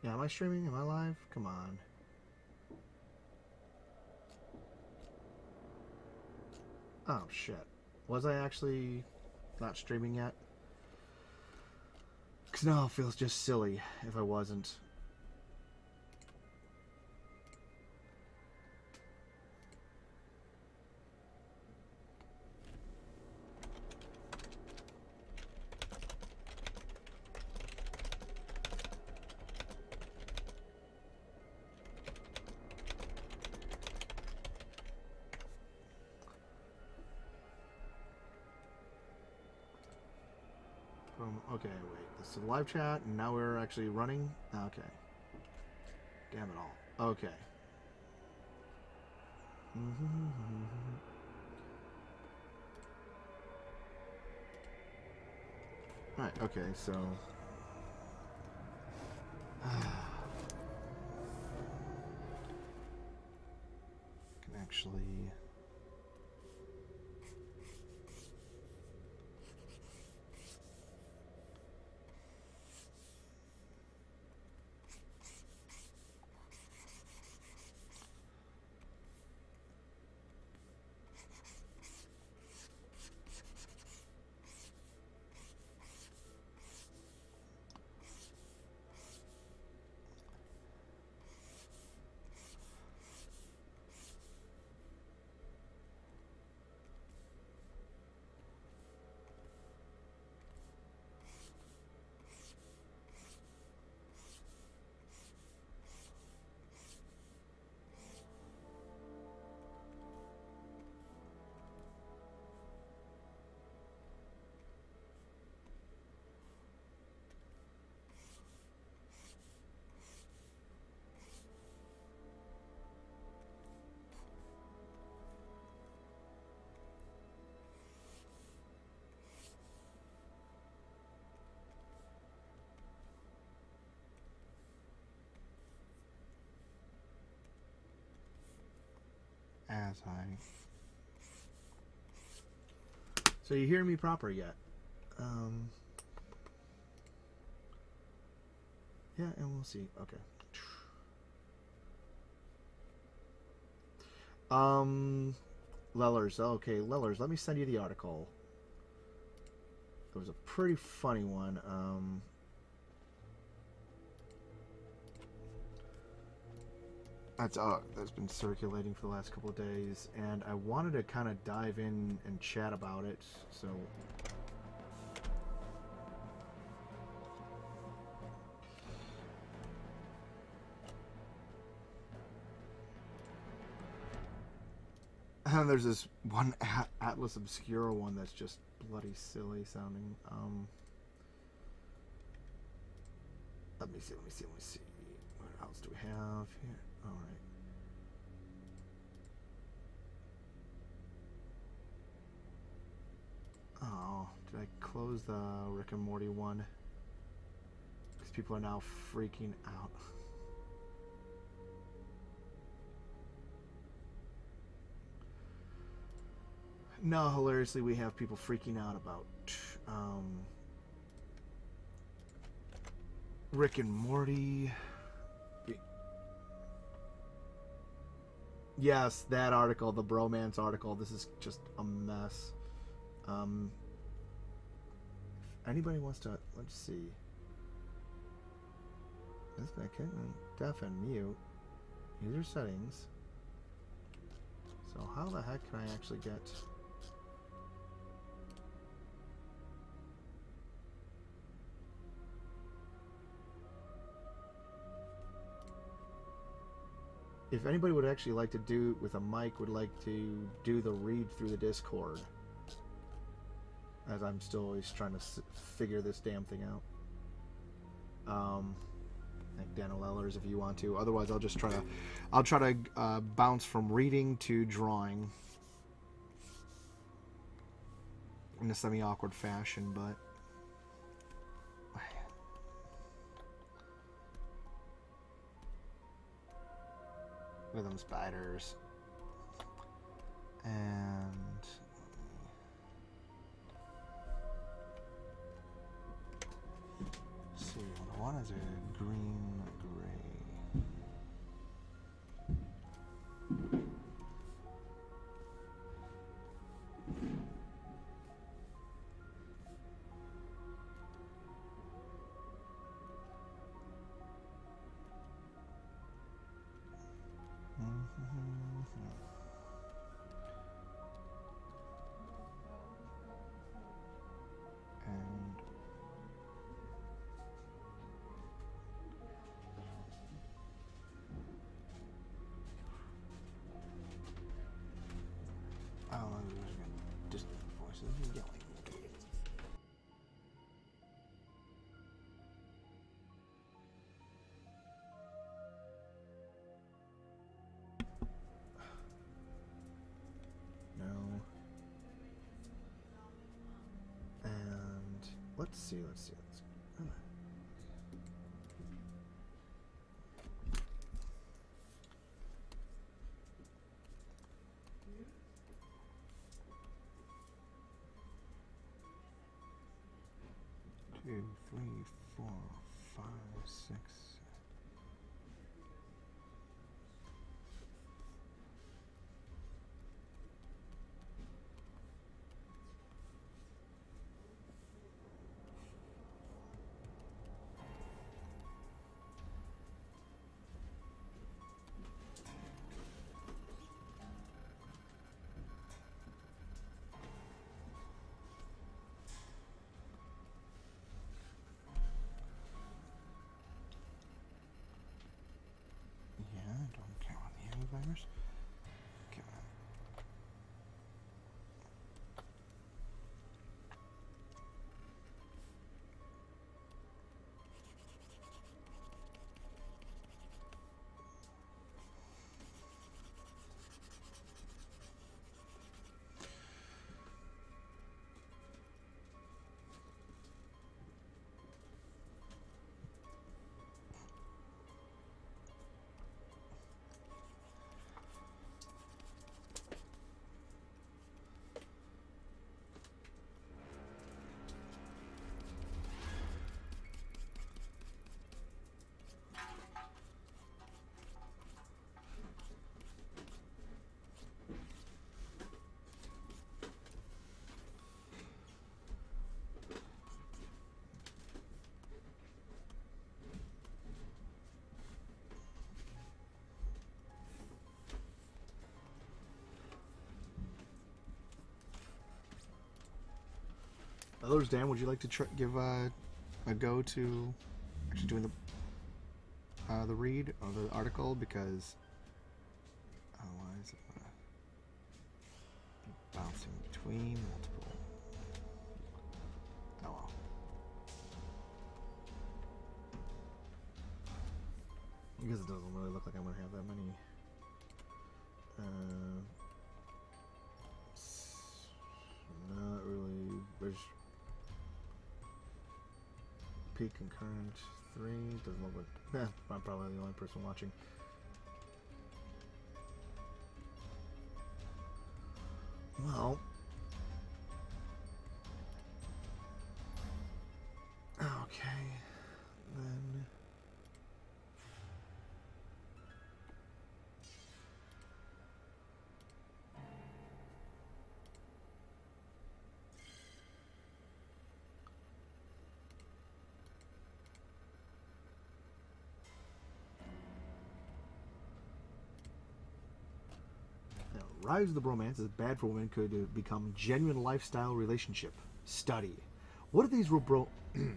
Yeah, am I streaming? Am I live? Come on. Oh, shit. Was I actually not streaming yet? Because now it feels just silly if I wasn't. Okay, wait. This is a live chat, and now we're actually running? Okay. Damn it all. Okay. Alright, okay, so... can actually... as I... So you hear me proper yet? Yeah, and we'll see. Okay. Lellers. Okay, Lellers, let me send you the article. It was a pretty funny one. That's been circulating for the last couple of days, and I wanted to kind of dive in and chat about it, so... And there's this one Atlas Obscura one that's just bloody silly sounding. Let me see. What else do we have here? Alright. Oh, did I close the Rick and Morty one? Because people are now freaking out. No, hilariously, we have people freaking out about Rick and Morty. Yes, that article, the Bromance article. This is just a mess. If anybody wants to, let's see. This guy can deaf and mute. User settings. So how the heck can I actually get... If anybody would actually like to do with a mic, would like to do the read through the Discord, as I'm still always trying to figure this damn thing out. Like Daniel Ellers, if you want to. Otherwise, I'll try to bounce from reading to drawing in a semi-awkward fashion, but. Look at them spiders. And let's see, what is a green see. 2, 3, 4, 5, 6. Don't count on the antivirus. Okay. Others, Dan, would you like to give a go to actually doing the read of the article, because otherwise I'm gonna be bouncing between multiple. Oh well. Because it doesn't really look like I'm gonna have that many. Not really. There's peak concurrent 3. Doesn't look like. I'm probably the only person watching. Well. Okay. Then. Rise of the Bromance is bad for women could become genuine lifestyle relationship study. What if these quote, and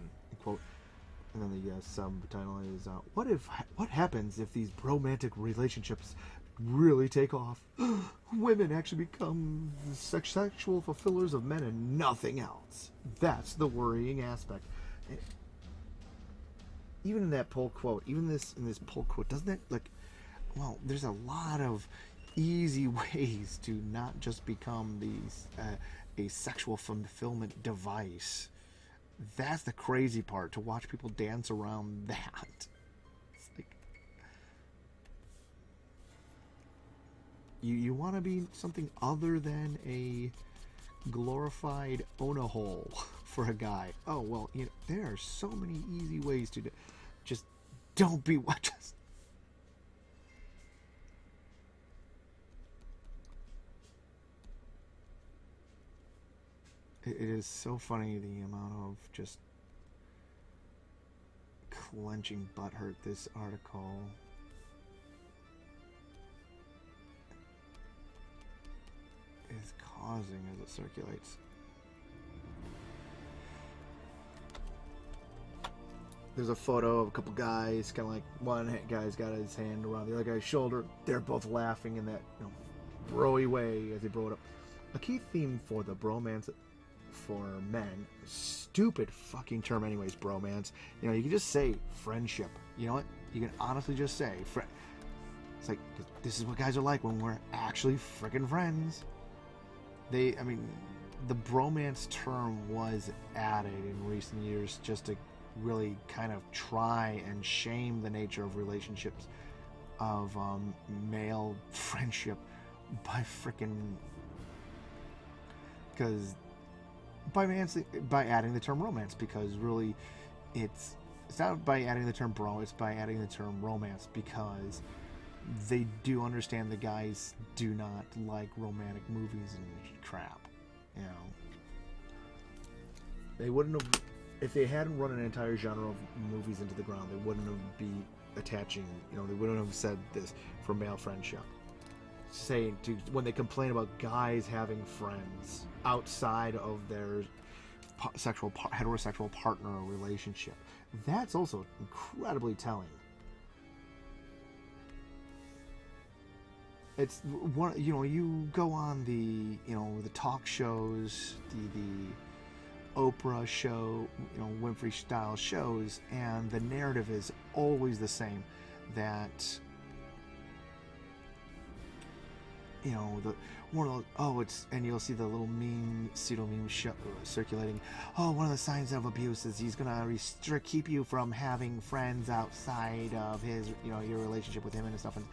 then the subtitle is what happens if these romantic relationships really take off? Women actually become sexual fulfillers of men and nothing else. That's the worrying aspect. Even in that poll quote, in this poll quote, doesn't that well, there's a lot of easy ways to not just become a sexual fulfillment device. That's the crazy part, to watch people dance around that. It's like, you want to be something other than a glorified own-a-hole for a guy. Oh well, there are so many easy ways to just don't be what just. It is so funny, the amount of just clenching butthurt this article is causing as it circulates. There's a photo of a couple guys, kind of like one guy's got his hand around the other guy's shoulder. They're both laughing in that bro-y way as they bro it up. A key theme for the bromance for men, stupid fucking term anyways, bromance. You can just say friendship. You know what? You can honestly just say it's like, this is what guys are like when we're actually freaking friends. the bromance term was added in recent years just to really kind of try and shame the nature of relationships of male friendship by freaking because by adding the term romance, because really it's not by adding the term bro, it's by adding the term romance, because they do understand the guys do not like romantic movies and crap. You know, they wouldn't have, if they hadn't run an entire genre of movies into the ground, they wouldn't have be attaching, you know, they wouldn't have said this for male friendship. Saying to, when they complain about guys having friends outside of their heterosexual partner relationship, that's also incredibly telling. It's one, you know, you go on the, you know, the talk shows, the Oprah show, you know, Winfrey style shows, and the narrative is always the same, that, you know, the one of those, oh, it's, and you'll see the little pseudo meme circulating. Oh, one of the signs of abuse is he's gonna keep you from having friends outside of his, you know, your relationship with him and stuff. And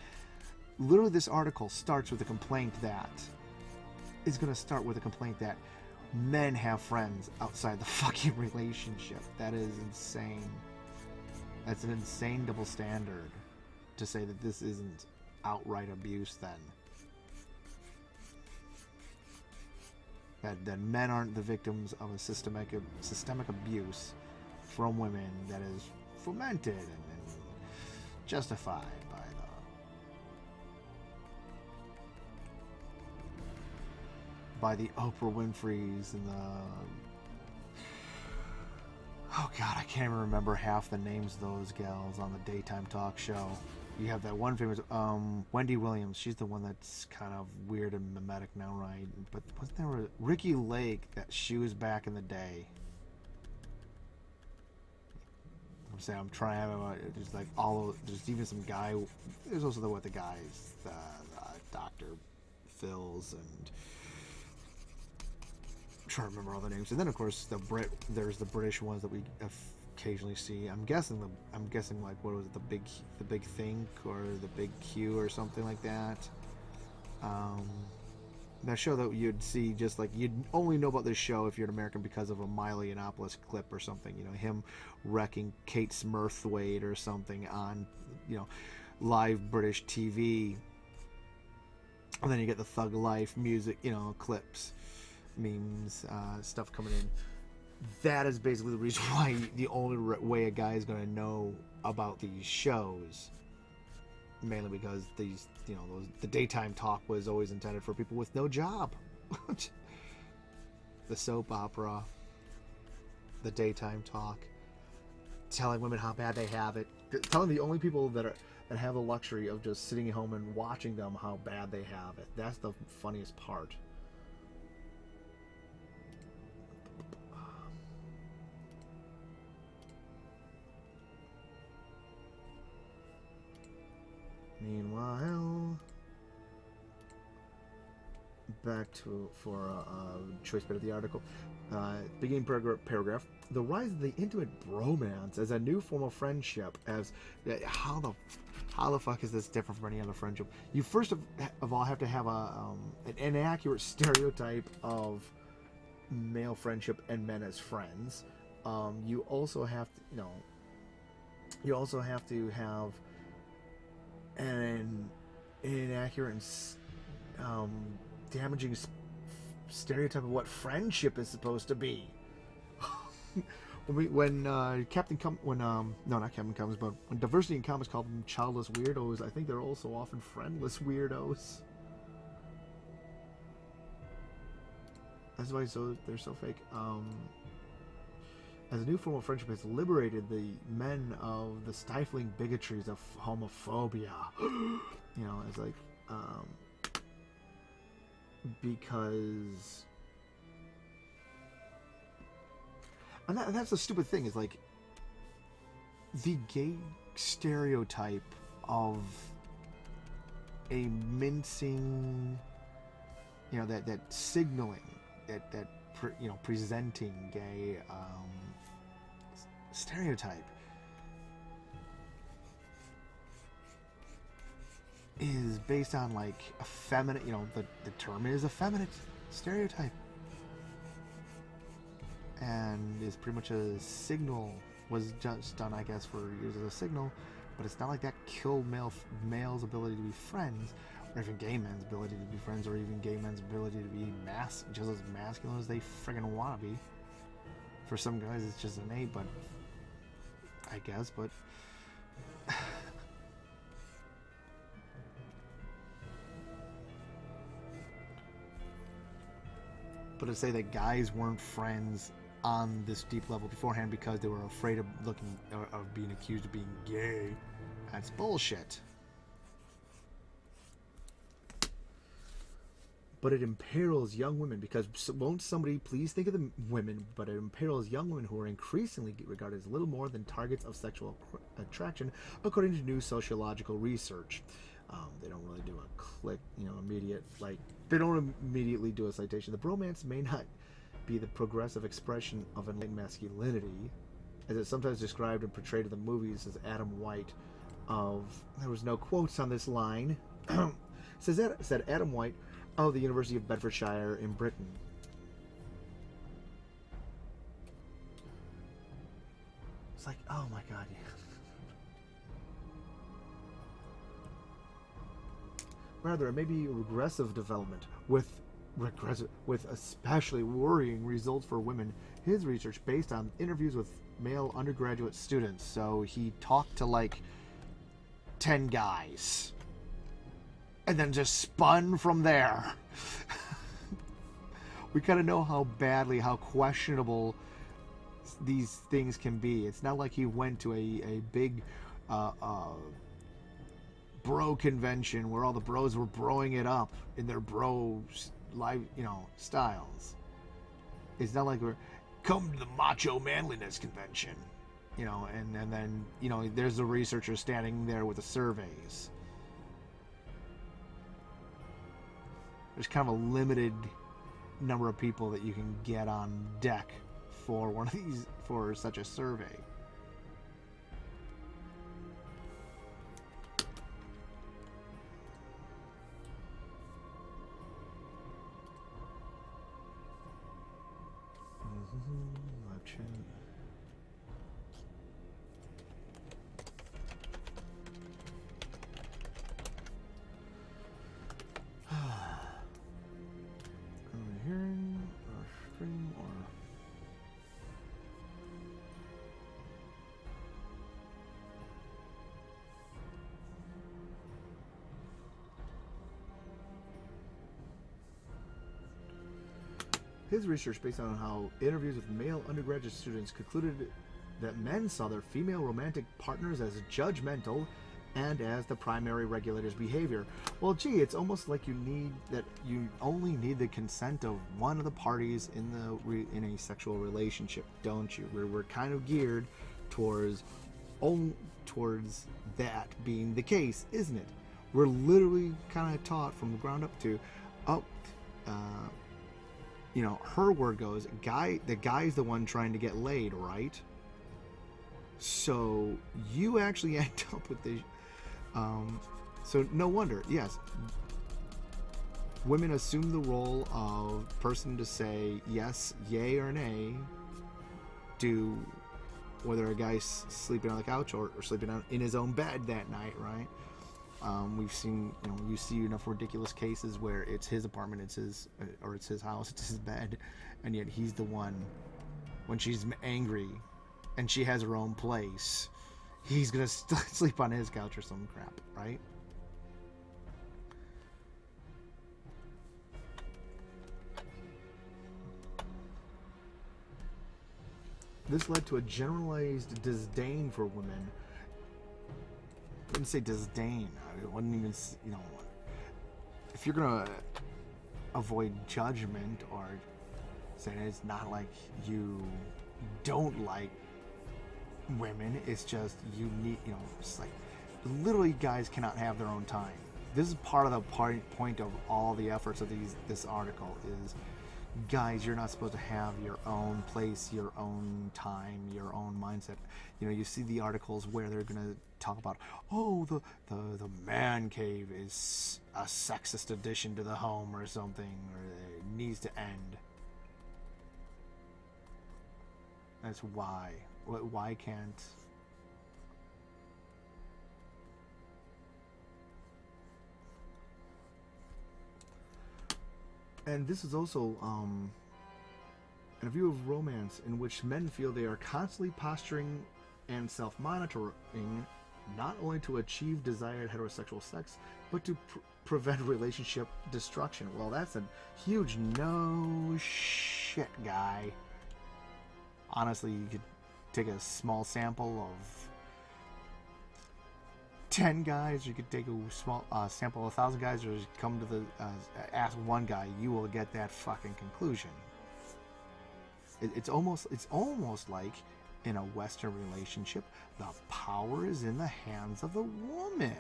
literally, this article starts with a complaint that is gonna start with a complaint that men have friends outside the fucking relationship. That is insane. That's an insane double standard to say that this isn't outright abuse then. That men aren't the victims of a systemic abuse from women that is fomented and justified by the Oprah Winfreys and the, oh god, I can't even remember half the names of those gals on the daytime talk show. You have that one famous Wendy Williams. She's the one that's kind of weird and mimetic now, right? But wasn't there a Ricky Lake? That she was back in the day. I'm saying, I'm trying to, there's like there's even some guy. There's also the guys, Dr. Phil's, and I'm trying to remember all the names. And then of course there's the British ones that we occasionally see. I'm guessing like, what was it, the big Think or the Big Q or something like that. That show that you'd see, just like, you'd only know about this show if you're an American because of a Milo Yiannopoulos clip or something, you know, him wrecking Kate Smurthwaite or something on, you know, live British TV. And then you get the Thug Life music, you know, clips, memes, stuff coming in. That is basically the reason why, the only way a guy is going to know about these shows, mainly because these, you know, the daytime talk was always intended for people with no job. The soap opera, the daytime talk, telling women how bad they have it, telling the only people that have the luxury of just sitting at home and watching them how bad they have it. That's the funniest part. Meanwhile, back for a choice bit of the article. Beginning paragraph. The rise of the intimate bromance as a new form of friendship. As how the fuck is this different from any other friendship? You first of all have to have an inaccurate stereotype of male friendship and men as friends. You also have to, you know, you also have to have an inaccurate and damaging stereotype of what friendship is supposed to be. when Diversity in Comics called them childless weirdos, I think they're also often friendless weirdos. That's why they're so fake. As a new form of friendship has liberated the men of the stifling bigotries of homophobia. You know, it's like, because, and that's the stupid thing, is like, the gay stereotype of a mincing, you know, that signaling presenting gay stereotype is based on like effeminate, the term is effeminate stereotype, and is pretty much a signal, was just done, I guess, for years as a signal, but it's not like that killed male's ability to be friends, or even gay men's ability to be friends, or even gay men's ability to be just as masculine as they friggin' wanna be. For some guys it's just innate, but I guess, but but to say that guys weren't friends on this deep level beforehand because they were afraid of being accused of being gay, that's bullshit. But it imperils young women, because won't somebody please think of the women, but it imperils young women who are increasingly regarded as little more than targets of sexual attraction, according to new sociological research. They don't really do a click, immediate, like, they don't immediately do a citation. The bromance may not be the progressive expression of enlightened masculinity, as it's sometimes described and portrayed in the movies as Adam White there was no quotes on this line, said Adam White of the University of Bedfordshire in Britain. It's like, oh my god, yeah. Rather, it may be regressive development with especially worrying results for women. His research based on interviews with male undergraduate students. So he talked to like 10 guys and then just spun from there. We kind of know how questionable these things can be. It's not like he went to a big bro convention where all the bros were broing it up in their bro live, styles. It's not like we're come to the macho manliness convention, and then there's a researcher standing there with the surveys. There's kind of a limited number of people that you can get on deck for one of these, for such a survey. Live chat. Hearing or stream or his research based on how interviews with male undergraduate students concluded that men saw their female romantic partners as judgmental and as the primary regulator's behavior. Well, gee, it's almost like you only need the consent of one of the parties in a sexual relationship, don't you? We're kind of geared towards that being the case, isn't it? We're literally kind of taught from the ground up to, her word goes, the guy's the one trying to get laid, right? So you actually end up with the so no wonder, yes, women assume the role of person to say yes, yay or nay, to whether a guy's sleeping on the couch or sleeping in his own bed that night, right? We've seen, you see enough ridiculous cases where it's his apartment, it's his house, it's his bed, and yet he's the one, when she's angry and she has her own place, he's gonna sleep on his couch or some crap, right? This led to a generalized disdain for women. I wouldn't say disdain. I wouldn't even, if you're gonna avoid judgment or say it's not like you don't like women, it's just you need, it's like literally guys cannot have their own time. This is part of the point of all the efforts of this article is guys, you're not supposed to have your own place, your own time, your own mindset. You know, you see the articles where they're gonna talk about, oh, the man cave is a sexist addition to the home or something, or it needs to end. That's why. Why can't? And this is also a view of romance in which men feel they are constantly posturing and self-monitoring, not only to achieve desired heterosexual sex, but to prevent relationship destruction. Well, that's a huge no shit, guy. Honestly, you could take a small sample of 10 guys, you could take a small sample of 1,000 guys, or just come to the ask one guy, you will get that fucking conclusion. It's almost like in a Western relationship, the power is in the hands of the woman.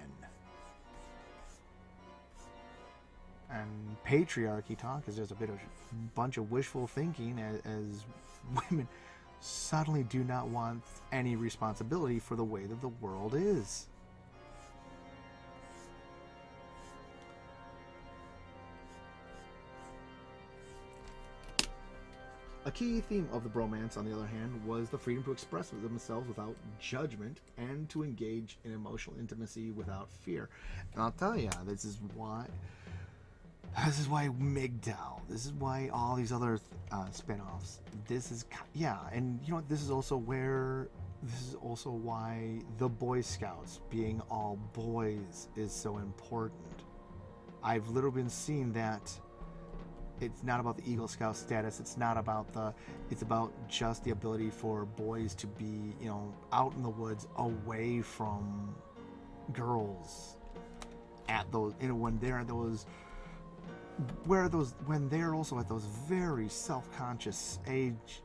And patriarchy talk is just a bit of a bunch of wishful thinking, as women suddenly do not want any responsibility for the way that the world is. A key theme of the Bromance, on the other hand, was the freedom to express themselves without judgment and to engage in emotional intimacy without fear. And I'll tell you, this is why MGTOW, this is why all these other spin-offs, this is, yeah, and you know what, this is also why the Boy Scouts being all boys is so important. I've literally been seeing that it's not about the Eagle Scout status. It's not about it's about just the ability for boys to be, you know, out in the woods away from girls at those, you know, when they're at those, when they're also at those very self-conscious age,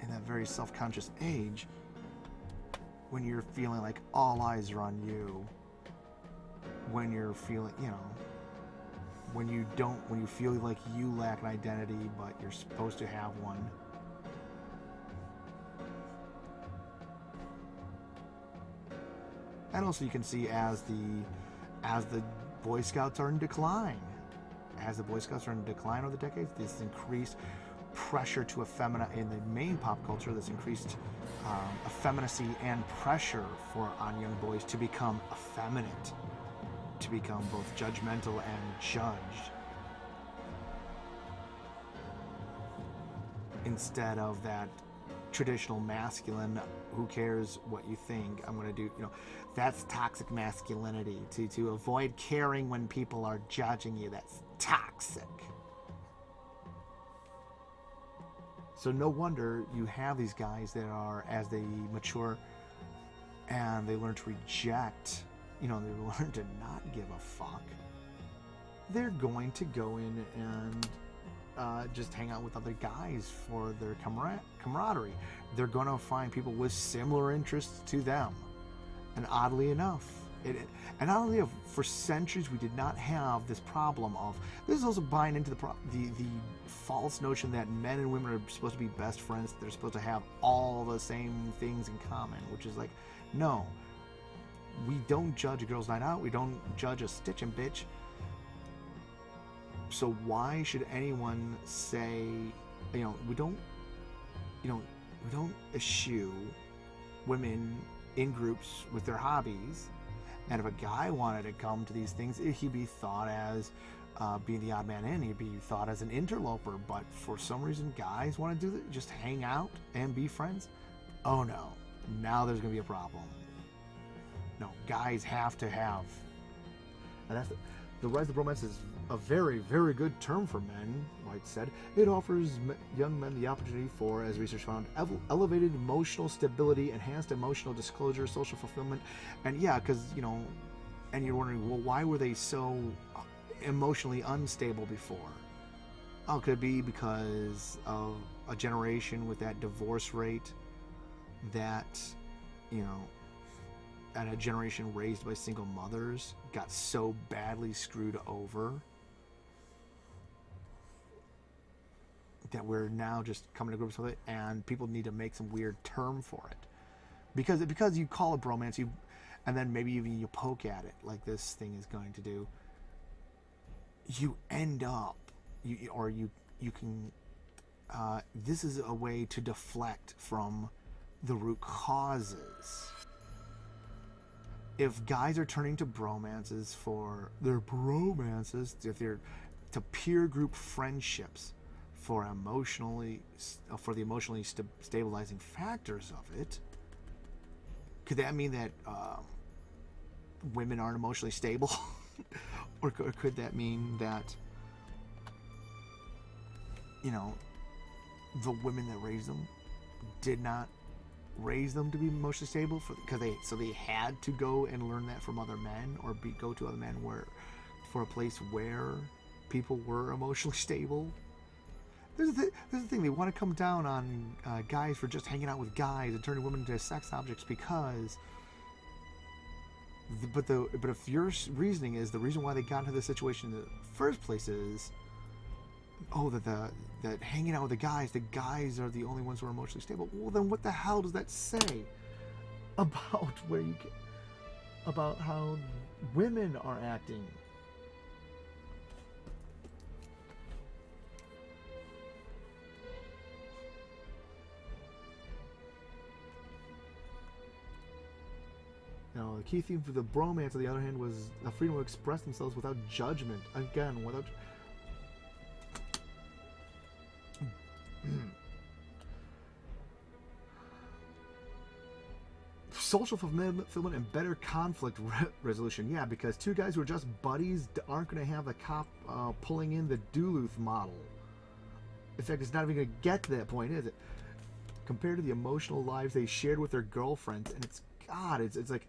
in that very self-conscious age, when you're feeling like all eyes are on you, when you're feeling, you know, when you feel like you lack an identity, but you're supposed to have one. And also you can see as the Boy Scouts are in decline. As the Boy Scouts are in decline over the decades, this increased pressure to effeminate in the main pop culture, this increased effeminacy and pressure on young boys to become effeminate, to become both judgmental and judged, instead of that traditional masculine, who cares what you think, I'm going to do, you know, that's toxic masculinity, to avoid caring when people are judging you. That's toxic. So no wonder you have these guys that are, as they mature and they learn to reject, you know, they learn to not give a fuck, they're going to go in and just hang out with other guys for their camaraderie. They're going to find people with similar interests to them. And oddly enough, for centuries we did not have this problem of, this is also buying into the false notion that men and women are supposed to be best friends, they're supposed to have all the same things in common, which is like, no. We don't judge a girl's night out. We don't judge a stitch and bitch. So why should anyone say, you know, we don't eschew women in groups with their hobbies. And if a guy wanted to come to these things, he'd be thought as being the odd man in. He'd be thought as an interloper. But for some reason, guys want to do that, just hang out and be friends. Oh no, now there's going to be a problem. No, guys have to have, and that's the rise of romance is a very, very good term for men, White said. It offers young men the opportunity for, as research found, elevated emotional stability, enhanced emotional disclosure, social fulfillment, and yeah, because, you know, and you're wondering, well, why were they so emotionally unstable before? Oh, could it be because of a generation with that divorce rate, that, you know, and a generation raised by single mothers got so badly screwed over that we're now just coming to grips with it, and people need to make some weird term for it, because you call it bromance, and then maybe even you poke at it like this thing is going to do. You end up, you can. This is a way to deflect from the root causes. If guys are turning to bromances for their bromances, if they're to peer group friendships for the emotionally stabilizing factors of it, could that mean that women aren't emotionally stable? Or could that mean that, the women that raised them did not raise them to be emotionally stable because they had to go and learn that from other men, or go to other men for a place where people were emotionally stable? This is the thing. They want to come down on guys for just hanging out with guys and turning women into sex objects because. But if your reasoning is the reason why they got into this situation in the first place is, that hanging out with the guys are the only ones who are emotionally stable. Well, then what the hell does that say about about how women are acting? Now, the key theme for the bromance, on the other hand, was the freedom to express themselves without judgment. Again, without. Social fulfillment and better conflict resolution. Yeah, because two guys who are just buddies aren't going to have the cop pulling in the Duluth model. In fact, it's not even going to get to that point, is it? Compared to the emotional lives they shared with their girlfriends, and it's like,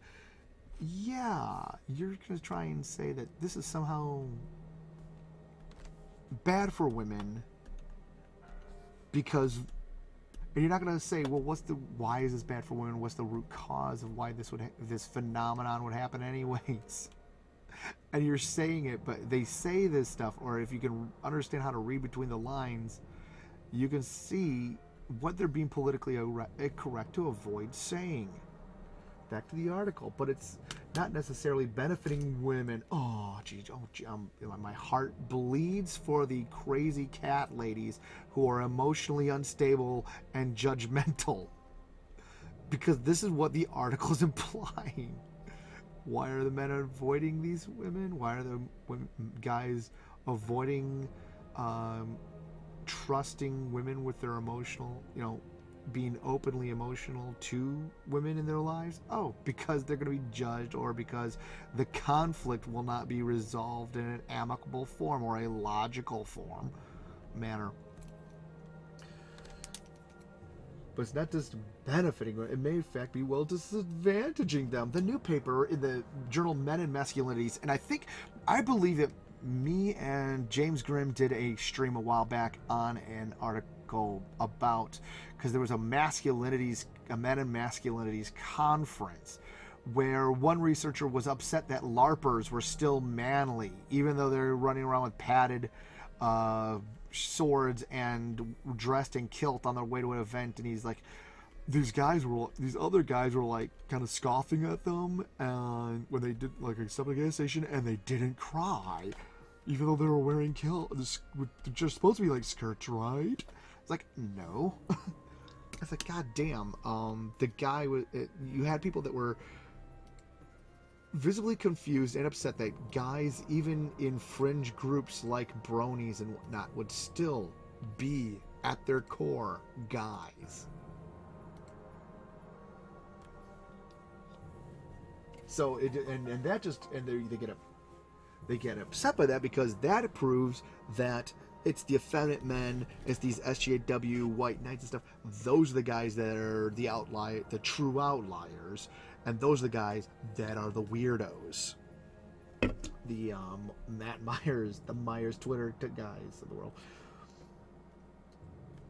yeah, you're going to try and say that this is somehow bad for women because, and you're not going to say, well, why is this bad for women? What's the root cause of why this phenomenon would happen anyways? And you're saying it, but they say this stuff, or if you can understand how to read between the lines, you can see what they're being politically correct to avoid saying. Back to the article, but it's not necessarily benefiting women. Oh, geez, my heart bleeds for the crazy cat ladies who are emotionally unstable and judgmental, because this is what the article is implying. Why are the men avoiding these women? Why are the guys avoiding trusting women with their emotional, being openly emotional to women in their lives? Oh, because they're going to be judged, or because the conflict will not be resolved in an amicable form or a logical manner. But it's not just benefiting them. It may in fact be disadvantaging them. The new paper in the journal Men and Masculinities, and I believe that me and James Grimm did a stream a while back on an article about, because there was a Men and Masculinities conference where one researcher was upset that LARPers were still manly, even though they're running around with padded swords and dressed in kilt on their way to an event, and he's like, these other guys were like kind of scoffing at them, and when they did like accept a gas station, and they didn't cry, even though they were wearing kilts. They're just supposed to be like skirts, right? It's like, no. It's like, god damn. The guy you had people that were visibly confused and upset that guys, even in fringe groups like bronies and whatnot, would still be at their core guys. So they get upset by that, because that proves that it's the effeminate men, it's these SJW white knights and stuff. Those are the guys that are the true outliers, and those are the guys that are the weirdos. The Matt Myers, the Myers Twitter guys of the world.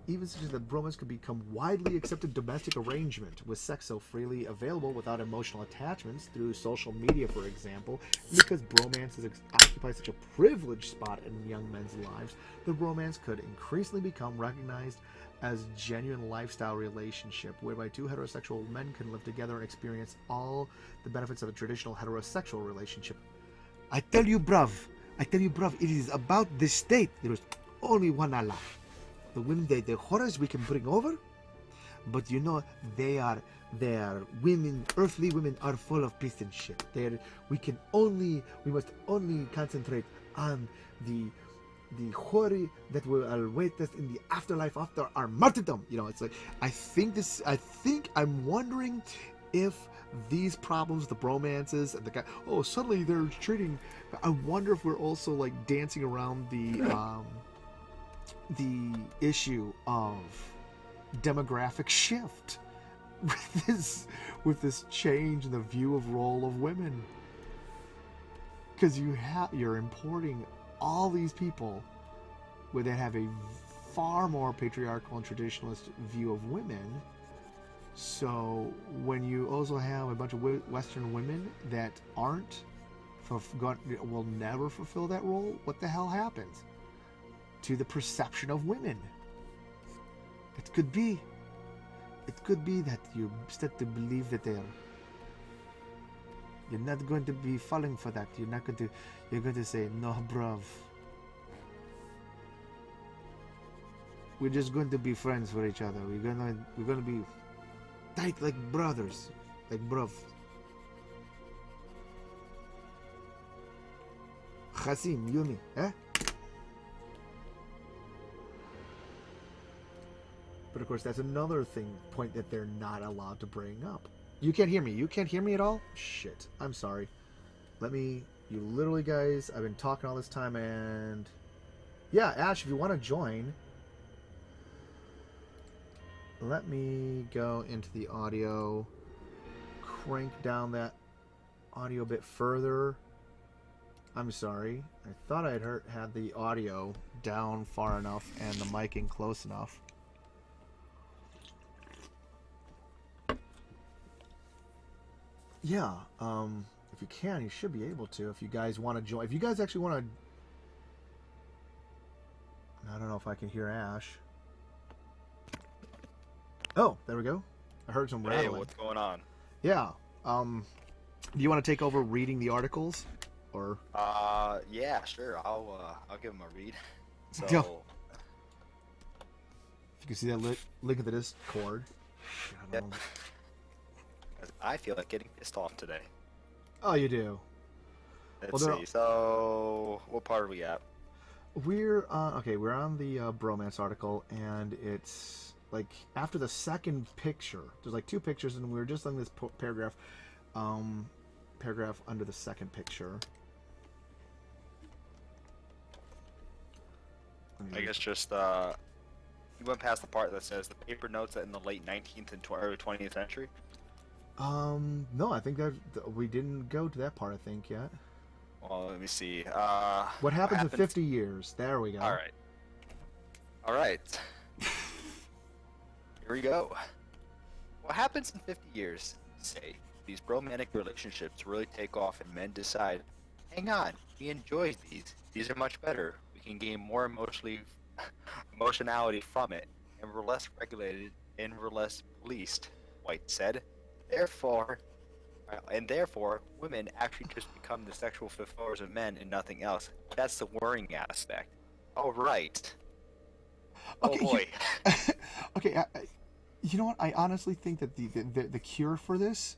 even suggests that bromance could become widely accepted domestic arrangement, with sex so freely available without emotional attachments through social media, for example. And because bromance occupies such a privileged spot in young men's lives, the bromance could increasingly become recognized as genuine lifestyle relationship, whereby two heterosexual men can live together and experience all the benefits of a traditional heterosexual relationship. I tell you, bruv, it is about this state. There is only one Allah. The women, the horrors we can bring over, but you know they are women. Earthly women are full of piss and shit. We must only concentrate on the horror that will await us in the afterlife after our martyrdom. You know, it's like I think I'm wondering if these problems, the bromances and the guy, suddenly they're treating. I wonder if we're also like dancing around the issue of demographic shift with this change in the view of role of women, because you're importing all these people where they have a far more patriarchal and traditionalist view of women. So when you also have a bunch of Western women that will never fulfill that role, what the hell happens to the perception of women? It could be that you start to believe that you're not going to be falling for that. You're going to say, no, bruv. We're just going to be friends for each other. We're gonna be tight like brothers, like bruv. Hasim, Yumi, eh? But of course, that's another point that they're not allowed to bring up. You can't hear me. You can't hear me at all? Shit. I'm sorry. You literally, guys, I've been talking all this time, and yeah, Ash, if you want to join, let me go into the audio, crank down that audio a bit further. I'm sorry. I thought I'd had the audio down far enough and the mic in close enough. Yeah, if you can, you should be able to. If you guys want to join, if you guys actually want to, I don't know if I can hear Ash. Oh, there we go. I heard some rattling. Hey, what's going on? Yeah. Do you want to take over reading the articles, or? Yeah, sure. I'll give them a read. So. Yeah. If you can see that link in the Discord. I feel like getting pissed off today. Oh, you do. Let's see. So, what part are we at? We're on the Bromance article, and it's like after the second picture. There's like two pictures, and we were just on this paragraph under the second picture. I guess just you went past the part that says the paper notes that in the late 19th and early 20th century. No, I think that we didn't go to that part, I think, yet. Well, let me see. What happens in 50 years? There we go. All right. Here we go. What happens in 50 years? Say, these romantic relationships really take off and men decide, hang on, we enjoy these. These are much better. We can gain more emotionality from it, and we're less regulated and we're less policed, White said. Therefore, women actually just become the sexual fulfillers of men and nothing else. That's the worrying aspect. Oh, right. Okay, oh, boy. Okay, you know what? I honestly think that the cure for this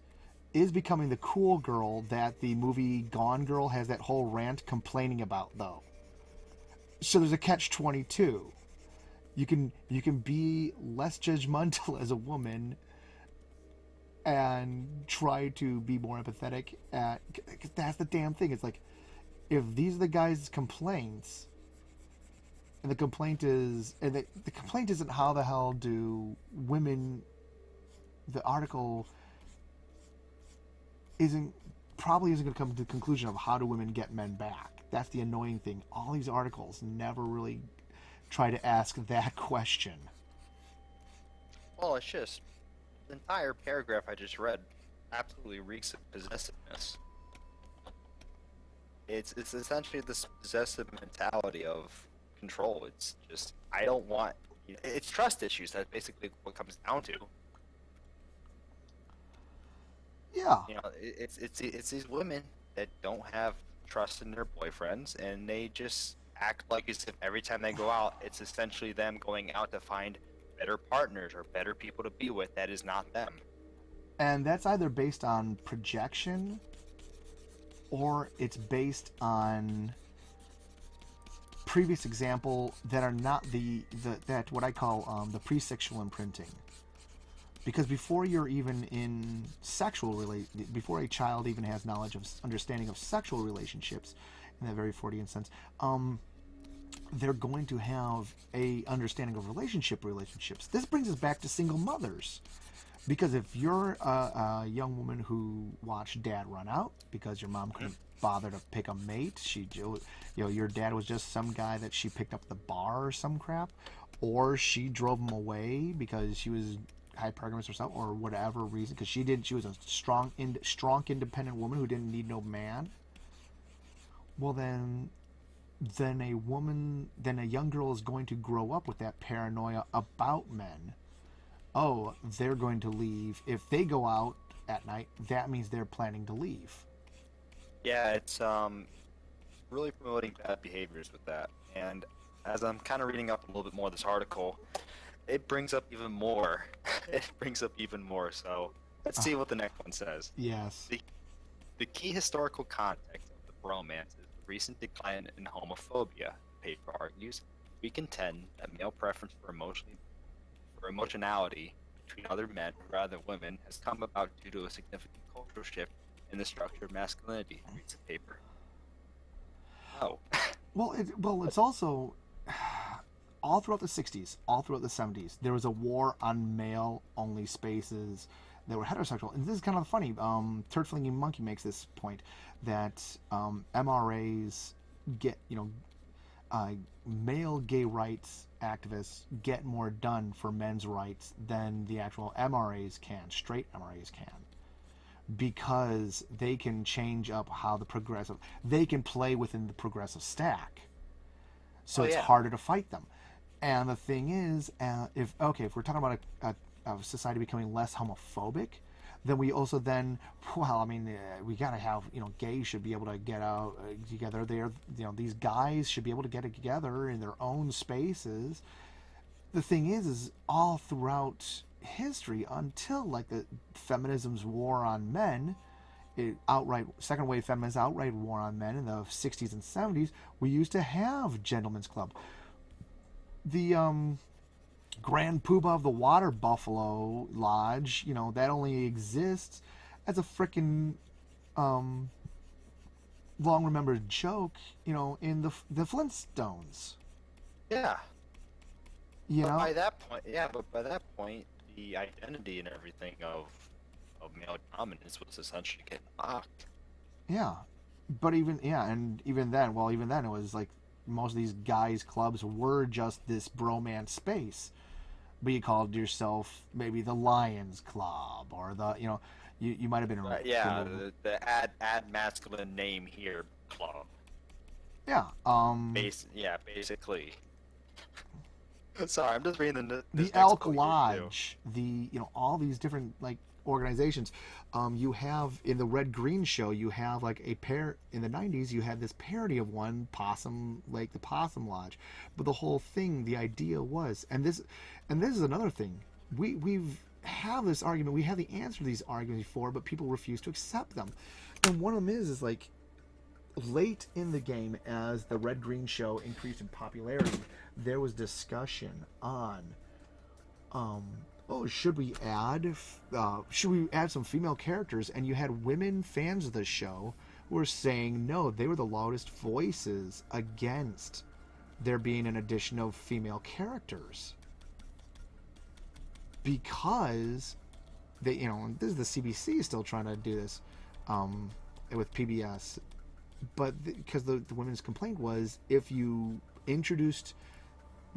is becoming the cool girl that the movie Gone Girl has that whole rant complaining about, though. So there's a catch-22. You can be less judgmental as a woman and try to be more empathetic. That's the damn thing. It's like, if these are the guys' complaints, and the complaint isn't how the hell do women. The article probably isn't going to come to the conclusion of how do women get men back. That's the annoying thing. All these articles never really try to ask that question. Well, it's just the entire paragraph I just read absolutely reeks of possessiveness. It's essentially this possessive mentality of control. It's just I don't want. It's trust issues. That's basically what it comes down to. Yeah. You know, it's these women that don't have trust in their boyfriends, and they just act like as if every time they go out, it's essentially them going out to find better partners or better people to be with. That is not them. And that's either based on projection or it's based on previous example that are not that what I call the pre-sexual imprinting. Because before you're even in before a child even has knowledge of understanding of sexual relationships, in that very Freudian sense, they're going to have a understanding of relationships. This brings us back to single mothers. Because if you're a young woman who watched dad run out because your mom couldn't bother to pick a mate, your dad was just some guy that she picked up at the bar or some crap, or she drove him away because she was hypergamous herself or whatever reason, because she was a strong independent woman who didn't need no man. Well, then a young girl is going to grow up with that paranoia about men. Oh, they're going to leave. If they go out at night, that means they're planning to leave. Yeah, it's really promoting bad behaviors with that. And as I'm kind of reading up a little bit more of this article, it brings up even more. So let's see what the next one says. Yes. The key historical context of the Bromance is the recent decline in homophobia. The paper argues, we contend that male preference for emotionality between other men rather than women has come about due to a significant cultural shift in the structure of masculinity, reads the paper. Oh. Well, it's also all throughout the 60s, all throughout the 70s, there was a war on male-only spaces that were heterosexual. And this is kind of funny. Turd Flinging Monkey makes this point that MRAs get, male gay rights activists get more done for men's rights than the actual straight MRAs can. Because they can change up how they can play within the progressive stack. So it's harder to fight them. And the thing is, if we're talking about a society becoming less homophobic, then we also we gotta have, gays should be able to get out together. These guys should be able to get together in their own spaces. The thing is all throughout history until like the feminism's war on men, second wave feminism outright war on men in the 60s and 70s, we used to have gentlemen's club. The Grand Poobah of the Water Buffalo Lodge, that only exists as a frickin' long remembered joke, in the Flintstones. Yeah. But by that point, the identity and everything of male dominance was essentially getting mocked. Yeah. But even then, it was like most of these guys' clubs were just this bromance space. But you called yourself maybe the Lions Club or you might have been the add masculine name here club. Yeah. Basically. Sorry, I'm just reading the Elk Lodge, all these different organizations. You have in the Red Green Show, you have like a pair in the 90s. You had this parody of one Possum, like the Possum Lodge, but the whole thing, the idea was, and this is another thing. We've have this argument. We have the answer to these arguments before, but people refuse to accept them. And one of them is like late in the game, as the Red Green Show increased in popularity, there was discussion on should we add some female characters? And you had women fans of the show who were saying no, they were the loudest voices against there being an addition of female characters, because they, this is the CBC is still trying to do this with PBS, but because the women's complaint was, if you introduced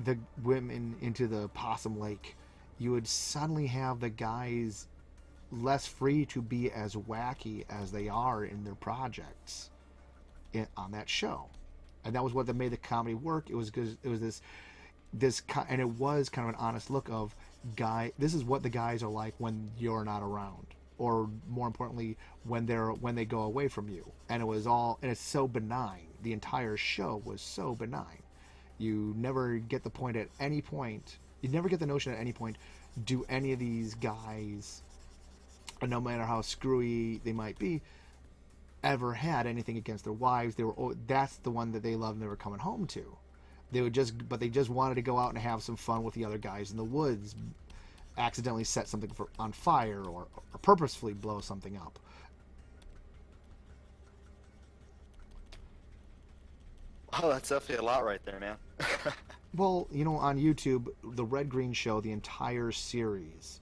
the women into the Possum Lake, you would suddenly have the guys less free to be as wacky as they are in their projects on that show, and that was what made the comedy work. It was because it was and it was kind of an honest look of this is what the guys are like when you're not around, or more importantly when they go away from you. And it's so benign. The entire show was so benign. You never get the point at any point. You never get the notion at any point, do any of these guys, and no matter how screwy they might be, ever had anything against their wives. That's the one that they loved and they were coming home to. They just wanted to go out and have some fun with the other guys in the woods, accidentally set something on fire, or purposefully blow something up. Oh, that's definitely a lot right there, man. Well, on YouTube, the Red Green Show, the entire series,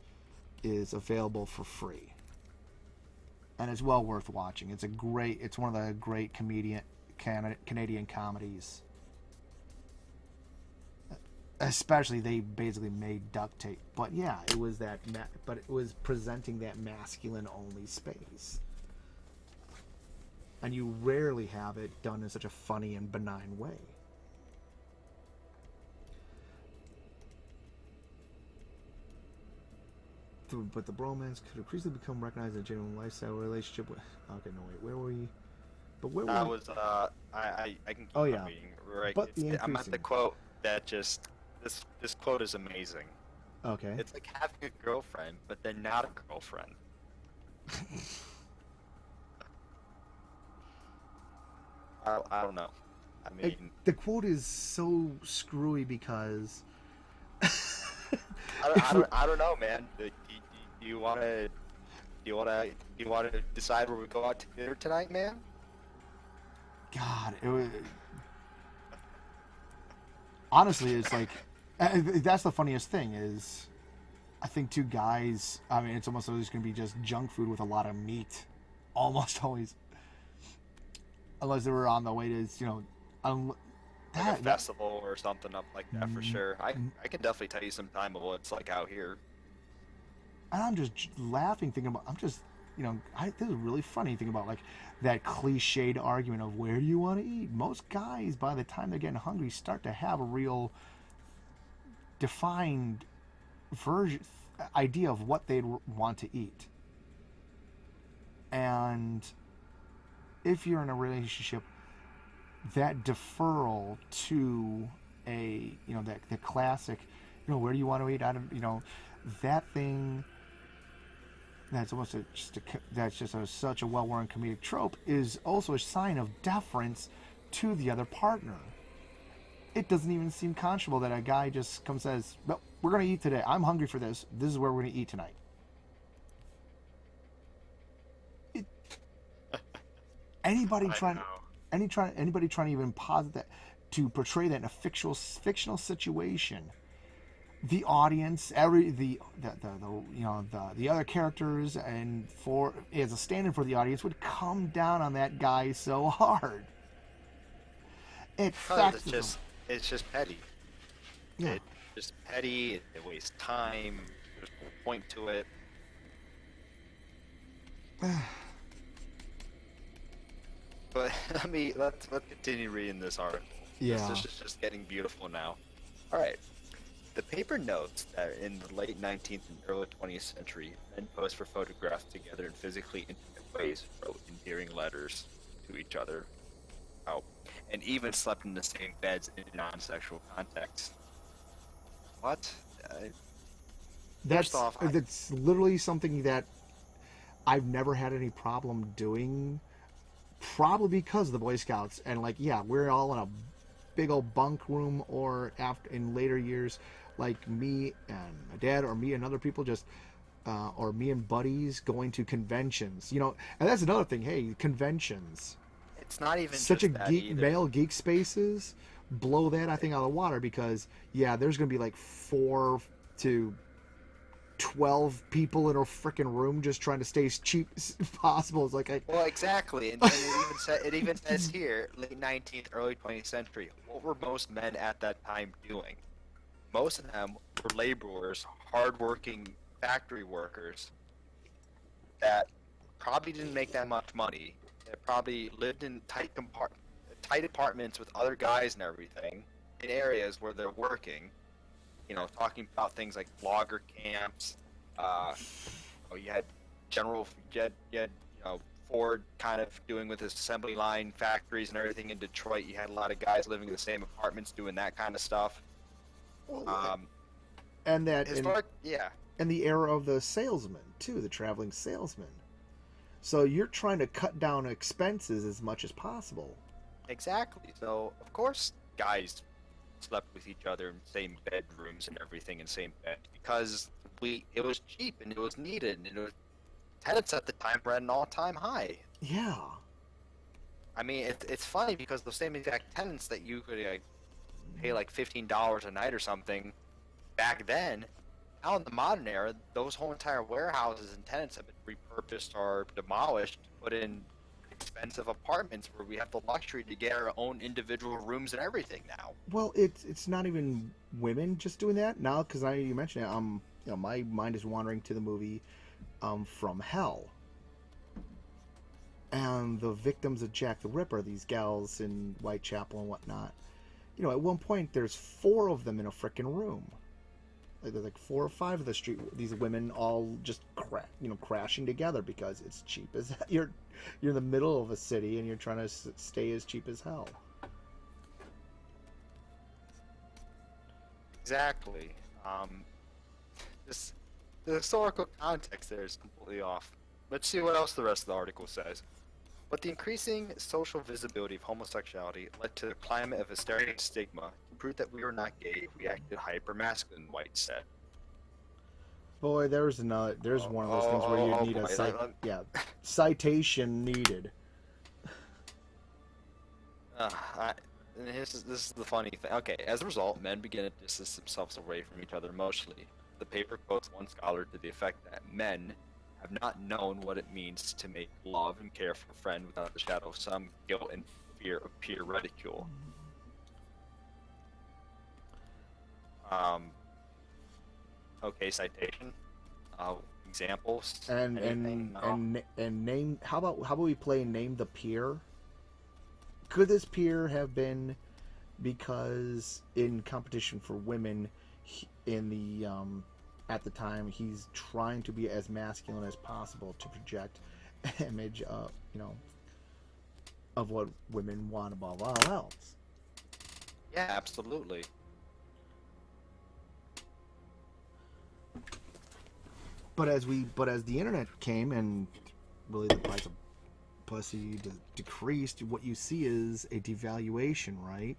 is available for free, and it's well worth watching. It's one of the great Canadian comedies. Especially, they basically made duct tape, but yeah, it was but it was presenting that masculine only space, and you rarely have it done in such a funny and benign way. But the bromance could increasingly become recognized as a genuine lifestyle relationship with... Okay, no, wait, where were we? But where That were was, I can keep Oh, yeah. reading. Right. But I'm at the quote that just, this quote is amazing. Okay. It's like having a girlfriend, but then not a girlfriend. I don't know. I mean... The quote is so screwy because... I don't know, man. Do you want to decide where we go out to dinner tonight, man? God, it was... Honestly, it's like... That's the funniest thing is... I think two guys... I mean, it's almost always going to be just junk food with a lot of meat. Almost always. Unless they were on the way to, Like a festival or something up like that, for sure. I can definitely tell you some time of what it's like out here. And I'm just laughing, thinking about... this is really funny, thinking about, like, that cliched argument of where do you want to eat? Most guys, by the time they're getting hungry, start to have a real defined idea of what they'd want to eat. And if you're in a relationship, that deferral to the classic, where do you want to eat? That thing that's almost such a well-worn comedic trope is also a sign of deference to the other partner. It doesn't even seem conscionable that a guy just comes and says, well, we're going to eat today. I'm hungry for this. This is where we're going to eat tonight. Anybody trying to even posit that, to portray that in a fictional situation, the audience, the other characters, and as a stand-in for the audience, would come down on that guy so hard. It's just petty. Yeah. It's just petty. It wastes time. There's no point to it. But let's continue reading this article. Yeah. This is just getting beautiful now. All right. The paper notes that in the late 19th and early 20th century, men posed for photographs together in physically intimate ways, wrote endearing letters to each other, and even slept in the same beds in non-sexual context. What? That's literally something that I've never had any problem doing. Probably because of the Boy Scouts, and we're all in a big old bunk room, or in later years, like me and my dad, or me and other people, or me and buddies going to conventions, and that's another thing. Hey, conventions. It's not even such just a that geek either. male geek spaces. Blow that, I think, out of the water, because there's gonna be like 4 to 12 people in a freaking room just trying to stay as cheap as possible. It's like well, exactly, and it even says here, late 19th, early 20th century. What were most men at that time doing? most of them were laborers, hardworking factory workers that probably didn't make that much money. That probably lived in tight apartments with other guys and everything in areas where they're working. Talking about things like logger camps. You had Ford kind of doing with his assembly line factories and everything in Detroit. You had a lot of guys living in the same apartments doing that kind of stuff. Well, and that yeah. and the era of the salesman too, the traveling salesman. So you're trying to cut down expenses as much as possible. Exactly. So of course guys slept with each other in the same bedrooms and everything in the same bed because it was cheap and it was needed, and tenants at the time were at an all-time high. Yeah. I mean, it's funny because those same exact tenants that you could pay like $15 a night or something back then, now in the modern era, those whole entire warehouses and tenants have been repurposed or demolished, put in expensive apartments where we have the luxury to get our own individual rooms and everything now. Well, it's not even women just doing that now, because you mentioned it. My mind is wandering to the movie From Hell, and the victims of Jack the Ripper, these gals in Whitechapel and whatnot. At one point there's 4 of them in a frickin' room. There's like 4 or 5 of these women all just crashing together because it's cheap as you're in the middle of a city and you're trying to stay as cheap as hell. Exactly. The historical context there is completely off. Let's see what else the rest of the article says. But the increasing social visibility of homosexuality led to a climate of hysteria and stigma. To prove that we were not gay, we acted hyper-masculine, White said. Boy, there's one of those things where you need a citation needed. This is the funny thing. Okay, as a result, men began to distance themselves away from each other emotionally. The paper quotes one scholar to the effect that men have not known what it means to make love and care for a friend without the shadow of some guilt and fear of peer ridicule. Okay, citation. Examples. And name. How about we play name the peer? Could this peer have been because in competition for women at the time he's trying to be as masculine as possible to project an image of of what women want above all else. Yeah, absolutely. But as the internet came and really the price of pussy decreased, what you see is a devaluation, right?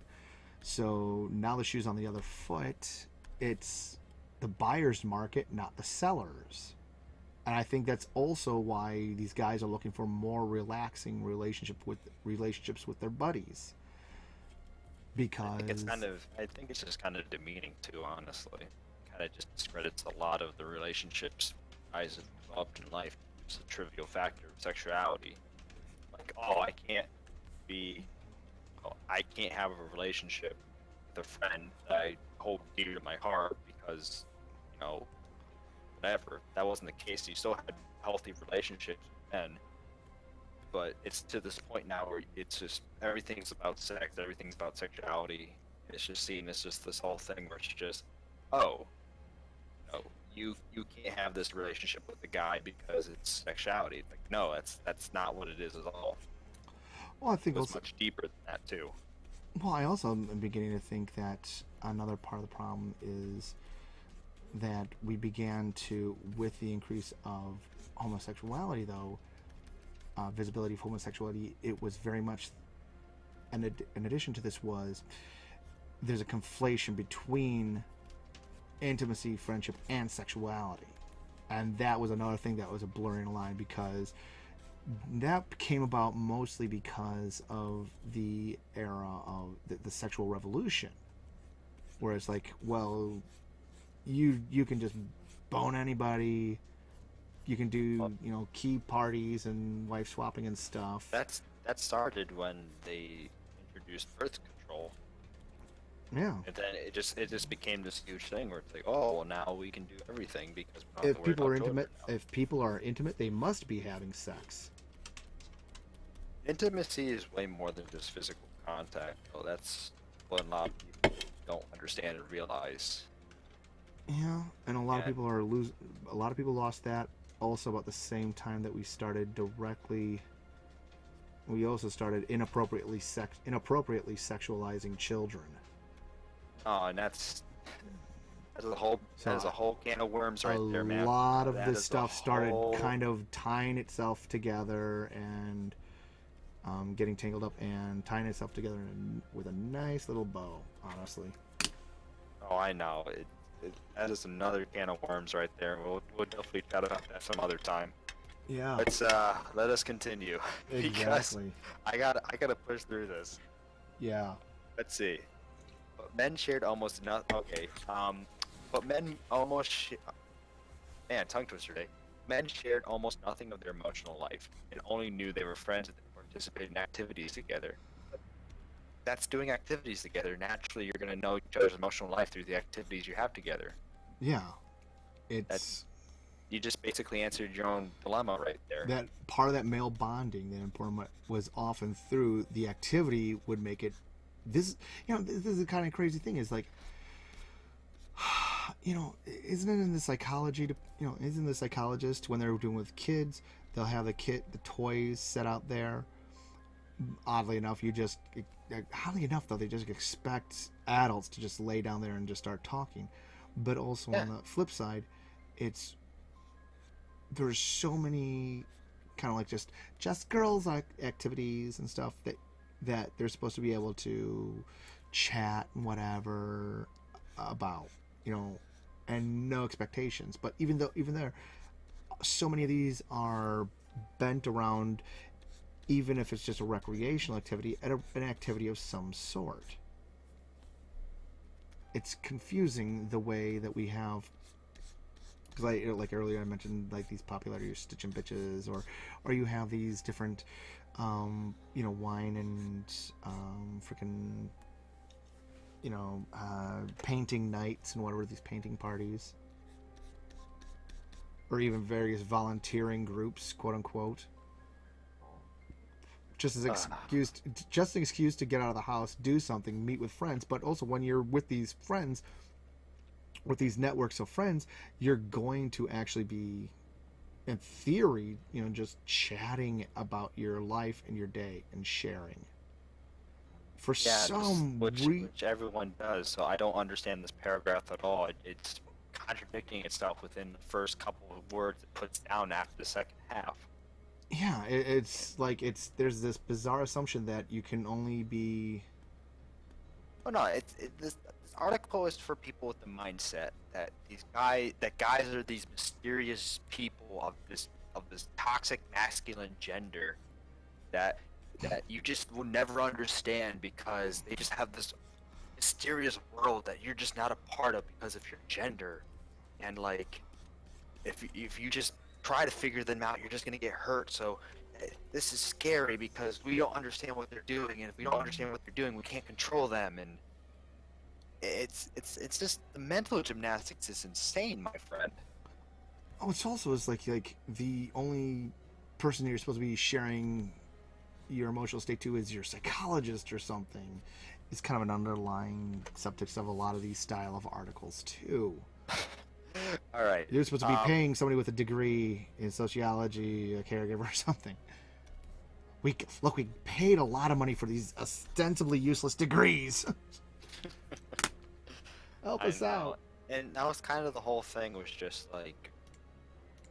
So now the shoe's on the other foot. It's the buyer's market, not the seller's. And I think that's also why these guys are looking for more relaxing relationships with their buddies. Because I think it's just kind of demeaning too, honestly. Kind of just discredits a lot of the relationships guys have developed in life. It's a trivial factor of sexuality. Like, I can't have a relationship with a friend that I hold dear to my heart because, whatever. That wasn't the case. You still had healthy relationships with men. But it's to this point now where it's just everything's about sex, everything's about sexuality. It's just seen as just this whole thing where it's just, you can't have this relationship with the guy because it's sexuality. Like, no, that's not what it is at all. Well, I think it's much deeper than that too. Well, I also am beginning to think that another part of the problem is that we began to, with the increase of homosexuality, though, visibility of homosexuality, it was very much, and in addition to this was, there's a conflation between intimacy, friendship, and sexuality. And that was another thing that was a blurring line, because that came about mostly because of the era of the sexual revolution, where it's like, well, you can just bone anybody, you can do key parties and wife swapping and stuff. That started when they introduced birth control. Yeah. And then it just became this huge thing where it's like, oh, well, now we can do everything because we don't have If to worry people are about children intimate, now. if people are intimate, they must be having sex. Intimacy is way more than just physical contact. Oh, that's what a lot of people don't understand and realize. Yeah, and a lot of And people are lose. A lot of people lost that also about the same time that we started directly. We also started inappropriately sexualizing children. oh, and that's a whole So that is a whole can of worms a right there, man. lot of That this is a stuff started whole. kind of tying itself together and getting tangled up and tying itself together with a nice little bow. Honestly. Oh, I know. That is another can of worms right there. We'll definitely chat about that some other time. Yeah. Let us continue because Exactly. I gotta push through this. Yeah. Let's see. But men shared almost nothing. Okay. But men almost man, tongue twister day. Men shared almost nothing of their emotional life and only knew they were friends and participated in activities together. That's doing activities together. Naturally, you're gonna know each other's emotional life through the activities you have together. Yeah. That It's you just basically answered your own dilemma right there. that part of that male bonding, that important was often through the activity would make it. This is the kind of crazy thing is like, isn't it in the psychology to, isn't the psychologist when they're doing with kids, they'll have the toys set out there. Oddly enough, oddly enough though, they just expect adults to just lay down there and just start talking. But also Yeah. on the flip side, it's there's so many kind of like just girls activities and stuff that they're supposed to be able to chat and whatever about, and no expectations. But even there, so many of these are bent around, even if it's just a recreational activity, an activity of some sort. It's confusing the way that we have, because like earlier I mentioned like these popularity of stitching bitches, or you have these different wine and freaking painting nights and whatever, these painting parties, or even various volunteering groups, quote unquote, just an excuse to get out of the house, do something, meet with friends. But also when you're with these friends, with these networks of friends, you're going to actually be, in theory, just chatting about your life and your day and sharing. For Yeah, just some which everyone does. So I don't understand this paragraph at all. It's contradicting itself within the first couple of words it puts down after the second half. yeah, it's like there's this bizarre assumption that you can only be. Oh no, this article is for people with the mindset that guys are these mysterious people of this toxic masculine gender that you just will never understand because they just have this mysterious world that you're just not a part of because of your gender, and like if you just try to figure them out, you're just gonna get hurt. So this is scary because we don't understand what they're doing, and if we don't understand what they're doing, we can't control them, and it's just the mental gymnastics is insane, my friend. Oh, it's also is like the only person you're supposed to be sharing your emotional state to is your psychologist or something. It's kind of an underlying subtext of a lot of these style of articles too. All right. You're supposed to be paying somebody with a degree in sociology, a caregiver or something. We paid a lot of money for these ostensibly useless degrees. Help I us know. out. And that was kind of the whole thing, was just like,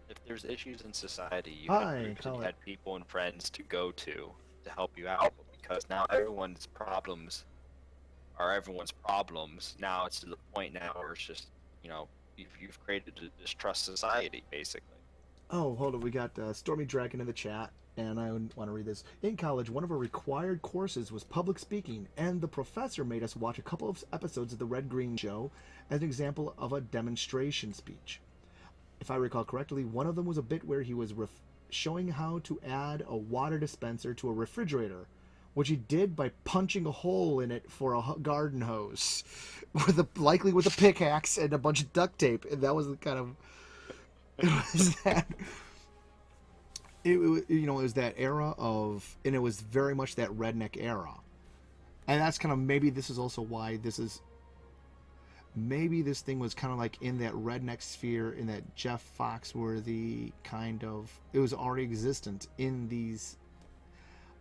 if there's issues in society, you had people and friends to go to help you out. But because now everyone's problems are everyone's problems, now it's to the point now where it's just, you've created a distrust society, basically. Oh, hold on. We got Stormy Dragon in the chat, and I want to read this. In college, one of our required courses was public speaking, and the professor made us watch a couple of episodes of the Red Green Show as an example of a demonstration speech. If I recall correctly, one of them was a bit where he was showing how to add a water dispenser to a refrigerator which he did by punching a hole in it for a garden hose, likely with a pickaxe and a bunch of duct tape. And that was the kind of it was that it was that era of, and it was very much that redneck era, and that's kind of maybe this is also why this is maybe this thing was kind of like in that redneck sphere, in that Jeff Foxworthy kind of, it was already existent in these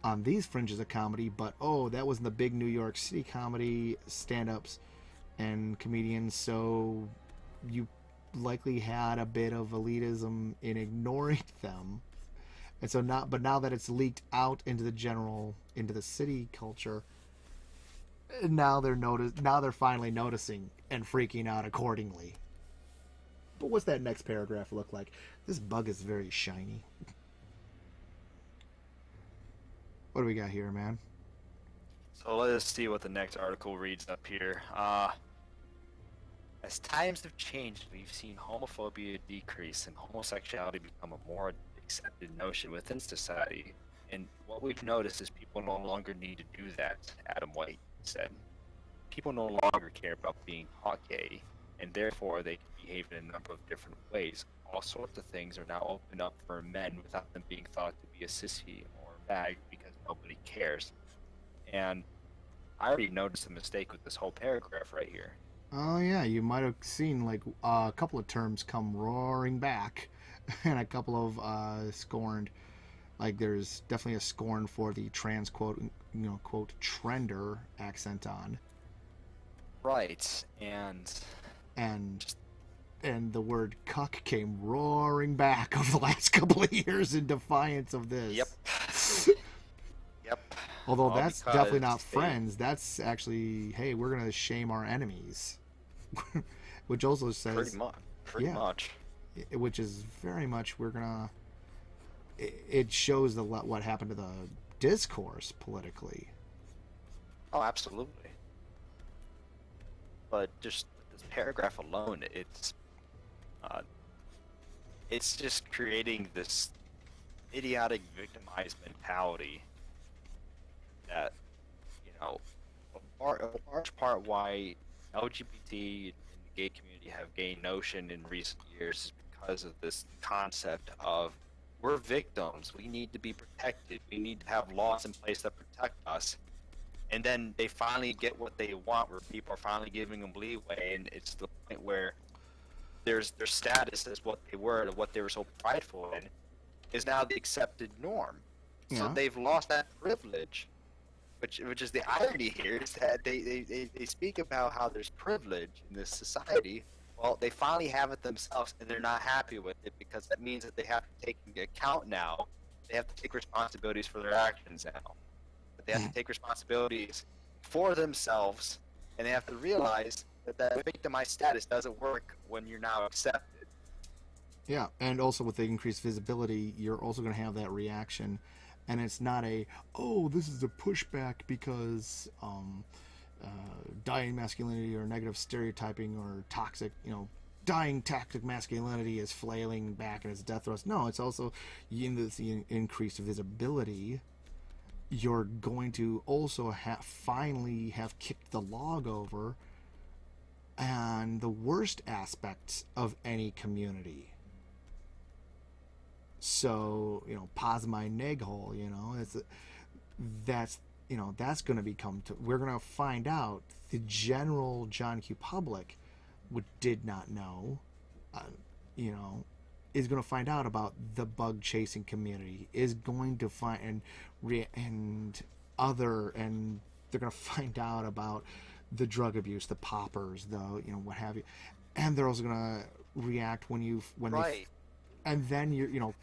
on these fringes of comedy, but that wasn't the big New York City comedy stand-ups and comedians, so you likely had a bit of elitism in ignoring them. And so now that it's leaked out into the city culture, now they're finally noticing and freaking out accordingly. But what's that next paragraph look like? This bug is very shiny. What do we got here, man? So let us see what the next article reads up here. As times have changed, we've seen homophobia decrease and homosexuality become a more accepted notion within society. And what we've noticed is people no longer need to do that, Adam White said. People no longer care about being hot gay, and therefore they can behave in a number of different ways. All sorts of things are now opened up for men without them being thought to be a sissy or a bag because nobody cares. And I already noticed a mistake with this whole paragraph right here. Oh yeah, you might have seen like a couple of terms come roaring back, and a couple of scorned. Like there's definitely a scorn for the trans quote trender accent on. Right, and and the word cuck came roaring back over the last couple of years in defiance of this. Yep. Yep. Although All that's because definitely not they- friends. That's actually, hey, we're gonna shame our enemies, which also says Pretty much. which is very much we're gonna. It shows what happened to the discourse politically. Oh, absolutely. But just this paragraph alone, it's just creating this idiotic victimized mentality that, a large part why LGBT and the gay community have gained notion in recent years is because of this concept of we're victims, we need to be protected, we need to have laws in place that protect us. And then they finally get what they want, where people are finally giving them leeway, and it's the point where their status as what they were, what they were so prideful in, is now the accepted norm. So Yeah. they've lost that privilege, which is the irony here, is that they speak about how there's privilege in this society. Well, they finally have it themselves, and they're not happy with it because that means that they have to take into account now. They have to take responsibilities for their actions now. But they have to take responsibilities for themselves, and they have to realize that victimized status doesn't work when you're now accepted. Yeah, and also with the increased visibility, you're also going to have that reaction, and it's not this is a pushback because dying masculinity or negative stereotyping or toxic, dying toxic masculinity is flailing back in its death throes. No, it's also in this increased visibility. You're going to also finally have kicked the log over and the worst aspects of any community. So, pos my neg hole, that's going to become, we're going to find out the general John Q. public, which did not know, is going to find out about the bug chasing community, is going to find, and they're going to find out about the drug abuse, the poppers, the, what have you. And they're also going to react when Right. and then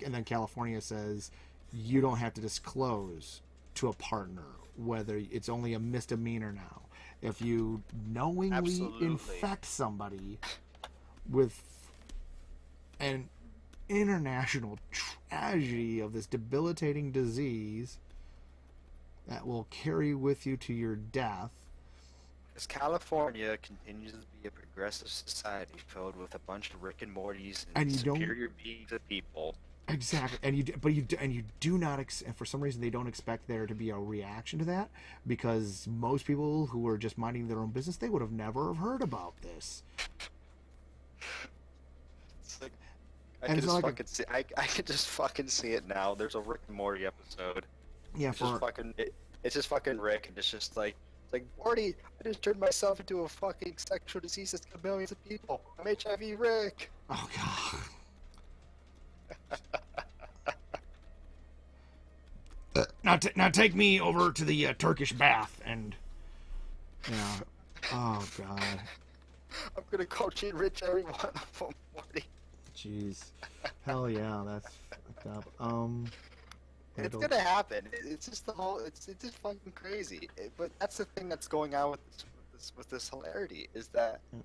and then California says you don't have to disclose to a partner whether it's only a misdemeanor now if you knowingly Absolutely. infect somebody with an international tragedy of this debilitating disease that will carry with you to your death. Because California continues to be a progressive society filled with a bunch of Rick and Mortys and And you don't- superior beings of people, Exactly, and you do not, and for some reason they don't expect there to be a reaction to that, because most people who are just minding their own business, they would have never have heard about this. It's like And it's not like I could just fucking see it now. There's a Rick and Morty episode. yeah, It's just fucking it's just fucking Rick, and it's just like Morty, I just turned myself into a fucking sexual disease that's killed millions of people. I'm HIV Rick. oh god. Now take me over to the Turkish bath and yeah. Oh god. I'm gonna coach and enrich everyone from Morty. Jeez. Hell yeah, that's fucked up. It's gonna happen. It's just the whole. It's just fucking crazy. But that's the thing that's going on with this hilarity is that you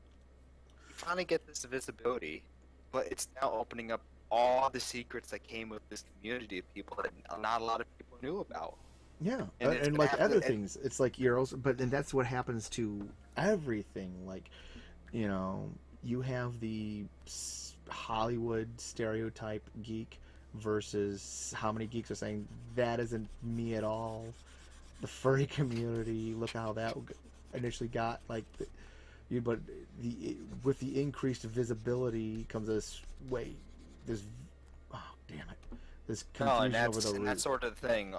finally get this visibility, but it's now opening up all the secrets that came with this community of people that not a lot of people knew about. Yeah, And and like other things, it's like you're also, but then that's what happens to everything. Like, you know, you have the Hollywood stereotype geek versus how many geeks are saying that isn't me at all. The furry community, look how that initially got like, but with the increased visibility comes this this oh damn it, this confusion over the root. And that sort of thing.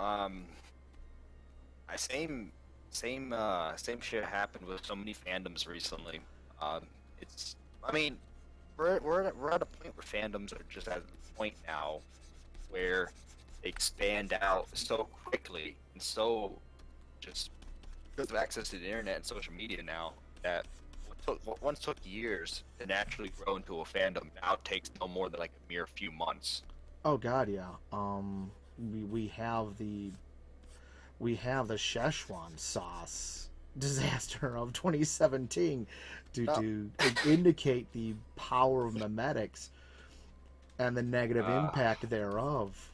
Same shit happened with so many fandoms recently. It's, I mean, we're at a point where fandoms are just at a point now where they expand out so quickly and so just because of access to the internet and social media now that what once took years to naturally grow into a fandom now takes no more than like a mere few months. Oh god, yeah. We have the Szechuan sauce disaster of 2017 to indicate the power of memetics and the negative impact thereof.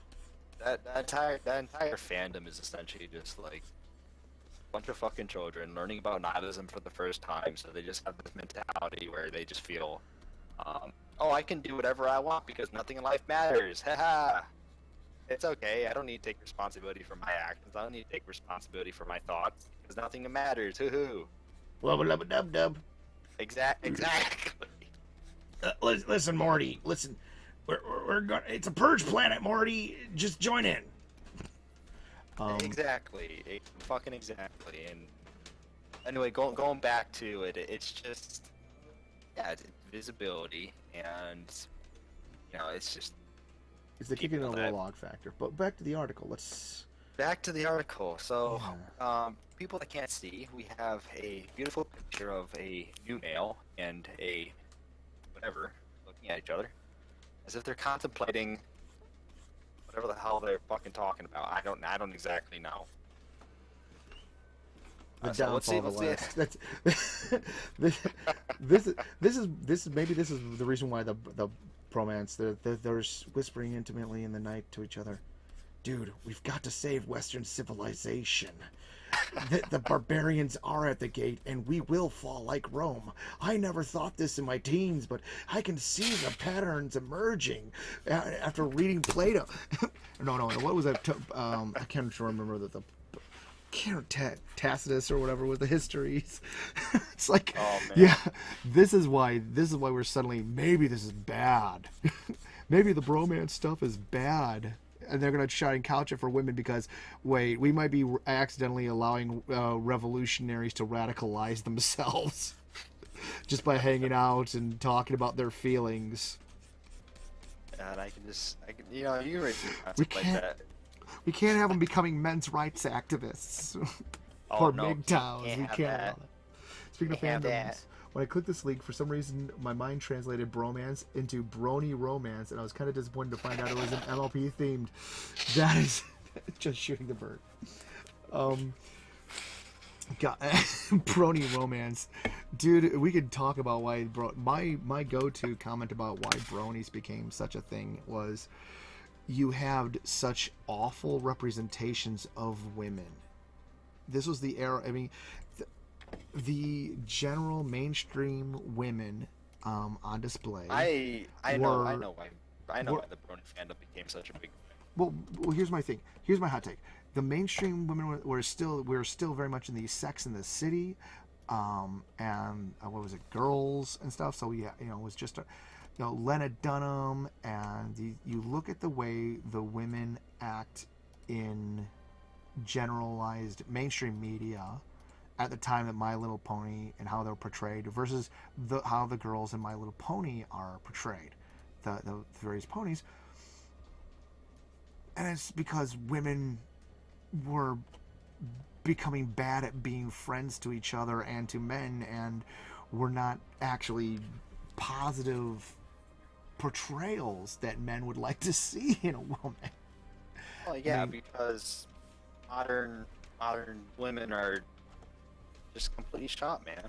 That entire fandom is essentially just like a bunch of fucking children learning about nihilism for the first time, so they just have this mentality where they just feel, oh, I can do whatever I want because nothing in life matters. Haha. It's okay. I don't need to take responsibility for my actions. I don't need to take responsibility for my thoughts because nothing matters. Hoo-hoo. Lubba lubba dub dub. Exactly. Listen, Morty. Listen, we're going. It's a purge planet, Morty. Just join in. Exactly. Fucking exactly. And anyway, going back to it, it's just it's visibility, and you know, it's just. It's the kicking over the log factor. But back to the article. Let's. Back to the article. So, people that can't see, we have a beautiful picture of a new male and a whatever looking at each other, as if they're contemplating whatever the hell they're fucking talking about. I don't exactly know. The downfall of the West. This is maybe this is the reason why the Bromance they're whispering intimately in the night to each other. Dude, we've got to save Western civilization. The barbarians are at the gate, and we will fall like Rome. I never thought this in my teens, but I can see the patterns emerging after reading Plato. No, what was that? I can't remember the Tacitus or whatever with the histories. It's like, yeah, this is why we're suddenly, maybe this is bad. Maybe the bromance stuff is bad. And they're going to try and couch it for women because, wait, we might be accidentally allowing revolutionaries to radicalize themselves just by hanging out and talking about their feelings. And you know, you read like that. We can't have them becoming men's rights activists. Or MGTOWs. We can't. Speaking of fandoms, when I clicked this link, for some reason, my mind translated bromance into brony romance, and I was kind of disappointed to find out it was an MLP themed. That is just shooting the bird. Brony romance, dude. We could talk about why my go-to comment about why bronies became such a thing was you had such awful representations of women. This was the era. I mean. The general mainstream women on display. I know why. I know We're- why the Brony fandom became such a big thing. well, here's my thing. Here's my hot take. The mainstream women we're still very much in the Sex in the City, and what was it, Girls and stuff. So yeah, it was just Lena Dunham, and you look at the way the women act in generalized mainstream media at the time that My Little Pony and how they're portrayed versus how the girls in My Little Pony are portrayed, the various ponies. And it's because women were becoming bad at being friends to each other and to men, and were not actually positive portrayals that men would like to see in a woman. Well, yeah, because modern women are just completely shot, man.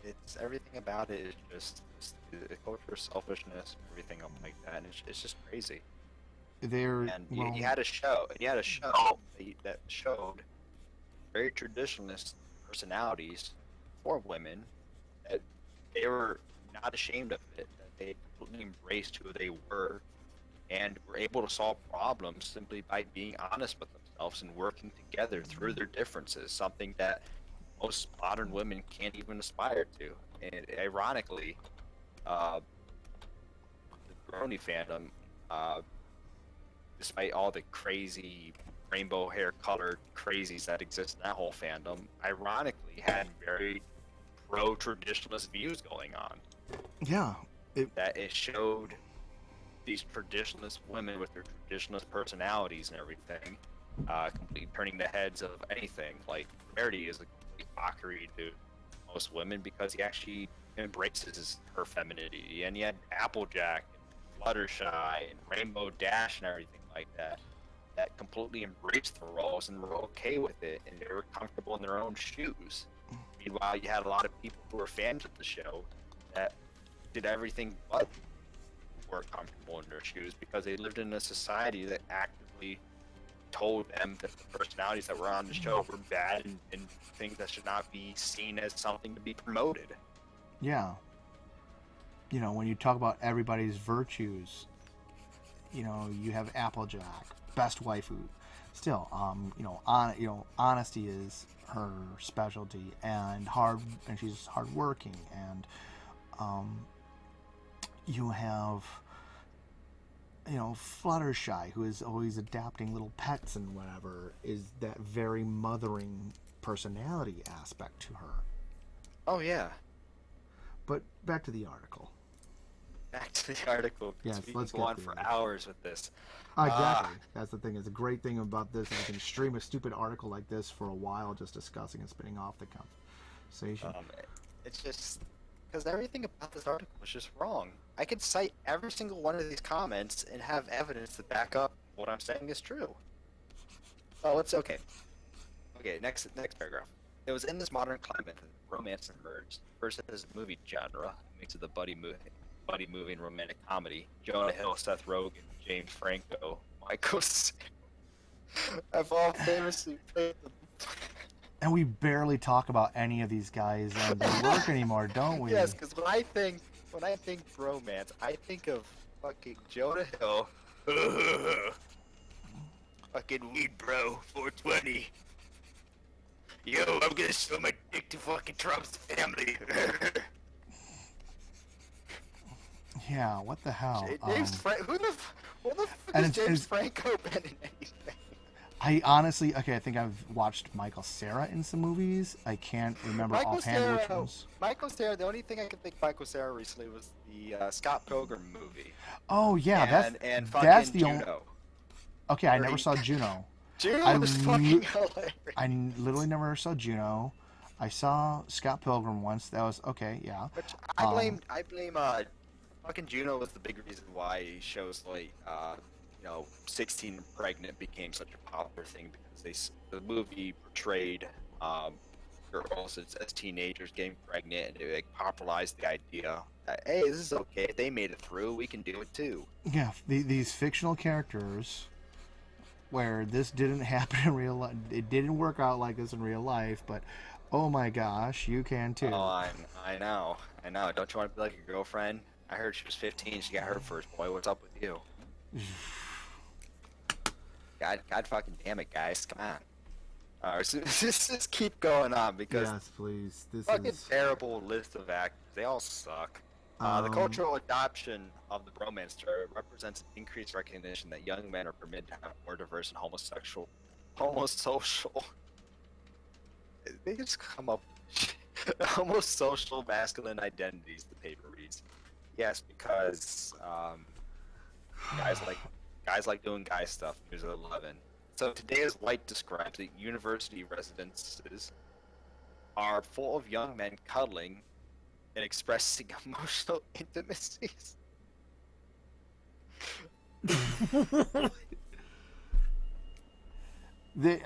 It's everything about it is just the culture of selfishness, everything up like that, and it's just crazy. And you had a show, that showed very traditionalist personalities for women, that they were not ashamed of it, that they completely embraced who they were, and were able to solve problems simply by being honest with themselves and working together through their differences, something that most modern women can't even aspire to. And ironically, the Brony fandom, despite all the crazy rainbow hair colored crazies that exist in that whole fandom, ironically had very pro traditionalist views going on. Yeah. That it showed these traditionalist women with their traditionalist personalities and everything, completely turning the heads of anything. Like, Rarity is a complete mockery to most women because he actually embraces her femininity. And you had Applejack and Fluttershy and Rainbow Dash and everything like that completely embraced the roles and were okay with it, and they were comfortable in their own shoes. Meanwhile, you had a lot of people who were fans of the show that did everything but were comfortable in their shoes because they lived in a society that actively told them that the personalities that were on the show were bad and things that should not be seen as something to be promoted. Yeah. When you talk about everybody's virtues, you have Applejack, best waifu. Still, honesty is her specialty, and she's hardworking, and you have Fluttershy, who is always adapting little pets and whatever, is that very mothering personality aspect to her. Oh yeah. But back to the article. Back to the article. Yes, let's go on for hours with this. Exactly. That's the thing. It's a great thing about this. I can stream a stupid article like this for a while, just discussing and spinning off the conversation. It's just because everything about this article is just wrong. I could cite every single one of these comments and have evidence to back up what I'm saying is true. Oh, it's okay. Okay, next paragraph. It was in this modern climate that romance emerged. First as a movie genre, a mix of the buddy movie and romantic comedy. Jonah Hill, Seth Rogen, James Franco, Michael have all famously played the... And we barely talk about any of these guys and their work anymore, don't we? Yes, because when I think Bromance, I think of fucking Jonah Hill. Fucking weed bro, 420. Yo, I'm gonna show my dick to fucking Trump's family. Yeah, what the hell? Who the fuck has James Franco been in anything? I honestly, I think I've watched Michael Cera in some movies. I can't remember offhand which ones. Michael Cera, the only thing I can think Michael Cera recently was the Scott Pilgrim movie. Oh yeah, that's the Juno. only. Okay, I never saw Juno. Juno was fucking hilarious. I literally never saw Juno. I saw Scott Pilgrim once. That was okay, yeah. Which I blame fucking Juno was the big reason why shows like 16 and Pregnant became such a popular thing, because the movie portrayed girls as teenagers getting pregnant, and it popularized the idea that, hey, this is okay, if they made it through, we can do it too. Yeah, these fictional characters where this didn't happen in real life, it didn't work out like this in real life, but oh my gosh, you can too. Oh, I know. Don't you want to be like your girlfriend? I heard she was 15, she got her first boy. What's up with Ew. God fucking damn it, guys. Come on. Alright, so just keep going on because Yes, please. This fucking is terrible list of actors. They all suck. The um cultural adoption of the Bromance story represents an increased recognition that young men are permitted to have more diverse and homosocial. They just come up with homosocial masculine identities. The paper reads. Yes, because guys like doing guy stuff. News at 11. So today's light describes that university residences are full of young men cuddling and expressing emotional intimacies. they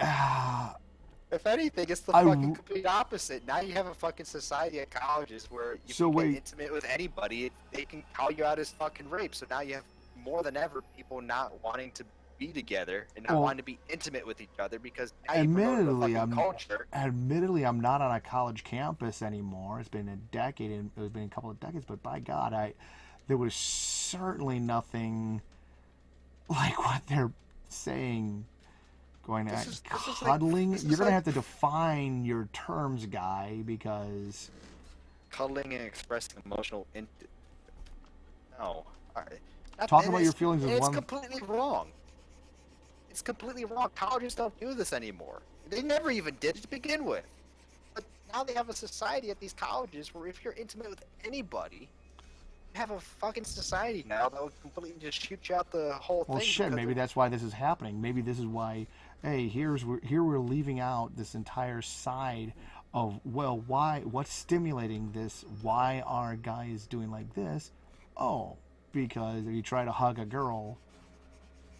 If anything, it's the I fucking complete opposite. Now you have a fucking society at colleges where if So you wait. get intimate with anybody, they can call you out as fucking rape. So now you have more than ever people not wanting to be together and not Well, wanting to be intimate with each other because now you promoted a fucking culture. admittedly I'm not on a college campus anymore. It's been a decade and it's been a couple of decades, but by God, there was certainly nothing like what they're saying going This at is cuddling. like, You're gonna have to define your terms, guy, because cuddling and expressing emotional no. talking about your feelings is It's one. completely wrong. It's completely wrong. Colleges don't do this anymore. They never even did it to begin with. But now they have a society at these colleges where if you're intimate with anybody, you have a fucking society now that will completely just shoot you out the whole Well, thing. shit. Maybe Because that's why this is happening. Maybe this is why. Hey, here we're leaving out this entire side of, well, why? What's stimulating this? Why are guys doing like this? Oh, because if you try to hug a girl,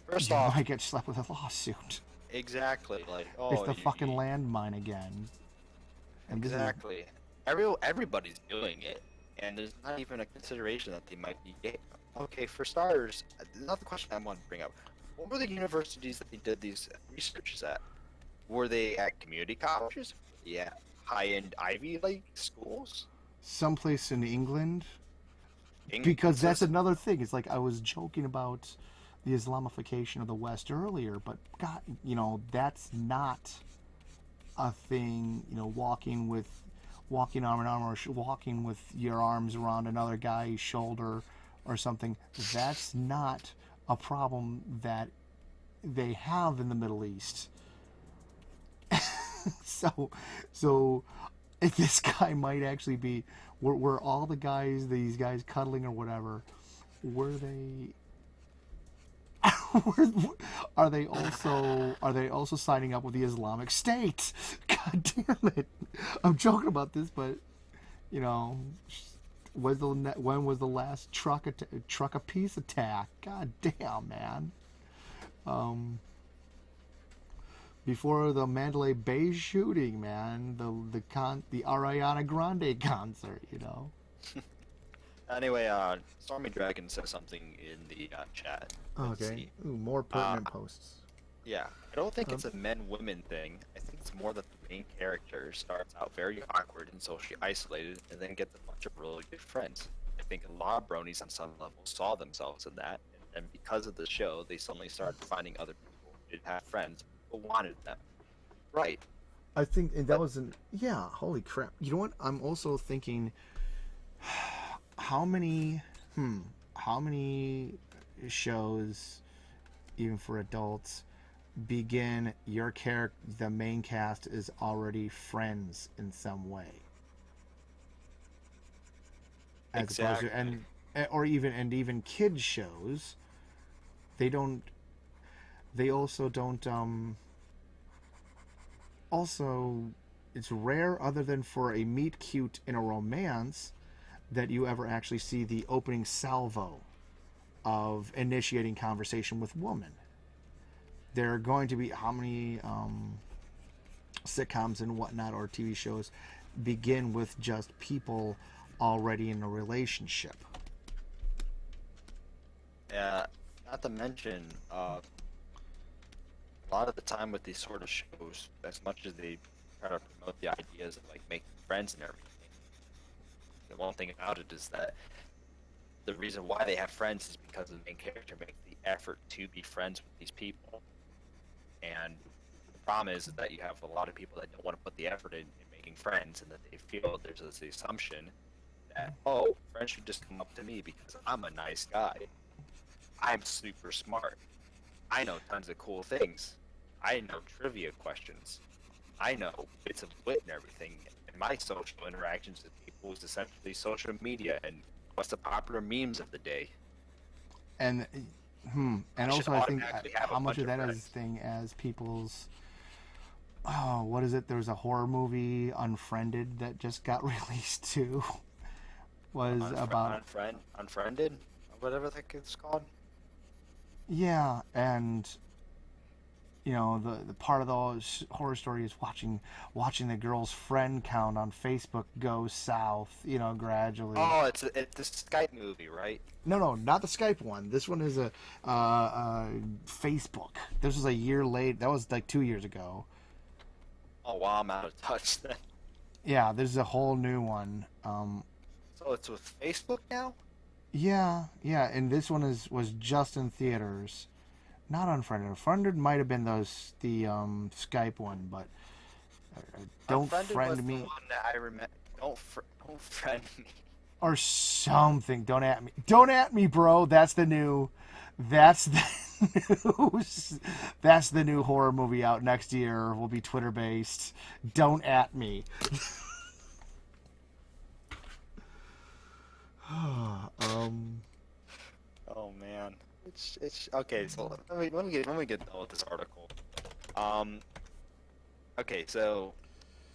first you off, might get slapped with a lawsuit. exactly, like, It's oh, the fucking landmine again. And exactly. Everybody's doing it, and there's not even a consideration that they might be gay. Okay, for starters, another question I want to bring up: what were the universities that they did these researches at? Were they at community colleges? Yeah, high-end Ivy League schools. someplace in England, because that's another thing. It's like I was joking about the Islamification of the West earlier, but God, that's not a thing. Walking arm in arm, or walking with your arms around another guy's shoulder or something. That's not a problem that they have in the Middle East. so this guy might actually be, were all these guys cuddling or whatever, were they are they also signing up with the Islamic State? God damn it! I'm joking about this, but you know, when was the last truck of peace attack? God damn, man. Before the Mandalay Bay shooting, man, the Ariana Grande concert, Anyway, Stormy Dragon says something in the chat. Let's Okay. see. Ooh, more pertinent posts. Yeah, I don't think it's a men-women thing. I think it's more that the main character starts out very awkward and socially isolated, and then gets a bunch of really good friends. I think a lot of bronies on some level saw themselves in that, and because of the show, they suddenly started finding other people who didn't have friends but wanted them. Right. I think and that was yeah. Holy crap! You know what? I'm also thinking, how many shows, even for adults, begin the main cast is already friends in some way, as Exactly. opposed to, or even kids shows, they also don't also, it's rare, other than for a meet cute in a romance, that you ever actually see the opening salvo of initiating conversation with woman. There are going to be how many sitcoms and whatnot, or TV shows, begin with just people already in a relationship. Yeah, not to mention, a lot of the time with these sort of shows, as much as they try to promote the ideas of like making friends and everything, the one thing about it is that the reason why they have friends is because the main character makes the effort to be friends with these people. And the problem is that you have a lot of people that don't want to put the effort in making friends, and that they feel there's this assumption that, oh, friends should just come up to me because I'm a nice guy. I'm super smart. I know tons of cool things. I know trivia questions. I know bits of wit and everything. And my social interactions with people is essentially social media and what's the popular memes of the day. And and I should also I think automatically have how a much bunch of that is friends. thing as people's what is it? There was a horror movie, Unfriended, that just got released too. Was about Unfriended, or whatever that it's called. yeah, and you know the part of the horror story is watching the girl's friend count on Facebook go south. You know, gradually. Oh, it's the Skype movie, right? No, not the Skype one. This one is a Facebook. This was a year late. That was like 2 years ago. Oh wow, I'm out of touch then. Yeah, this is a whole new one. So it's with Facebook now? Yeah, and this one was just in theaters. Not Unfriended. Unfriended might have been the Skype one, but don't Unfriended was friend the me one that I remember. Don't friend me. or something. Don't at me. Don't at me, bro. That's the new. That's the new. That's the new horror movie out next year. Will be Twitter based. Don't at me. um. Oh man, it's okay. So let me get done with this article. Um, okay, so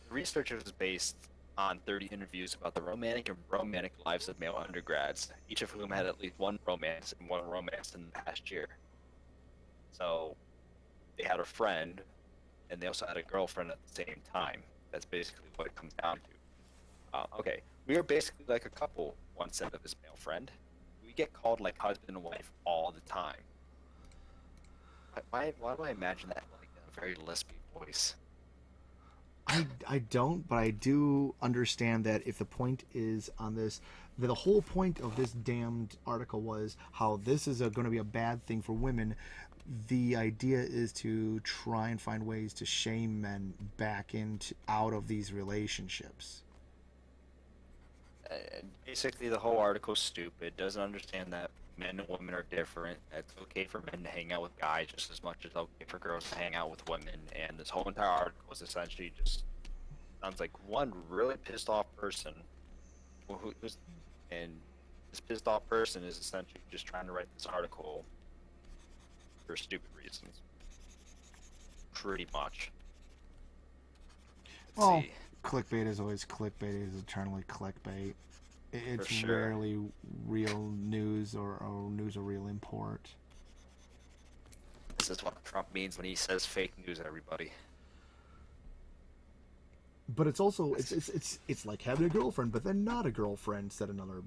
the research was based on 30 interviews about the romantic and bromantic lives of male undergrads, each of whom had at least one romance and one romance in the past year. So they had a friend, and they also had a girlfriend at the same time. That's basically what it comes down to. Okay, we are basically like a couple, one said of his male friend. We get called like husband and wife all the time. Why do I imagine that like in a very lispy voice? I don't, but I do understand that if the point is on this, the whole point of this damned article was how this is going to be a bad thing for women. The idea is to try and find ways to shame men back into out of these relationships. Basically, the whole article's stupid. Doesn't understand that men and women are different. It's okay for men to hang out with guys just as much as okay for girls to hang out with women. And this whole entire article is essentially just sounds like one really pissed off person and this pissed off person is essentially just trying to write this article for stupid reasons. Pretty much. Let's Well, see. clickbait is always clickbait. It is eternally clickbait. It's For sure. rarely real news or news of real import. This is what Trump means when he says fake news, everybody. But it's also it's like having a girlfriend, but then not a girlfriend. Said another.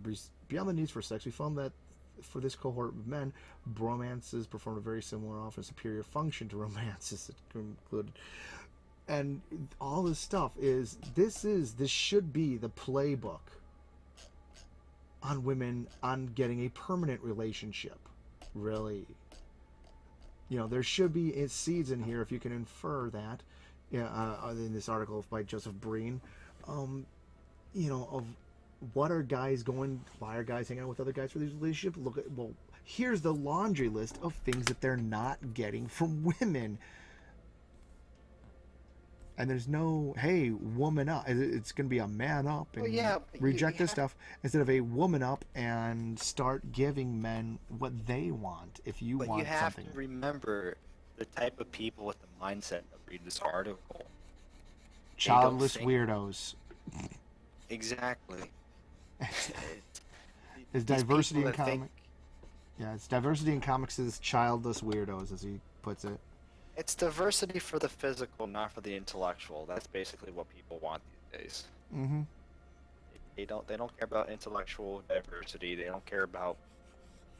Beyond the needs for sex, we found that for this cohort of men, bromances performed a very similar, often superior function to romances. It included, and all this stuff this should be the playbook on women on getting a permanent relationship. Really, you know, there should be seeds in here if you can infer that. Yeah, in this article by Joseph Breen, you know, of what are guys going, why are guys hanging out with other guys for these relationships? Look at, well, here's the laundry list of things that they're not getting from women. And there's no, hey, woman up. It's going to be a man up and Well, yeah, reject this stuff instead of a woman up and start giving men what they want. If you but want you have something. to remember the type of people with the mindset that read this article. Childless think- weirdos. Exactly. Is These diversity people in that think- comic? Yeah, it's diversity in comics is childless weirdos, as he puts it. It's diversity for the physical, not for the intellectual. That's basically what people want these days. Mm-hmm. They don't care about intellectual diversity. They don't care about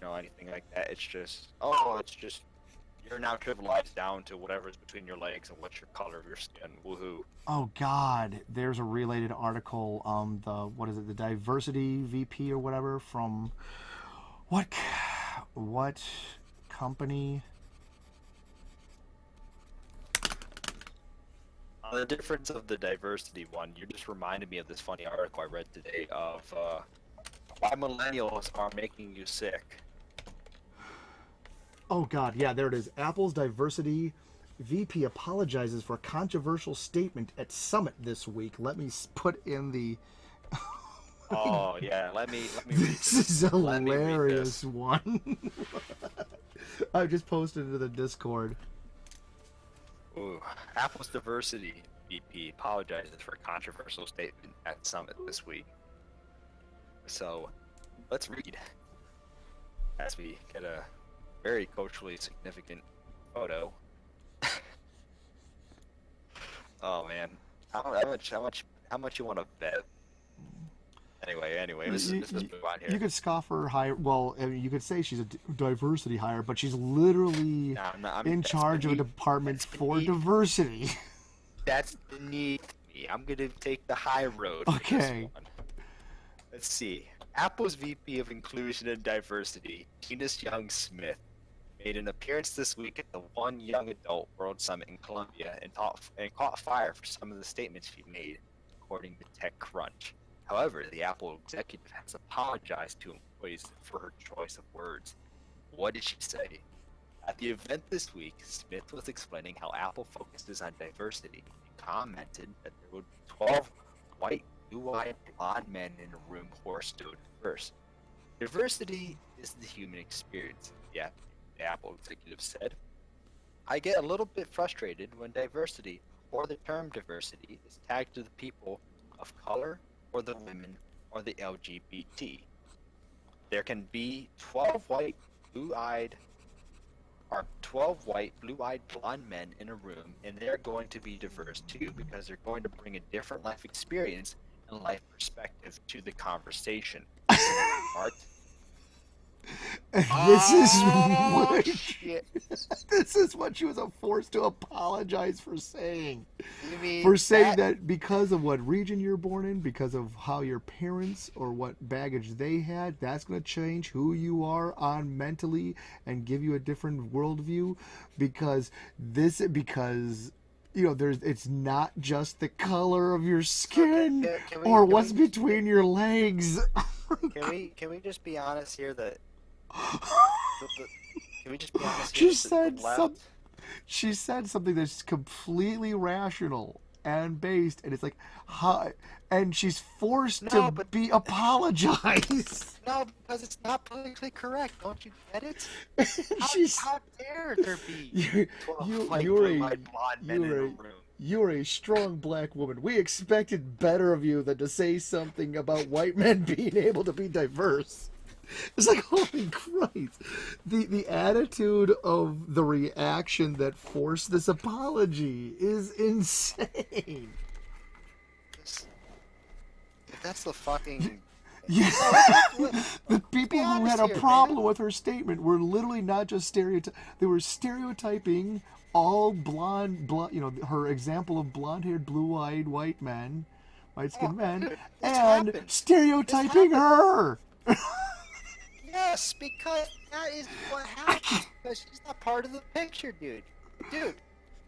anything like that. It's just you're now trivialized down to whatever's between your legs and what's your color of your skin. Woohoo! Oh God, there's a related article. The diversity VP or whatever from What company? On the difference of the diversity one, you just reminded me of this funny article I read today of why millennials are making you sick. Oh God, yeah, there it is. Apple's diversity VP apologizes for a controversial statement at Summit this week. Let me put in the. Oh yeah, let me read this. This is a Let me read hilarious this. one. I just posted it to the Discord. Ooh. Apple's diversity VP apologizes for a controversial statement at Summit this week. So, let's read as we get a very culturally significant photo. Oh man, how much you want to bet? Anyway, let's move on here. You could scoff her hire. Well, I mean, you could say she's a diversity hire, but she's literally in charge of a department for diversity. That's beneath me. I'm gonna take the high road. Okay. For this one. Let's see. Apple's VP of Inclusion and Diversity, Eunice Young Smith, made an appearance this week at the One Young Adult World Summit in Colombia and caught fire for some of the statements she made, according to TechCrunch. However, the Apple executive has apologized to employees for her choice of words. What did she say? At the event this week, Smith was explaining how Apple focuses on diversity and commented that there would be 12 white, blue-eyed, blonde men in a room who are still diverse. Diversity is the human experience, the Apple executive said. I get a little bit frustrated when diversity, or the term diversity, is tagged to the people of color, or the women, or the LGBT. There can be 12 white, blue-eyed, blonde men in a room, and they're going to be diverse too, because they're going to bring a different life experience and life perspective to the conversation. Art. This is what she was forced to apologize for saying. You mean for saying that because of what region you're born in, because of how your parents or what baggage they had, that's going to change who you are on mentally and give you a different worldview. Because you know, it's not just the color of your skin or what's between your legs. Can we just be honest here that? Can we just be honest? She said something that's completely rational and based, and it's like, and she's forced to be apologized. No, because it's not politically correct. Don't you get it? How dare there be 12 blonde men in a room? You're a strong black woman. We expected better of you than to say something about white men being able to be diverse. It's like, holy Christ. The attitude of the reaction that forced this apology is insane. That's the fucking... Yeah. The people who had a problem with her statement were literally not just they were stereotyping all blonde, you know, her example of blonde-haired, blue-eyed white men, white-skinned men, and stereotyping her. Yes, because that is what happened. Because she's not part of the picture, dude. Dude,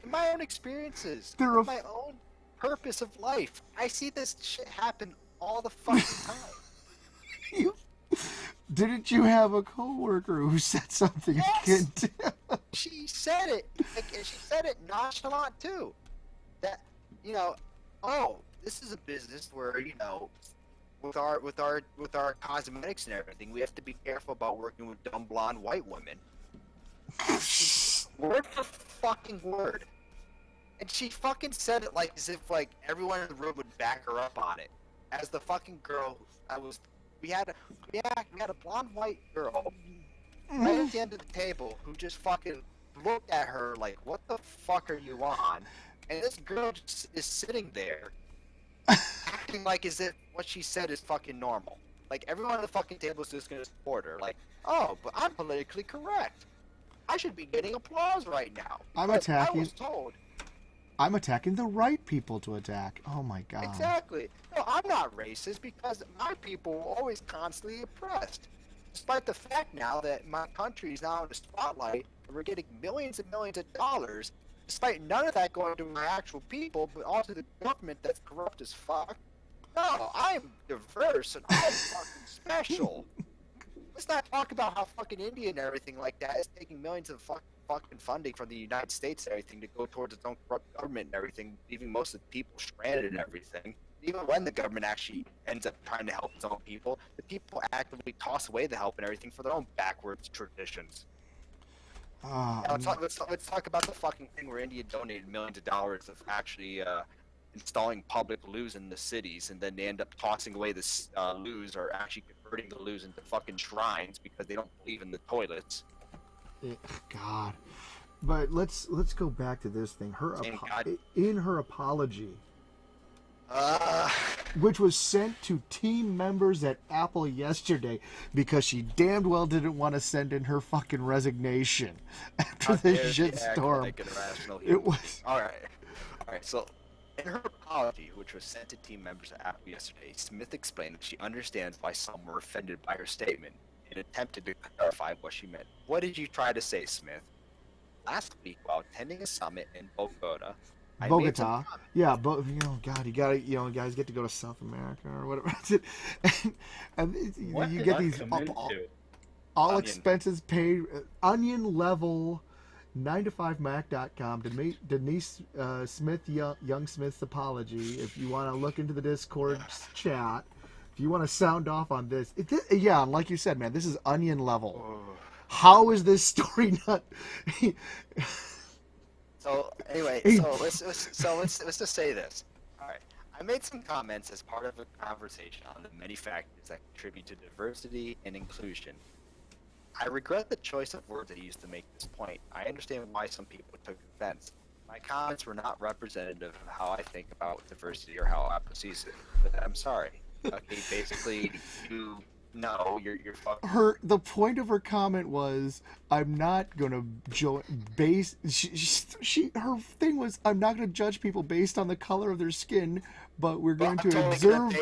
in my own experiences, my own purpose of life, I see this shit happen all the fucking time. Didn't you have a coworker who said something? Yes, she said it. She said it nonchalant too. That, you know, oh, this is a business where, you know, with our cosmetics and everything, we have to be careful about working with dumb blonde white women. Word for fucking word. And she fucking said it like as if like everyone in the room would back her up on it. As the fucking girl, we had a blonde white girl right at the end of the table who just fucking looked at her like, what the fuck are you on? And this girl just is sitting there acting like as if what she said is fucking normal. Like everyone at the fucking table is just gonna support her. Like, oh, but I'm politically correct. I should be getting applause right now. I was told. I'm attacking the right people to attack. Oh my god. Exactly. No, I'm not racist because my people were always constantly oppressed. despite the fact now that my country is now in the spotlight and we're getting millions and millions of dollars, despite none of that going to my actual people, but all to the government that's corrupt as fuck. No, I'm diverse and I'm fucking special. Let's not talk about how fucking India and everything like that is taking millions of fucking funding from the United States and everything to go towards its own corrupt government and everything, leaving most of the people stranded and everything. Even when the government actually ends up trying to help its own people, the people actively toss away the help and everything for their own backwards traditions. Now, let's talk about the fucking thing where India donated millions of dollars of actually installing public loos in the cities, and then they end up tossing away the loos, or actually converting the loos into fucking shrines because they don't believe in the toilets. God. But let's go back to this thing. In her apology, which was sent to team members at Apple yesterday, because she damned well didn't want to send in her fucking resignation after this shitstorm. Like it was all right. So, in her apology, which was sent to team members at Apple yesterday, Smith explained that she understands why some were offended by her statement and attempted to clarify what she meant. What did you try to say, Smith? Last week, while attending a summit in Bogota, yeah, but God, you gotta, guys get to go to South America or whatever. and you get these all expenses paid, onion level, 9to5mac.com. Denise Smith, Young Smith's apology. If you want to look into the Discord chat, if you want to sound off on this, like you said, man, this is onion level. How is this story not? So anyway, let's just say this. All right, I made some comments as part of a conversation on the many factors that contribute to diversity and inclusion. I regret the choice of words I used to make this point. I understand why some people took offense. My comments were not representative of how I think about diversity or how I perceive it. But I'm sorry. Okay, basically, you're fucking. The point of her comment was, I'm not gonna her thing was, I'm not gonna judge people based on the color of their skin, but we're going to observe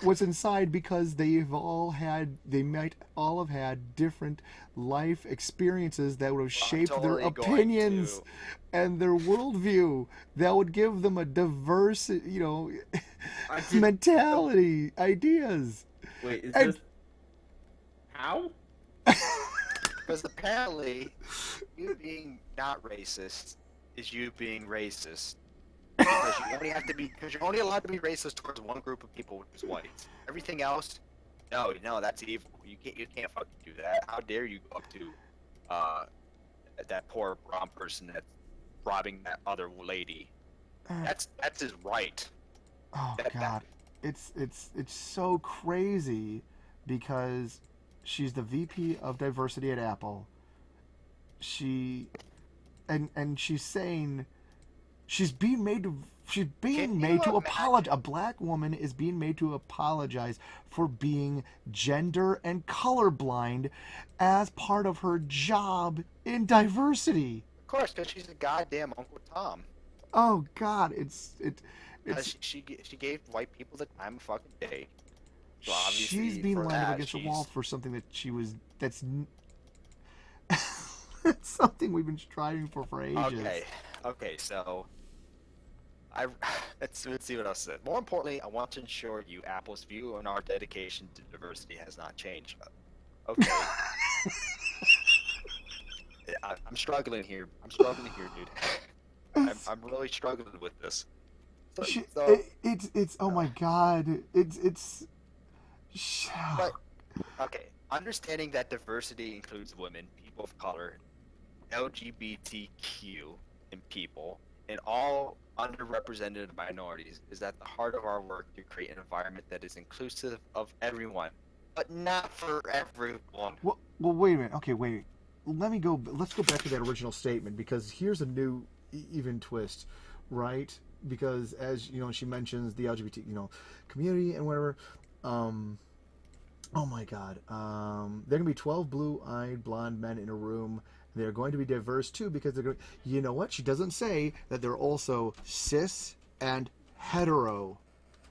what's inside, because they might all have had different life experiences that would have shaped their opinions and their worldview, that would give them a diverse, mentality, ideas. Wait, is this how? Because apparently, you being not racist is you being racist. Because you're only allowed to be racist towards one group of people, which is whites. Everything else, no, that's evil. You can't fucking do that. How dare you go up to that poor brown person that's robbing that other lady? That's his right. Oh God, it's so crazy, because she's the VP of diversity at Apple. And she's saying she's being made to apologize. A black woman is being made to apologize for being gender and colorblind as part of her job in diversity. Of course, because she's a goddamn Uncle Tom. Oh God, she gave white people the time of fucking day. So she's being lined up against the wall for something that's something we've been striving for ages. Okay, so let's see what else said. More importantly, I want to ensure you Apple's view on our dedication to diversity has not changed. Okay. I'm struggling here. Dude. I'm really struggling with this. It's oh my God. It's. But, okay, understanding that diversity includes women, people of color, LGBTQ, and people, and all underrepresented minorities is at the heart of our work to create an environment that is inclusive of everyone, but not for everyone. Well, wait a minute. Okay, wait. Let's go back to that original statement, because here's a new even twist, right? Because as she mentions the LGBT community and whatever. Oh my God. There are gonna be 12 blue-eyed blonde men in a room. They're going to be diverse too, because they're going. You know what? She doesn't say that they're also cis and hetero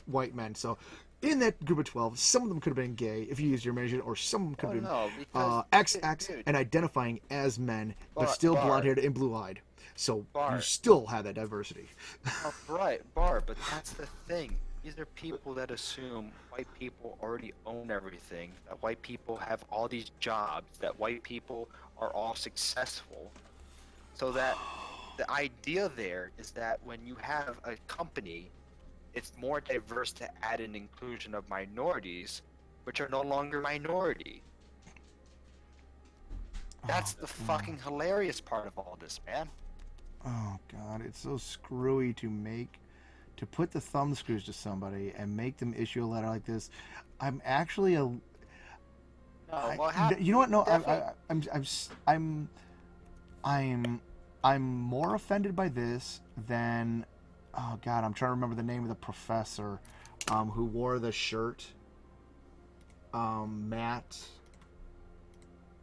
white men. So in that group of 12, some of them could have been gay if you use your imagination, or some of them could have been no, because XX dude, and identifying as men, but Bar, still Bar, blonde-haired and blue-eyed. So you Bar. still have that diversity. Oh, right, Bar, but that's the thing. These are people that assume white people already own everything, that white people have all these jobs, that white people are all successful. So that the idea there is that when you have a company, it's more diverse to add an inclusion of minorities, which are no longer minority. That's the fucking hilarious part of all this, man. Oh God, it's so screwy to put the thumb screws to somebody and make them issue a letter like this. I'm actually a. No, what happened? You know what? No, Definitely- I'm more offended by this than. Oh God, I'm trying to remember the name of the professor, who wore the shirt. Matt.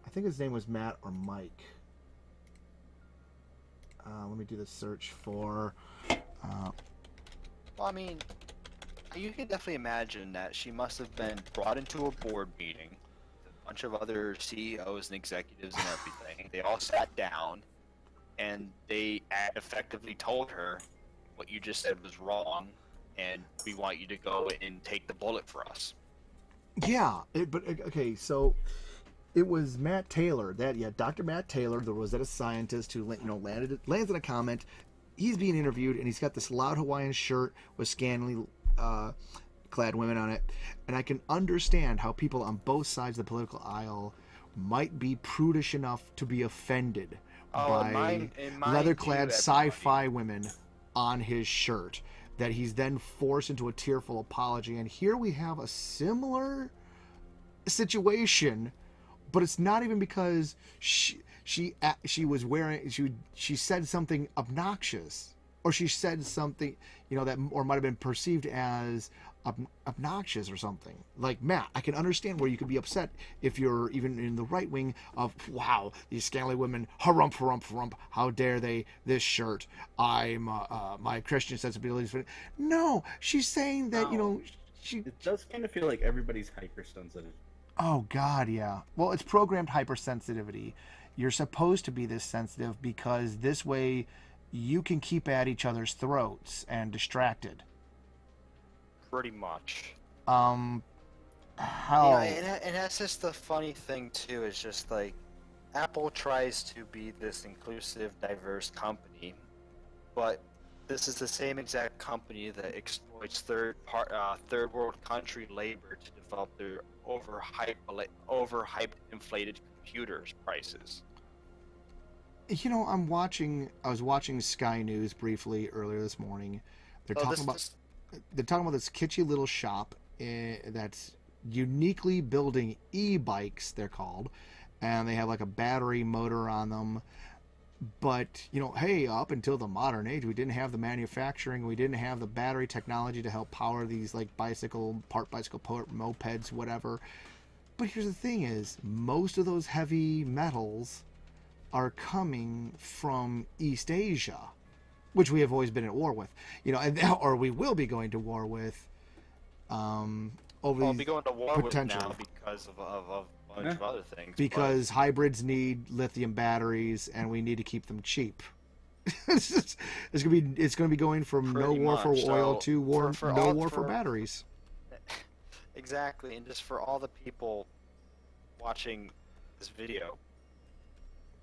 I think his name was Matt or Mike. Let me do the search for. Well, I mean, you can definitely imagine that she must have been brought into a board meeting with a bunch of other CEOs and executives and everything. They all sat down, and they effectively told her what you just said was wrong, and we want you to go and take the bullet for us. Yeah, but okay, so it was Matt Taylor. Dr. Matt Taylor, the Rosetta scientist who lands in a comment. He's being interviewed, and he's got this loud Hawaiian shirt with scantily clad women on it. And I can understand how people on both sides of the political aisle might be prudish enough to be offended by leather-clad sci-fi women on his shirt that he's then forced into a tearful apology. And here we have a similar situation, but it's not even because she was wearing, she said something obnoxious, or she said something, that or might have been perceived as obnoxious or something. Like, Matt, I can understand where you could be upset if you're even in the right wing of, wow, these scantily women, harump, harump, harump, how dare they, this shirt, I'm my Christian sensibilities. No, she's saying that, It does kind of feel like everybody's hypersensitive. Oh God, yeah. Well, it's programmed hypersensitivity. You're supposed to be this sensitive because this way you can keep at each other's throats and distracted. Pretty much. How? And that's just the funny thing too. Is just like Apple tries to be this inclusive, diverse company, but this is the same exact company that exploits third world country labor to develop their overhyped, inflated computers prices. I was watching Sky News briefly earlier this morning. They're talking about this kitschy little shop that's uniquely building e-bikes, they're called, and they have like a battery motor on them. But, hey, up until the modern age, we didn't have the manufacturing, we didn't have the battery technology to help power these like bicycle, part mopeds, whatever. But here's the thing is, most of those heavy metals are coming from East Asia, which we have always been at war with, or we will be going to war with. We'll be going to war with now because of a bunch of other things. Because hybrids need lithium batteries, and we need to keep them cheap. it's gonna be going from no war for oil to war for batteries. Exactly, and just for all the people watching this video,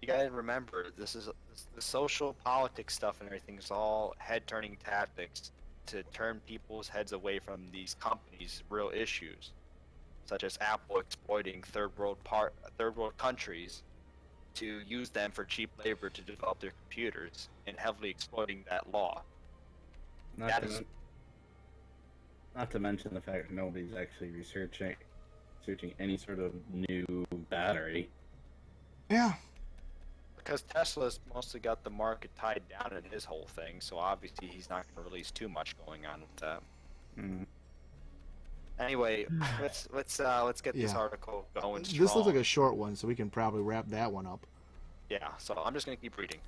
you gotta remember this is the social politics stuff and everything is all head-turning tactics to turn people's heads away from these companies' real issues, such as Apple exploiting third world countries to use them for cheap labor to develop their computers and heavily exploiting that law. Not to mention the fact that nobody's actually researching any sort of new battery. Yeah. Because Tesla's mostly got the market tied down in his whole thing, so obviously he's not going to release too much going on with that. Anyway, let's get this article going strong. This looks like a short one, so we can probably wrap that one up. Yeah, so I'm just going to keep reading.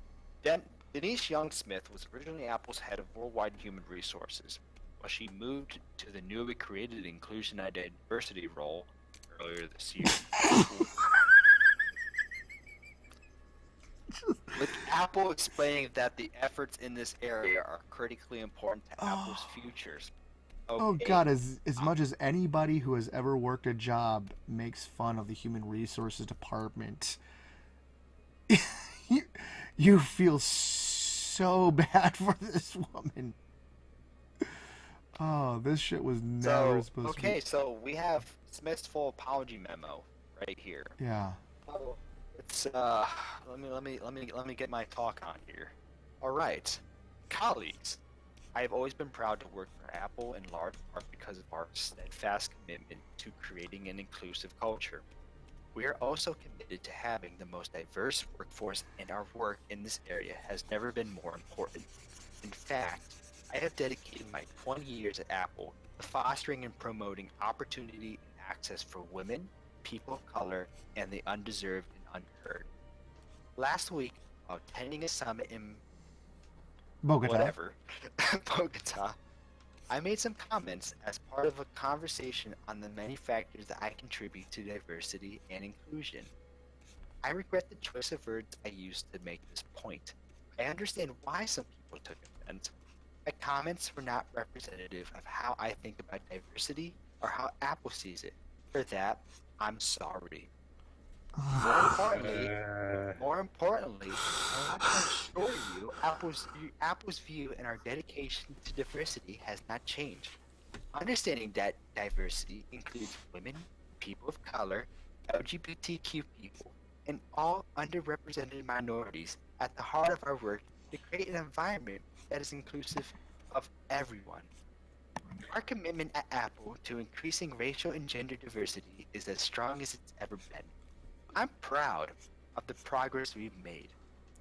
Denise Young-Smith was originally Apple's head of worldwide human resources. Well, she moved to the newly created Inclusion and Diversity role earlier this year. With Apple explaining that the efforts in this area are critically important to Apple's futures. Oh Okay, God! As much as anybody who has ever worked a job makes fun of the human resources department, you, you feel so bad for this woman. Oh, this shit was never supposed to be. okay, so we have Smith's full apology memo right here. Yeah. Oh, it's let me get my talk on here. All right, colleagues, I have always been proud to work for Apple in large part because of our steadfast commitment to creating an inclusive culture. We are also committed to having the most diverse workforce, and our work in this area has never been more important. In fact, I have dedicated my 20 years at Apple to fostering and promoting opportunity and access for women, people of color, and the undeserved and unheard. Last week, while attending a summit in Bogota. whatever, Bogota, I made some comments as part of a conversation on the many factors that I contribute to diversity and inclusion. I regret the choice of words I used to make this point. I understand why some people took offense. My comments were not representative of how I think about diversity or how Apple sees it. For that, I'm sorry. More importantly, I want to assure you Apple's view and our dedication to diversity has not changed. Understanding that diversity includes women, people of color, LGBTQ people, and all underrepresented minorities at the heart of our work to create an environment that is inclusive of everyone. Our commitment at Apple to increasing racial and gender diversity is as strong as it's ever been. I'm proud of the progress we've made,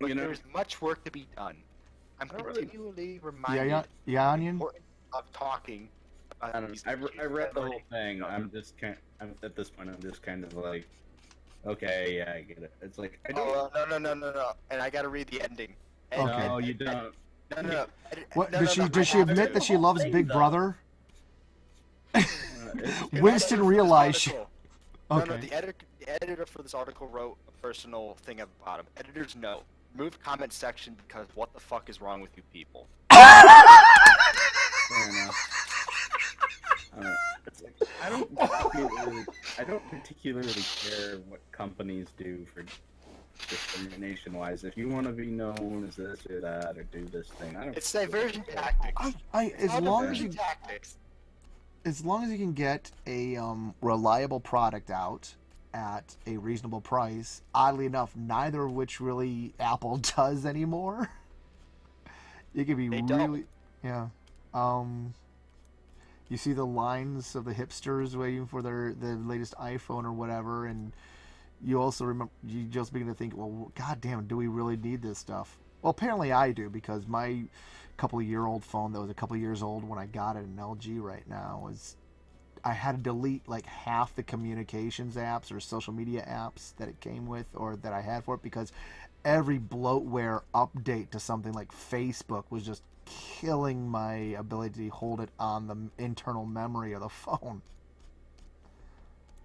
but there's much work to be done. I'm continually reminded of the Onion? importance of talking about these I issues. read the whole thing. I'm at this point. I'm just kind of like, okay, yeah, I get it. It's like I don't. Oh, no. And I gotta read the ending. Okay. No, you don't. No. What No, does she? no, Does I she have admit to. that she loves thing, Big though. Brother? It's- Winston realized she. No, Okay. the editor for this article wrote a personal thing at the bottom. Editor's note: remove comment section because what the fuck is wrong with you people? Fair enough. It's like, I don't particularly care what companies do for discrimination-wise. If you want to be known as this or that or do this thing, I don't. It's diversion tactics. As All long as diversion you, tactics. as long as you can get a reliable product out at a reasonable price. Oddly enough, neither of which really Apple does anymore. You can be They really, don't. yeah. You see the lines of the hipsters waiting for the latest iPhone or whatever, and you also you just begin to think, well, goddamn, do we really need this stuff? Well, apparently I do, because my couple-year-old phone that was a couple years old when I got it, an LG right now, I had to delete like half the communications apps or social media apps that it came with or that I had for it, because every bloatware update to something like Facebook was just killing my ability to hold it on the internal memory of the phone.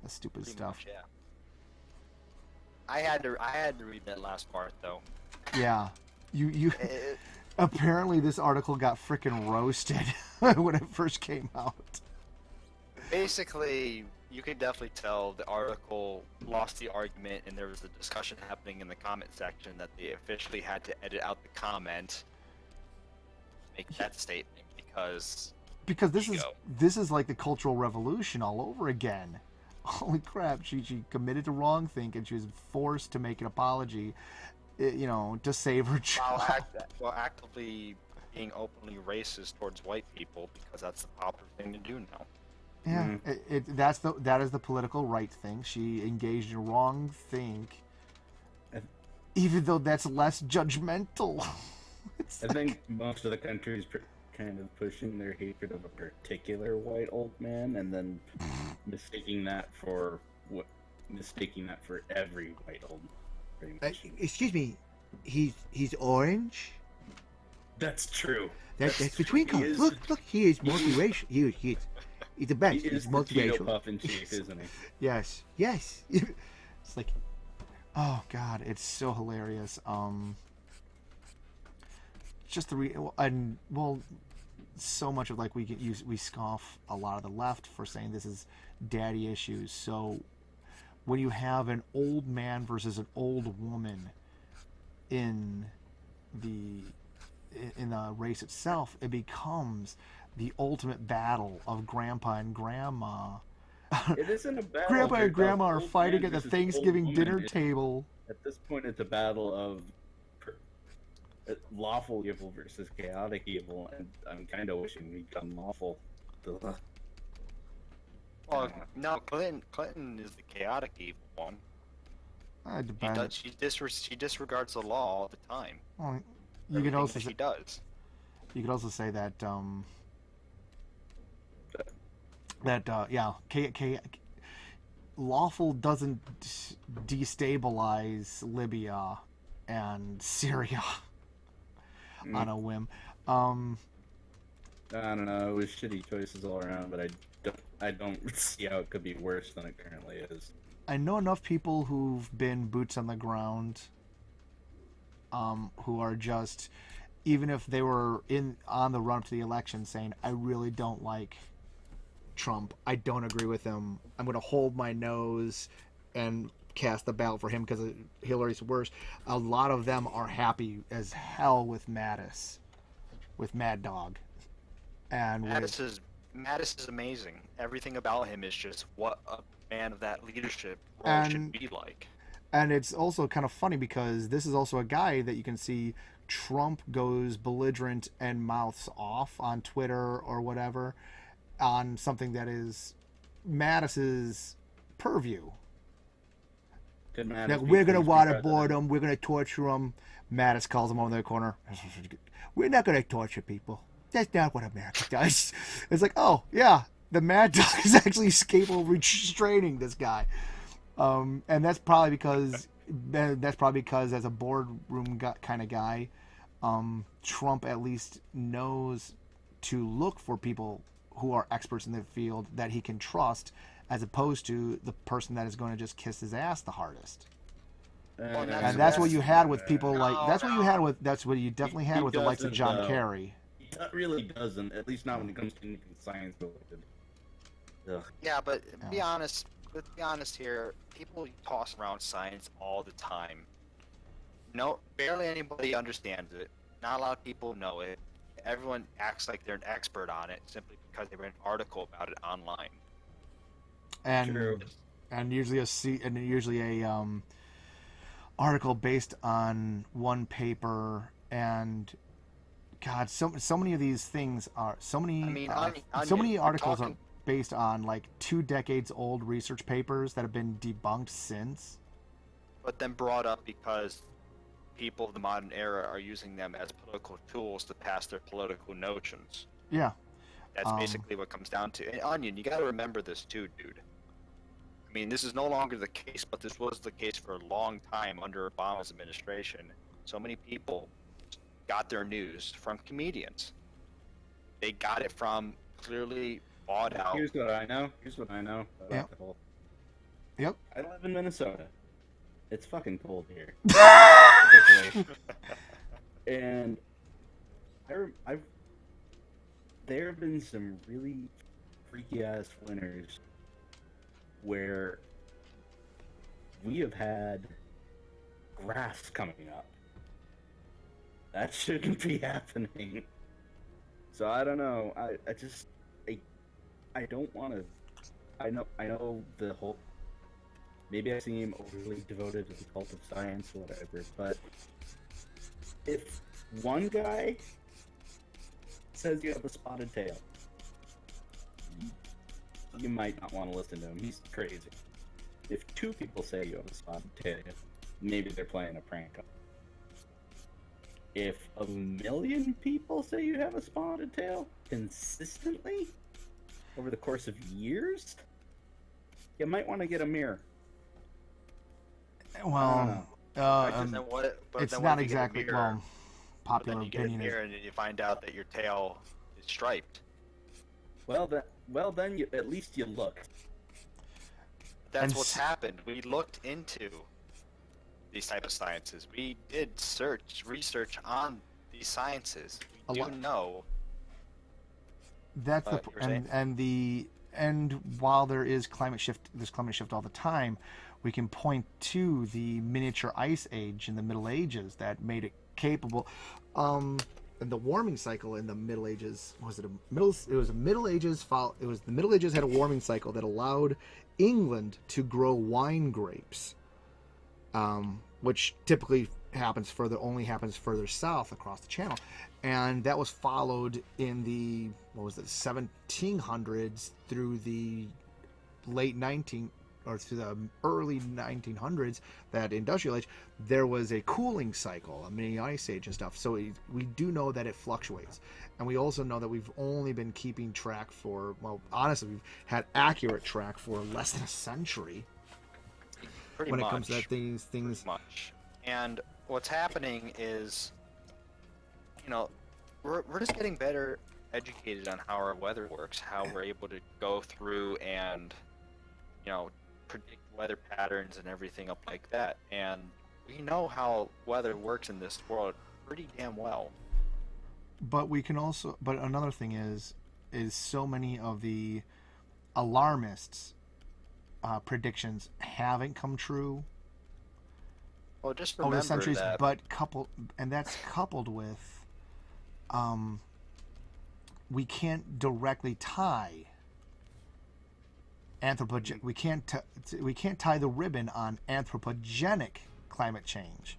That's stupid Pretty stuff. much, yeah. I had to read that last part though. Yeah. You It- apparently this article got frickin' roasted when it first came out. Basically, you can definitely tell the article lost the argument, and there was a discussion happening in the comment section that they officially had to edit out the comment, make that statement, because ego. this is like the Cultural Revolution all over again. Holy crap, she committed the wrong thing and she was forced to make an apology, to save her job. while actively being openly racist towards white people, because that's the popular thing to do now. Yeah, that is the political right thing. She engaged in wrong thing, even though that's less judgmental. I think most of the countries kind of pushing their hatred of a particular white old man, and then mistaking that for every white old. Pretty much. Excuse me, he's orange. That's true. That's between true. colors. Look, he is multiracial. He's the best. He is He's the Cheeto multiracial. Puff in chief, isn't he? Yes. It's like, oh god, it's so hilarious. Just so much of like we scoff a lot of the left for saying this is daddy issues. So when you have an old man versus an old woman in the race itself, it becomes the ultimate battle of grandpa and grandma. It isn't a battle. Grandpa and of grandma are old fighting man at the versus Thanksgiving old dinner woman. table. At this point, it's a battle of lawful evil versus chaotic evil, and I'm kind of wishing we'd come lawful. Ugh. Well, no, Clinton is the chaotic evil one. She disregards the law all the time. Well, you Everything could also that she say, does. you could also say that lawful doesn't destabilize Libya and Syria on a whim. I don't know. It was shitty choices all around, but I don't see how it could be worse than it currently is. I know enough people who've been boots on the ground, who are just, even if they were on the run up to the election, saying, I really don't like Trump. I don't agree with him. I'm going to hold my nose and cast the ballot for him because Hillary's worse. A lot of them are happy as hell with Mattis, with Mad Dog. And Mattis is amazing. Everything about him is just what a man of that leadership role should be like. And it's also kind of funny because this is also a guy that you can see Trump goes belligerent and mouths off on Twitter or whatever on something that is Mattis's purview. Like, we're going to waterboard him. We're going to torture him. Mattis calls him over in the corner. We're not going to torture people. That's not what America does. It's like, oh, yeah, the Mad Dog is actually capable of restraining this guy. And that's probably because as a boardroom kind of guy, Trump at least knows to look for people who are experts in the field that he can trust, as opposed to the person that is going to just kiss his ass the hardest. And that's what you had with people like that's what you definitely had with the likes of John Kerry. He really doesn't, at least not when it comes to anything science related. Ugh. Yeah, but be honest. Let's be honest here. People toss around science all the time. No, barely anybody understands it. Not a lot of people know it. Everyone acts like they're an expert on it simply because they read an article about it online. And usually a article based on one paper, and God, so many of these things are so many articles are based on like 2 decades old research papers that have been debunked since. But then brought up because people of the modern era are using them as political tools to pass their political notions. Yeah. That's basically what it comes down to. And Onion, you got to remember this too, dude. I mean, this is no longer the case, but this was the case for a long time under Obama's administration. So many people got their news from comedians. They got it from clearly bought out. Here's what I know. About the whole... Yep. I live in Minnesota. It's fucking cold here. And there have been some really freaky ass winters where we have had grass coming up. That shouldn't be happening. So I don't know. I don't want to. I know the whole. Maybe I seem overly devoted to the cult of science, or whatever. But if one guy says you have a spotted tail, you might not want to listen to him. He's crazy. If 2 people say you have a spotted tail, maybe they're playing a prank. If 1,000,000 people say you have a spotted tail consistently over the course of years, you might want to get a mirror. Well, it's not exactly well. But then popular you get a opinion is mirror and you find out that your tail is striped. Well, then at least you looked. That's And what's happened. We looked into these type of sciences. We did research on these sciences. A We do lot. know. that's the You were saying? and while there's climate shift all the time, we can point to the miniature ice age in the Middle Ages that made it capable. And the warming cycle in the Middle Ages was it a middle? It was a Middle Ages. It was the Middle Ages had a warming cycle that allowed England to grow wine grapes, which typically only happens further south across the channel, and that was followed in the 1700s through the late 19 or through the early 1900s, that industrial age, there was a cooling cycle, a mini ice age and stuff. So we do know that it fluctuates, and we also know that we've only been keeping track for, well, honestly, we've had accurate track for less than a century. Pretty when much. it comes to things. Pretty much. And what's happening is, we're just getting better educated on how our weather works, how we're able to go through and, predict weather patterns and everything up like that. And we know how weather works in this world pretty damn well. But we can also, but another thing is so many of the alarmists predictions haven't come true Well, just over remember the centuries, that. but that's coupled with we can't directly tie we can't tie the ribbon on anthropogenic climate change.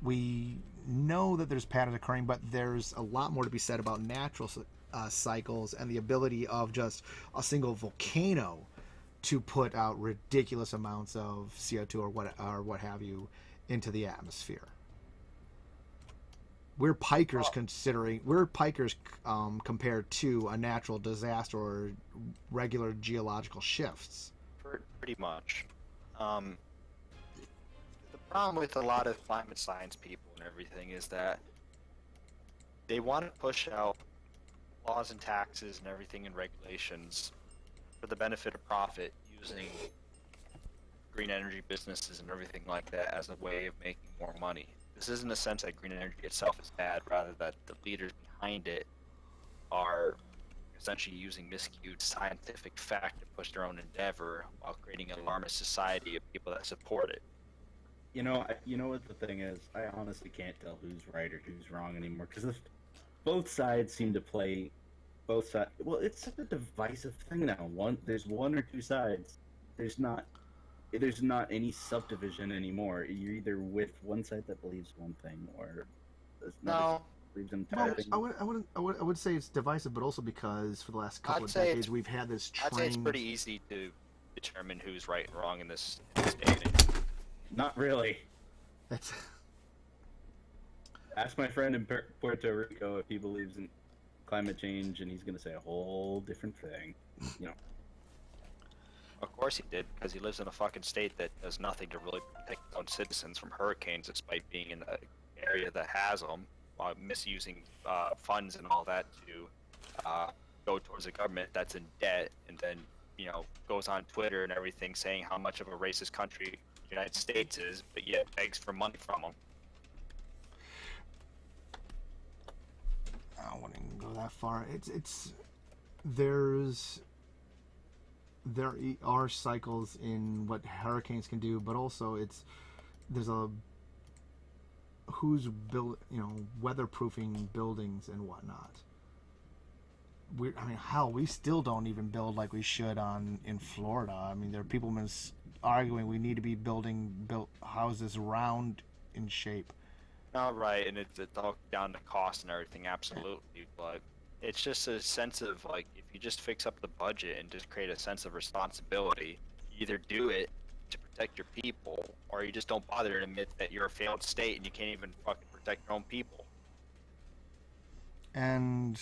We know that there's patterns occurring, but there's a lot more to be said about natural cycles and the ability of just a single volcano to put out ridiculous amounts of CO2 or what have you into the atmosphere. We're pikers compared to a natural disaster or regular geological shifts. Pretty much. The problem with a lot of climate science people and everything is that they want to push out laws and taxes and everything and regulations for the benefit of profit, using green energy businesses and everything like that as a way of making more money. This isn't a sense that green energy itself is bad, rather that the leaders behind it are essentially using miscued scientific fact to push their own endeavor while creating an alarmist society of people that support it. You know what the thing is? I honestly can't tell who's right or who's wrong anymore, because both sides seem to play both sides. Well, it's such a divisive thing now. There's one or two sides. There's not any subdivision anymore. You're either with one side that believes one thing, or No. believes an Well, entire thing. I would say it's divisive, but also because for the last couple of I'd say decades we've had this I'd say it's train. pretty easy to determine who's right and wrong in this day and age. Not really. That's Ask my friend in Puerto Rico if he believes in climate change, and he's going to say a whole different thing. Of course he did, because he lives in a fucking state that does nothing to really protect its own citizens from hurricanes, despite being in an area that has them, while misusing funds and all that to go towards a government that's in debt, and then goes on Twitter and everything saying how much of a racist country the United States is, but yet begs for money from them. I wouldn't go that far. There are cycles in what hurricanes can do, but also there's who's weatherproofing buildings and whatnot. We still don't even build like we should in Florida. I mean, there are people arguing we need to be built houses round in shape. No, right, and it's all down to cost and everything, absolutely, but it's just a sense of, like, if you just fix up the budget and just create a sense of responsibility, you either do it to protect your people, or you just don't bother to admit that you're a failed state and you can't even fucking protect your own people. And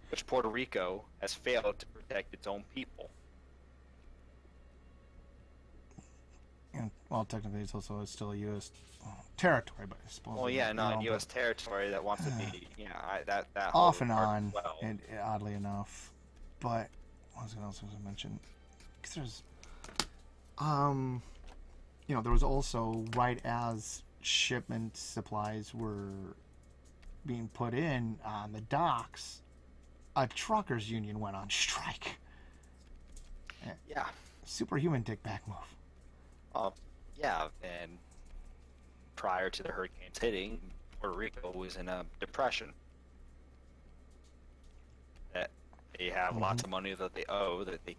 Which Puerto Rico has failed to protect its own people. And, well, technically, it's still a U.S. territory, but I suppose. Well, yeah, no, but U.S. territory that wants to be, that off whole and part on, as well. and oddly enough. But what else was I mention? Because there's, there was also right as shipment supplies were being put in on the docks, a truckers union went on strike. Yeah. Superhuman dick back move. Yeah, and prior to the hurricanes hitting, Puerto Rico was in a depression. That they have lots of money that they owe that they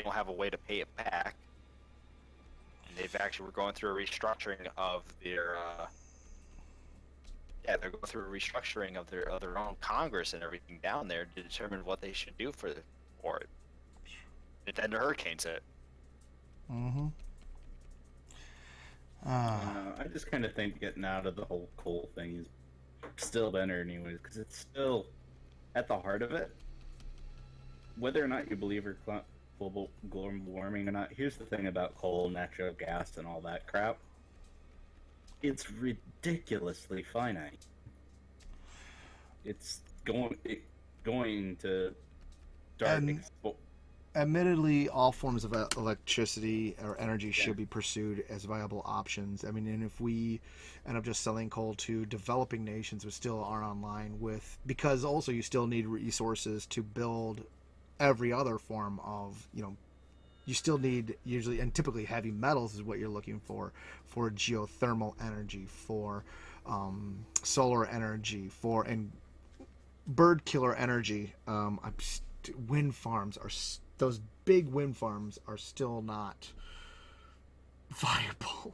don't have a way to pay it back. And they've actually were going through a restructuring of their they're going through a restructuring of their own Congress and everything down there to determine what they should do for it. And then the hurricanes hit. Mm-hmm. I just kind of think getting out of the whole coal thing is still better anyways, because it's still at the heart of it. Whether or not you believe in global warming or not, here's the thing about coal, natural gas, and all that crap. It's ridiculously finite. It's going to start. Admittedly, all forms of electricity or energy should be pursued as viable options. I mean, and if we end up just selling coal to developing nations, but still aren't online with, because also you still need resources to build every other form of, you still need usually and typically heavy metals is what you're looking for geothermal energy, for solar energy, and bird killer energy. Wind farms are. Those big wind farms are still not viable.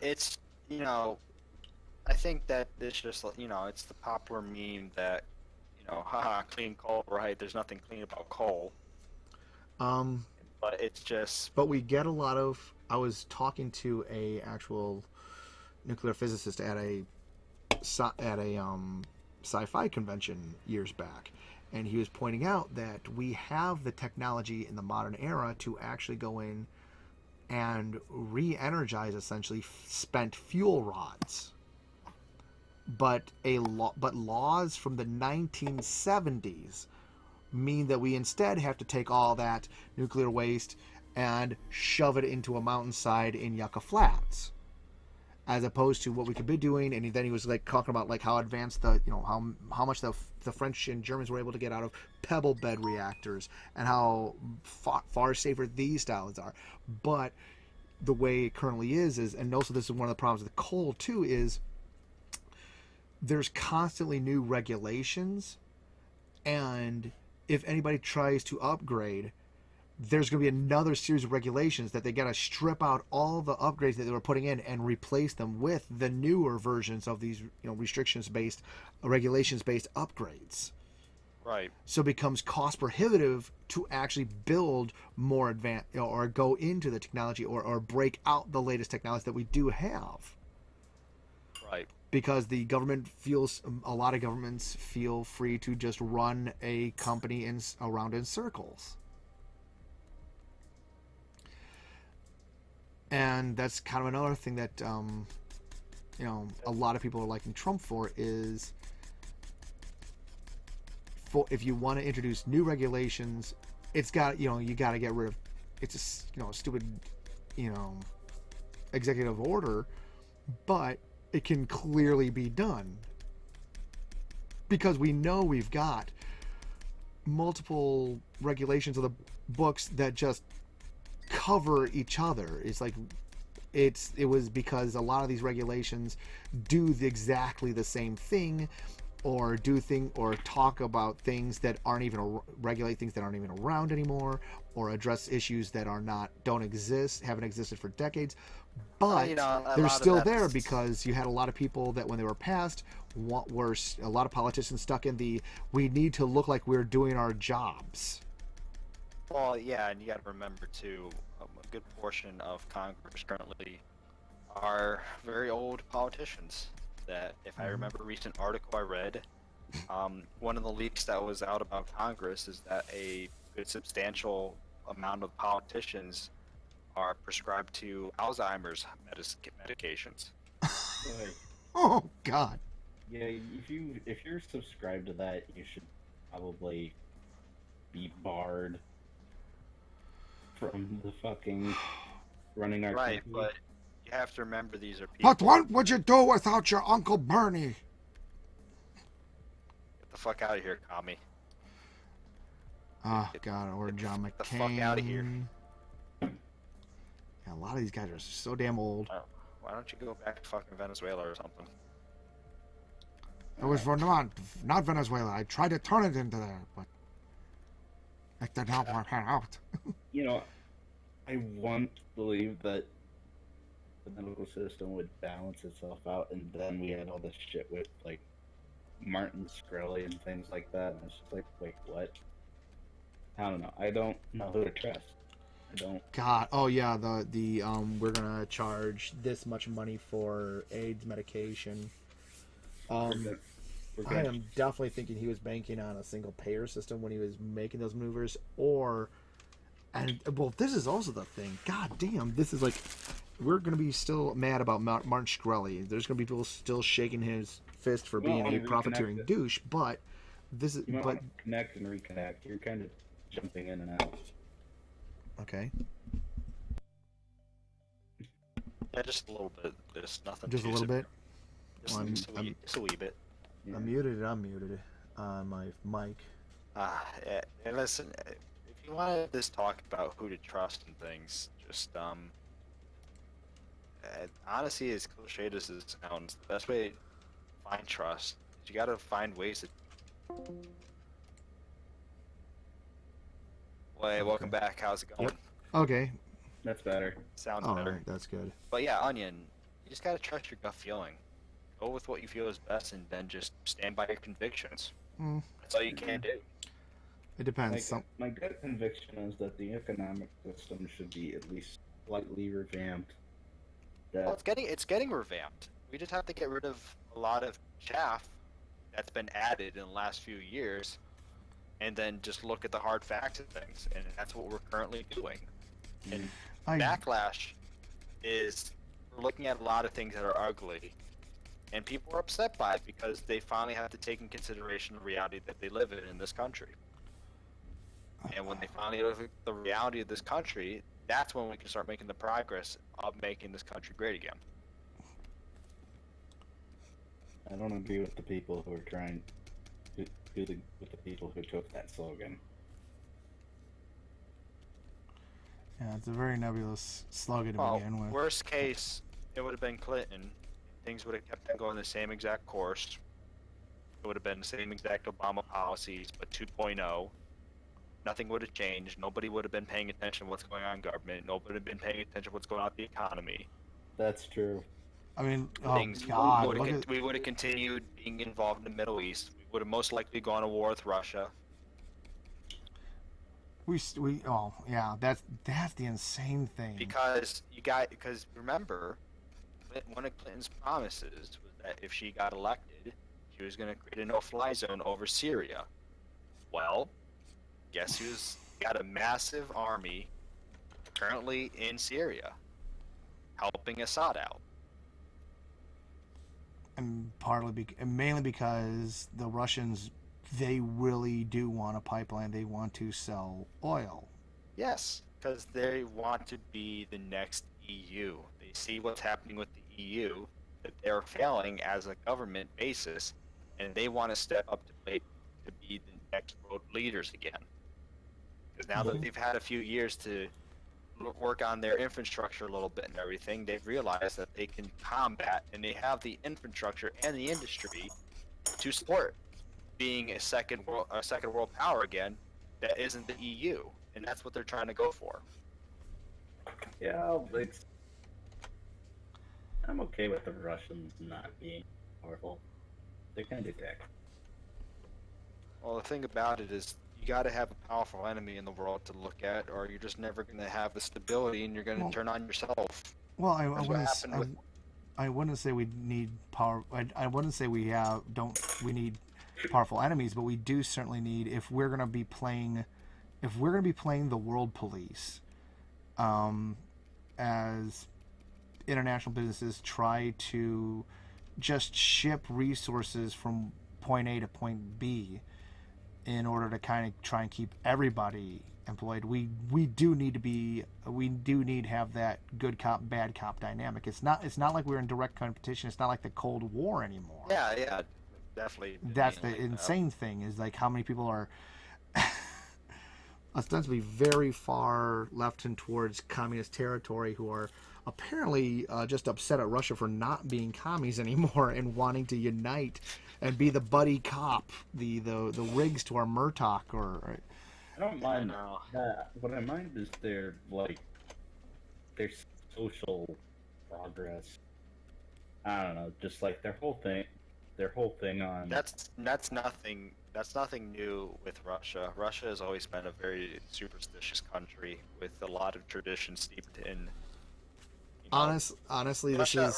It's, I think that it's just, it's the popular meme that, haha, clean coal, right? There's nothing clean about coal. But it's just... But we get a lot of... I was talking to a actual nuclear physicist at a sci-fi convention years back. And he was pointing out that we have the technology in the modern era to actually go in and re-energize essentially spent fuel rods. But laws from the 1970s mean that we instead have to take all that nuclear waste and shove it into a mountainside in Yucca Flats, as opposed to what we could be doing. And then he was talking about how advanced how much the French and Germans were able to get out of pebble bed reactors, and how far safer these styles are. But the way it currently is, and also this is one of the problems with coal too, is there's constantly new regulations, and if anybody tries to upgrade, there's going to be another series of regulations that they got to strip out all the upgrades that they were putting in and replace them with the newer versions of these, restrictions-based, regulations-based upgrades. Right. So it becomes cost prohibitive to actually build more advanced, or go into the technology, or break out the latest technology that we do have. Right. Because a lot of governments feel free to just run a company around in circles. And that's kind of another thing that, a lot of people are liking Trump for, is if you want to introduce new regulations, it's got, you got to get rid of, it's a stupid, executive order, but it can clearly be done. Because we know we've got multiple regulations of the books that just cover each other. It was because a lot of these regulations do exactly the same thing, or talk about things that aren't even regulate things that aren't even around anymore, or address issues that haven't existed for decades, but they're still there because you had a lot of people that when they were passed were a lot of politicians stuck in we need to look like we're doing our jobs. Well, yeah, and you got to remember too, a good portion of Congress currently are very old politicians. That, if I remember a recent article I read, one of the leaks that was out about Congress is that a good substantial amount of politicians are prescribed to Alzheimer's medications. Like, Oh God. yeah, if you're subscribed to that, you should probably be barred from the fucking running our Right, company. but you have to remember these are people. But what would you do without your Uncle Bernie? Get the fuck out of here, commie. Oh God, or John McCain. Get the fuck outta here. Yeah, a lot of these guys are so damn old. Why don't you go back to fucking Venezuela or something? It was for not Venezuela. I tried to turn it into there, but it did not work out. You know, I once believed that the medical system would balance itself out, and then we had all this shit with like Martin Shkreli and things like that. And it's just like, wait, what? I don't know. I don't know who to trust. I don't. God, oh yeah, the we're gonna charge this much money for AIDS medication. We're good. I am definitely thinking he was banking on a single payer system when he was making those movers, and well, this is also the thing. God damn, this is like, we're gonna be still mad about Martin Shkreli. There's gonna be people still shaking his fist for being a profiteering douche, but this is You might want to connect and reconnect. You're kind of jumping in and out. Okay. Yeah, just a little bit. Just nothing. Just a too little bit. Just, Well, just a wee bit. Yeah. I'm muted on my mic. Yeah, and listen, if you wanted this talk about who to trust and things, just honestly, as cliched as it sounds, the best way to find trust is you gotta find ways to. Hey, welcome back. How's it going? Yep. Okay. That's better. Sounds All better. right, that's good. But yeah, Onion, you just gotta trust your gut feeling. Go with what you feel is best, and then just stand by your convictions. Mm, That's all you can do. it depends. My gut conviction is that the economic system should be at least slightly revamped. Well, it's getting revamped. We just have to get rid of a lot of chaff that's been added in the last few years, and then just look at the hard facts of things, and that's what we're currently doing. And backlash is we're looking at a lot of things that are ugly, and people are upset by it because they finally have to take in consideration the reality that they live in this country. And when they finally look at the reality of this country, that's when we can start making the progress of making this country great again. I don't agree with the people who are trying to with the people who took that slogan. Yeah, it's a very nebulous slogan to Well, begin with. worst case, it would have been Clinton. Things would have kept on going the same exact course. It would have been the same exact Obama policies, but 2.0. Nothing would have changed. Nobody would have been paying attention to what's going on in government. Nobody would have been paying attention to what's going on with the economy. That's true. I mean, oh Things God, we would have continued being involved in the Middle East. We would have most likely gone to war with Russia. oh yeah, that's the insane thing. Because remember, one of Clinton's promises was that if she got elected, she was going to create a no-fly zone over Syria. Well, guess who's got a massive army currently in Syria, helping Assad out. And mainly because the Russians, they really do want a pipeline. They want to sell oil. Yes, because they want to be the next EU. They see what's happening with the EU, that they're failing as a government basis, and they want to step up to plate to be the next world leaders again. Because now that they've had a few years to work on their infrastructure a little bit and everything, they've realized that they can combat, and they have the infrastructure and the industry to support being a second world power again that isn't the EU, and that's what they're trying to go for. Yeah, I'm okay with the Russians not being powerful. They're kind of dick. Well, the thing about it is, you got to have a powerful enemy in the world to look at, or you're just never going to have the stability, and you're going to turn on yourself. Well, That's I wouldn't say we need power. I wouldn't say we need powerful enemies, but we do certainly need, if we're going to be playing the world police, as international businesses try to just ship resources from point A to point B in order to kind of try and keep everybody employed. We do need to have that good cop bad cop dynamic. It's not like we're in direct competition. It's not like the Cold War anymore. Yeah, definitely. That's the like insane thing, is like how many people are ostensibly very far left and towards communist territory who are apparently just upset at Russia for not being commies anymore and wanting to unite and be the buddy cop, the Riggs to our Murtaugh. Or I don't mind know. that. What I mind is their social progress. I don't know, just like their whole thing on. That's nothing new with Russia. Russia has always been a very superstitious country with a lot of tradition steeped in. honestly, Russia-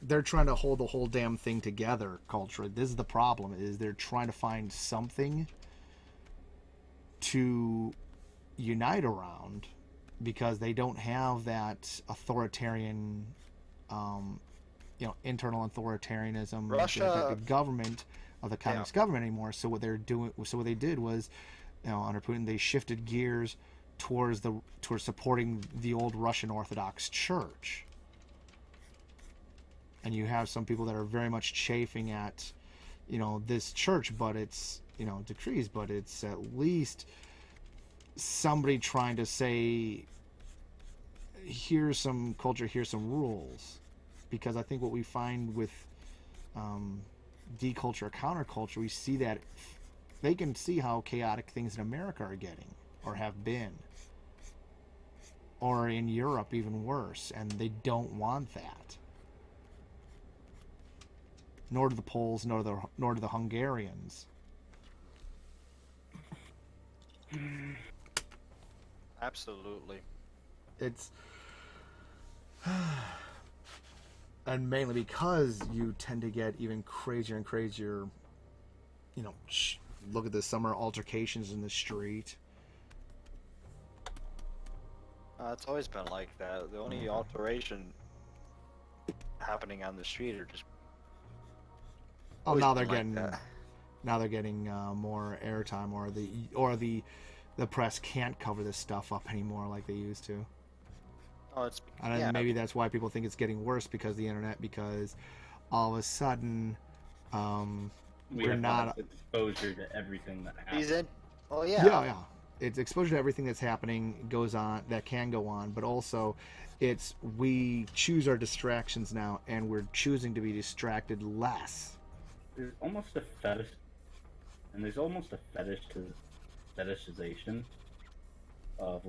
they're trying to hold the whole damn thing together culturally. This is the problem: is they're trying to find something to unite around because they don't have that authoritarian, internal authoritarianism, Russia- the government of the communist government anymore. So what they did was, under Putin, they shifted gears towards supporting the old Russian Orthodox Church. And you have some people that are very much chafing at, this church, but it's, decrees, but it's at least somebody trying to say, here's some culture, here's some rules. Because I think what we find with deculture, counterculture, we see that they can see how chaotic things in America are getting, or have been, or in Europe even worse, and they don't want that. Nor do the Poles, nor do the Hungarians. Absolutely. It's and mainly because you tend to get even crazier and crazier. Look at the summer altercations in the street. It's always been like that. The only alteration happening on the street are just. Oh, always now been they're like getting that. more airtime, or the press can't cover this stuff up anymore like they used to. Oh, it's And yeah. maybe that's why people think it's getting worse because of the internet. Because all of a sudden, We we're have not. exposure to everything that happens. He's in. Oh yeah. Yeah. It's exposure to everything that's happening that can go on, but also we choose our distractions now, and we're choosing to be distracted less. There's almost a fetishization of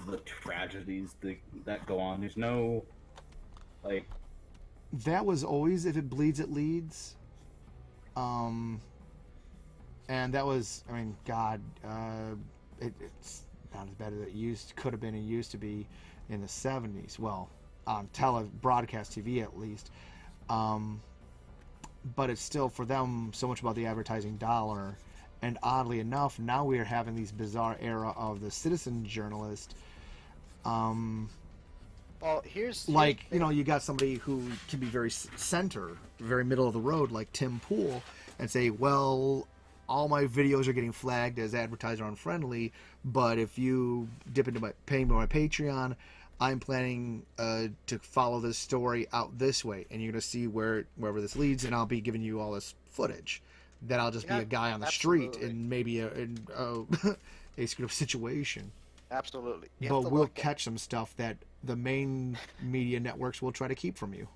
the tragedies that go on. There's no That was always, if it bleeds, it leads. And that was, God, it's not as bad as it could have been and used to be in the 70s. Well, on broadcast TV at least. But it's still, for them, so much about the advertising dollar. And oddly enough, now we are having these bizarre era of the citizen journalist. Well, here's You got somebody who can be very very middle of the road, like Tim Pool, and say, well, all my videos are getting flagged as advertiser unfriendly, but if you dip into my Patreon, I'm planning to follow this story out this way, and you're going to see wherever this leads, and I'll be giving you all this footage. Then I'll just be a guy on the street in maybe a screwed up situation. Absolutely. But we'll catch some stuff that the main media networks will try to keep from you.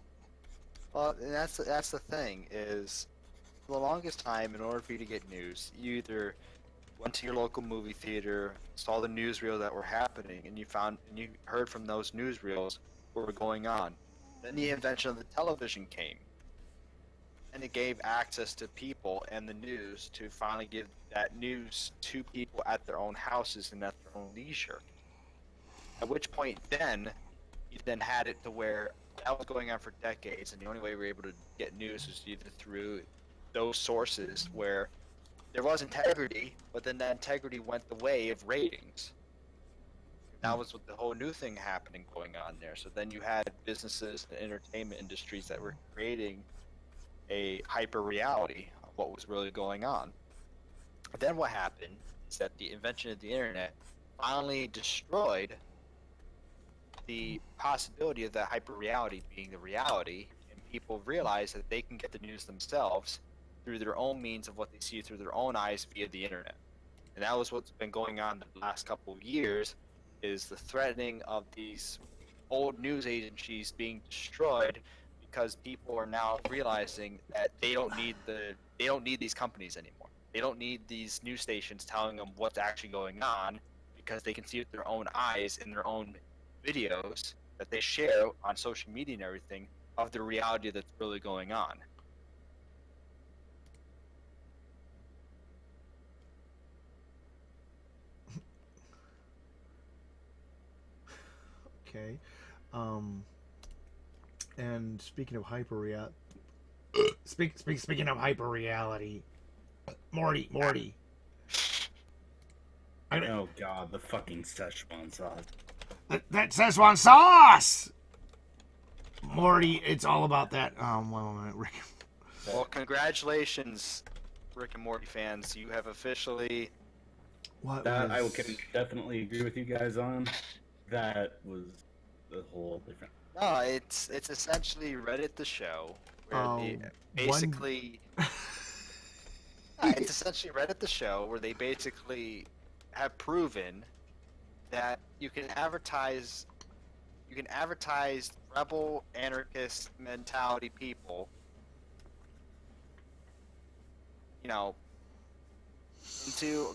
Well, and that's the thing is, for the longest time, in order for you to get news, you either went to your local movie theater, saw the newsreel that were happening, and you heard from those newsreels what were going on. Then the invention of the television came, and it gave access to people and the news to finally give that news to people at their own houses and at their own leisure. At which point then, you then had it to where that was going on for decades, and the only way we were able to get news was either through those sources where there was integrity, but then that integrity went the way of ratings. That was what the whole new thing happening going on there. So then you had businesses and entertainment industries that were creating a hyper reality of what was really going on. But then what happened is that the invention of the internet finally destroyed the possibility of that hyper reality being the reality, and people realized that they can get the news themselves through their own means of what they see through their own eyes via the internet. And that was what's been going on the last couple of years, is the threatening of these old news agencies being destroyed because people are now realizing that they don't need these companies anymore. They don't need these news stations telling them what's actually going on, because they can see with their own eyes in their own videos that they share on social media and everything of the reality that's really going on. Okay. And speaking of hyper reality, speaking of hyper reality, Morty. Oh god, the fucking Szechuan sauce. That Szechuan sauce. Morty, it's all about that. One minute, Rick. Well, congratulations, Rick and Morty fans. You have officially. That I can definitely agree with you guys on. That was a whole different. No, it's essentially Reddit the show, where they basically. It's essentially Reddit the show, where they basically have proven that you can advertise rebel anarchist mentality people, into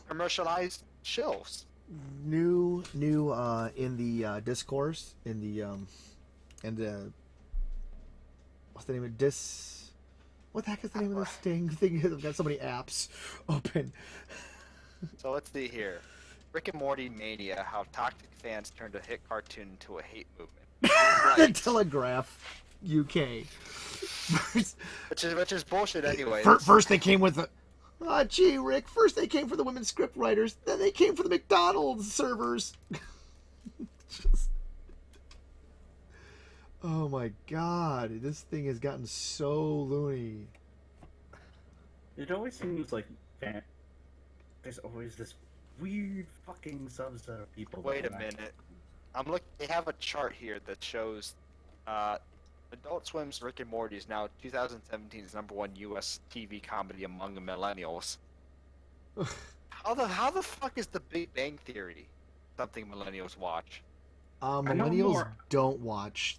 commercialized shills. New in the discourse in the what's the name of what the heck is the name of this thing? I've got so many apps open. So let's see here. Rick and Morty Mania: How Toxic Fans Turned a Hit Cartoon into a Hate Movement. The Telegraph, UK. which is bullshit anyway. First they came with the. Ah, gee, Rick. First they came for the women script writers, then they came for the McDonald's servers. Oh my god, this thing has gotten so loony. It always seems like there's always this weird fucking subset of people. Wait a minute. They have a chart here that shows Adult Swim's Rick and Morty is now 2017's #1 U.S. TV comedy among the millennials. How the fuck is The Big Bang Theory something millennials watch? Millennials don't watch.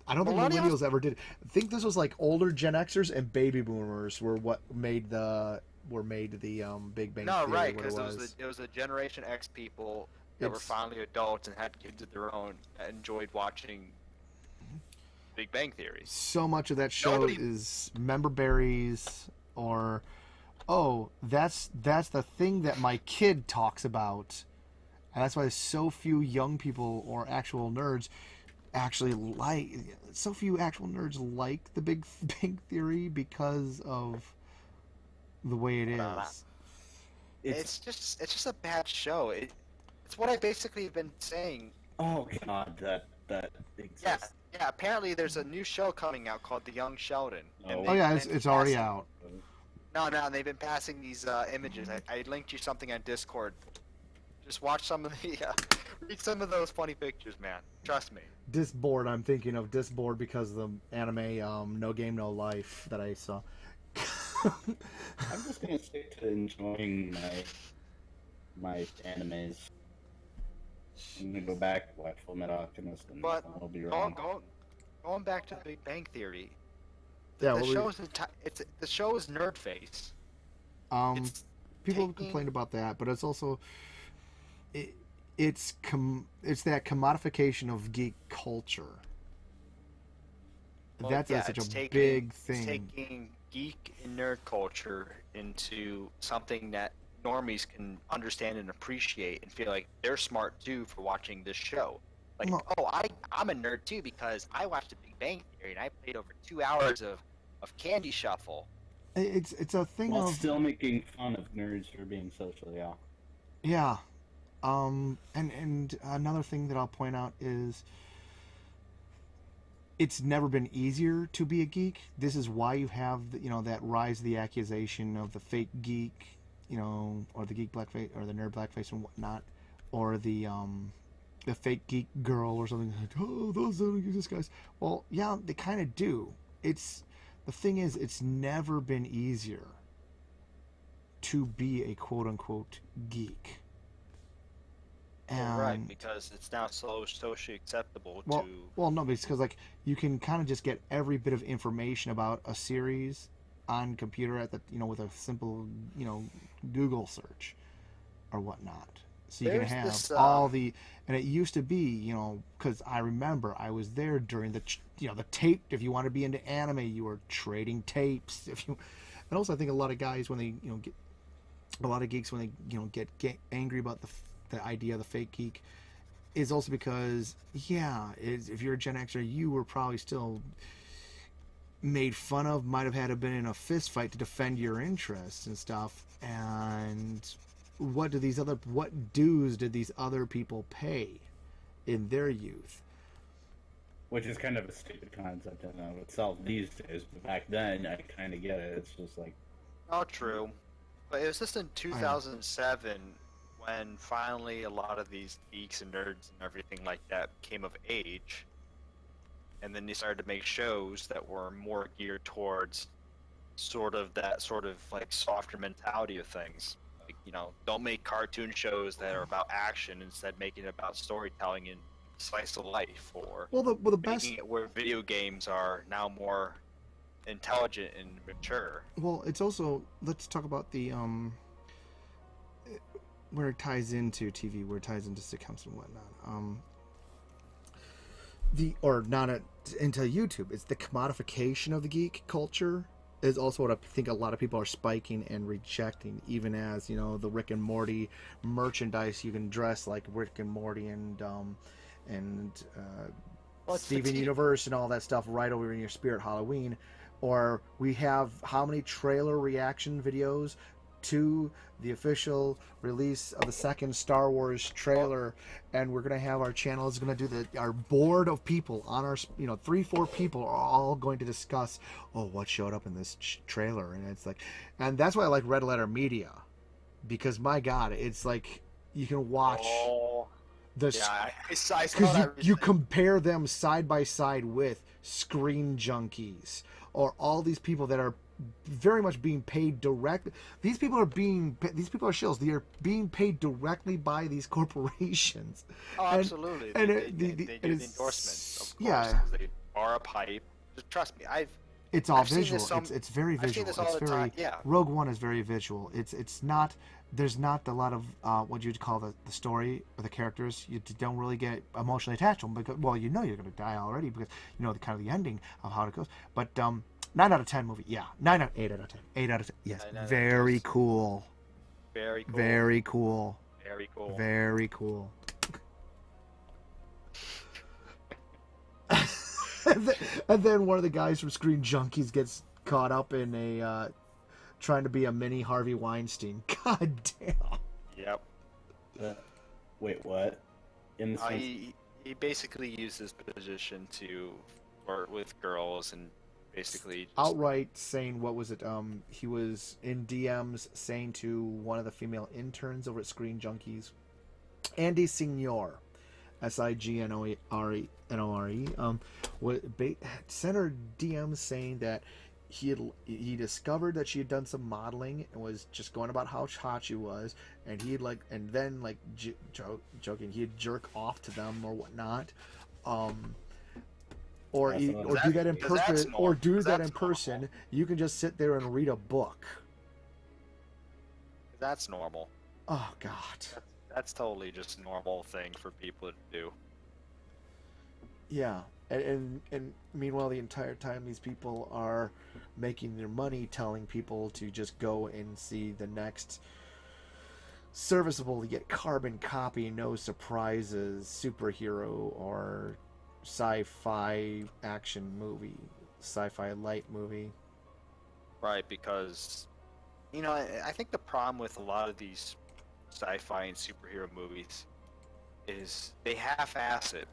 I don't think millennials ever did. I think this was like older Gen Xers and baby boomers were what made the Big Bang Theory. No, right, because it was the Generation X people that were finally adults and had kids of their own that enjoyed watching Big Bang Theory. So much of that show is member berries, or that's the thing that my kid talks about, and that's why so few young people or actual nerds like the Big Bang Theory because of the way it is. It's just a bad show. It's what I basically have been saying. Oh god, that exists. Yeah. Apparently, there's a new show coming out called The Young Sheldon. It's already out. No, they've been passing these images. I linked you something on Discord. Just watch some of the, read some of those funny pictures, man. Trust me. Disboard, I'm thinking of Disboard because of the anime No Game No Life that I saw. I'm just gonna stick to enjoying my animes. I'm gonna go back to watch Fullmetal Alchemist, and But I'll be wrong. Going back to the Big Bang Theory. Yeah, the show is nerd face. People have complained about that, but it's also it's that commodification of geek culture. That's such a big thing. It's taking geek and nerd culture into something that normies can understand and appreciate and feel like they're smart too for watching this show. Like, I'm a nerd too because I watched The Big Bang Theory and I played over 2 hours of Candy Shuffle. It's a thing While of still making fun of nerds for being socially out. Yeah. And another thing that I'll point out is it's never been easier to be a geek. This is why you have that rise of the accusation of the fake geek, or the geek blackface or the nerd blackface and whatnot, or the fake geek girl or something like, oh, those don't exist guys. Well, yeah, they kind of do. The thing is, it's never been easier to be a quote unquote geek. Well, right, because it's now so socially acceptable to. Well, no, because like you can kind of just get every bit of information about a series on computer at the with a simple Google search or whatnot. So you There's can have this, all the, and it used to be because I remember I was there during the the tape. If you want to be into anime, you were trading tapes. And also I think a lot of guys when they get a lot of geeks when they get angry about the idea of the fake geek is also because if you're a Gen Xer, you were probably still made fun of, might have had to been in a fist fight to defend your interests and stuff. And what dues did these other people pay in their youth? Which is kind of a stupid concept in and of itself these days, but back then I kind of get it. It's just like, not true. But it was just in 2007 when finally a lot of these geeks and nerds and everything like that came of age, and then they started to make shows that were more geared towards sort of like softer mentality of things. Like, don't make cartoon shows that are about action, instead making it about storytelling and slice of life, or the best making it where video games are now more intelligent and mature. Well, it's also, let's talk about the where it ties into TV, where it ties into sitcoms and whatnot. Into YouTube. It's the commodification of the geek culture is also what I think a lot of people are spiking and rejecting, even as the Rick and Morty merchandise. You can dress like Rick and Morty and Steven Universe and all that stuff right over in your Spirit Halloween. Or we have how many trailer reaction videos to the official release of the second Star Wars trailer, and we're gonna have our channel is gonna do our board of people on our 3-4 people are all going to discuss what showed up in this trailer, and it's like, and that's why I like Red Letter Media, because my God, it's like you can watch I saw because that you compare them side by side with Screen Junkies or all these people that are very much being paid direct. These people are shills. They are being paid directly by these corporations. Oh, absolutely. They do the endorsements, of course. They are a pipe. Just trust me, it's all visual. It's very visual. I've seen this all the time. Yeah. Rogue One is very visual. It's not. There's not a lot of what you'd call the story or the characters. You don't really get emotionally attached to them because, well, you're going to die already because the kind of the ending of how it goes. But 9 out of 10 movie, 8 out of 10, 8 out of 10. Yes, very cool. Very cool. Very cool. Very cool. Very cool. and then one of the guys from Screen Junkies gets caught up in a trying to be a mini Harvey Weinstein. God damn. Yep. Wait, what? He basically used his position to flirt with girls and basically just outright saying, what was it? He was in DMs saying to one of the female interns over at Screen Junkies, Andy Signore, Signore, sent her DMs saying that he discovered that she had done some modeling and was just going about how hot she was, and joking he'd jerk off to them or whatnot, or do that in person, or do that in person. You can just sit there and read a book. That's normal. Oh God. That's totally just a normal thing for people to do. Yeah, and meanwhile, the entire time these people are making their money telling people to just go and see the next serviceable yet carbon copy, no surprises, superhero or sci-fi action movie, sci-fi light movie. Right, because I think the problem with a lot of these sci-fi and superhero movies is they half-ass it.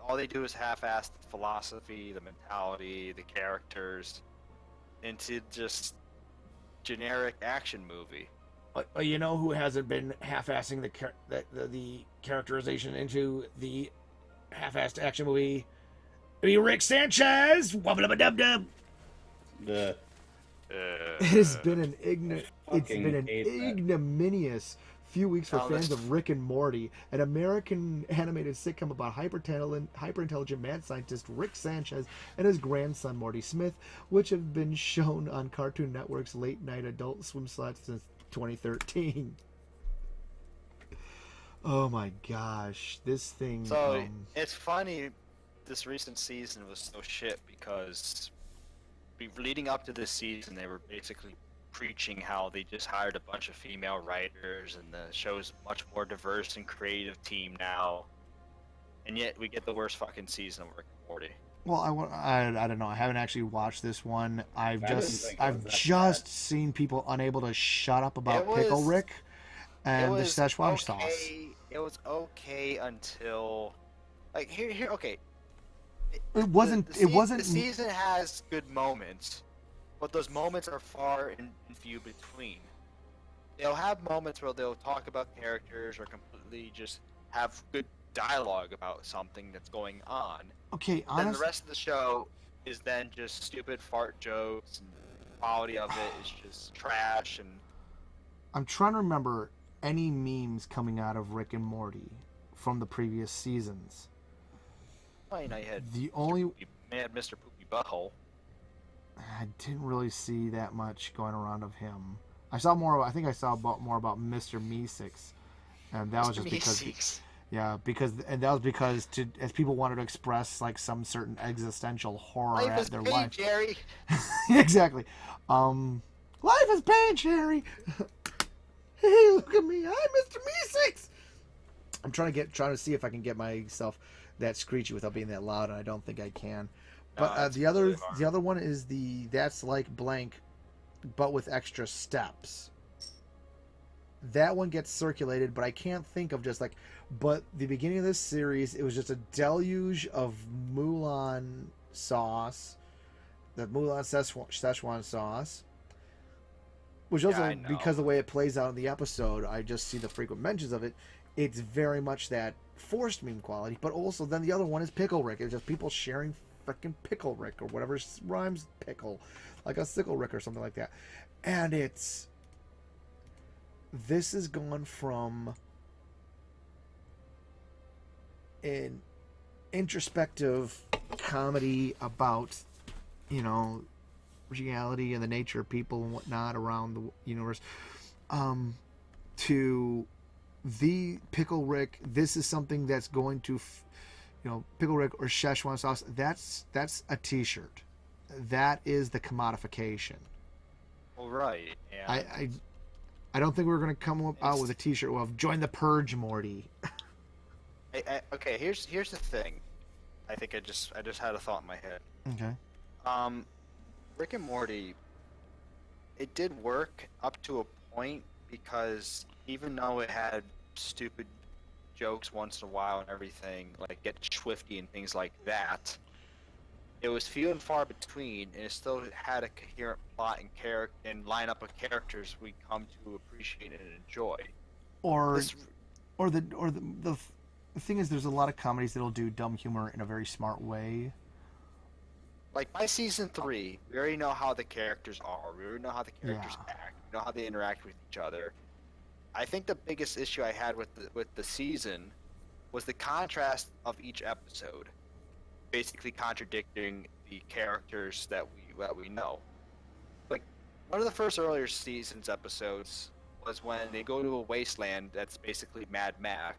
All they do is half-ass the philosophy, the mentality, the characters into just generic action movie. You know who hasn't been half-assing the characterization into the half-assed action movie? I mean, Rick Sanchez. Wubba-dubba-dub-dub. The It has been an fucking hate that. ignominious few weeks for Oh, fans this- of Rick and Morty, an American animated sitcom about hyper-intelligent mad scientist Rick Sanchez and his grandson Morty Smith, which have been shown on Cartoon Network's late-night Adult Swim slots since 2013. Oh my gosh, this thing. So it's funny. This recent season was so shit because leading up to this season, they were basically preaching how they just hired a bunch of female writers and the show's much more diverse and creative team now. And yet we get the worst fucking season of Rick and Morty. Well, I don't know. I haven't actually watched this one. I've I didn't just think it was that bad. seen people unable to shut up about It Pickle was- Rick and the was Szechuan sauce. It was okay until, like, here. Okay, It wasn't. The It wasn't. The season has good moments, but those moments are far and few between. They'll have moments where they'll talk about characters or completely just have good dialogue about something that's going on. Okay, Then the honestly, rest of the show is then just stupid fart jokes, and the quality of it is just trash. And I'm trying to remember any memes coming out of Rick and Morty from the previous seasons. well, you know, you had The only Mr. Poopy Butthole. I didn't really see that much going around of him. I saw more. I think I saw more about Mr. Meeseeks, and that was just because. Meeseeks. Yeah, and that was because as people wanted to express like some certain existential horror Life at is their pain, life. Jerry. Exactly. Life is pain, Cherry. Hey, look at me. I'm Mr. Meeseeks. I'm trying to see if I can get myself that screechy without being that loud, and I don't think I can. But No, it's the other really hard. the other one is that's like blank, but with extra steps. That one gets circulated, but I can't think of just like. But the beginning of this series, it was just a deluge of Mulan sauce, the Mulan Szechuan sauce, which also, I know. because of the way it plays out in the episode, I just see the frequent mentions of it. It's very much that forced meme quality, but also then the other one is Pickle Rick. It's just people sharing freaking Pickle Rick or whatever rhymes pickle, like a Sickle Rick or something like that. And this has gone from an introspective comedy about, reality and the nature of people and whatnot around the universe, to the Pickle Rick. This is something that's going to, Pickle Rick or Szechuan sauce. That's a T-shirt. That is the commodification. Well, right. Yeah. I don't think we're going to come out with a T-shirt of "Join the Purge, Morty." Okay, here's the thing. I think I just had a thought in my head. Okay. Rick and Morty, it did work up to a point because even though it had stupid jokes once in a while and everything, like Get Swifty and things like that, it was few and far between, and it still had a coherent plot and character and lineup of characters we come to appreciate and enjoy. The thing is, there's a lot of comedies that'll do dumb humor in a very smart way. Like by season 3, we already know how the characters are. We already know how the characters act. We know how they interact with each other. I think the biggest issue I had with the season was the contrast of each episode, basically contradicting the characters that we know. Like one of the first earlier seasons episodes was when they go to a wasteland that's basically Mad Max.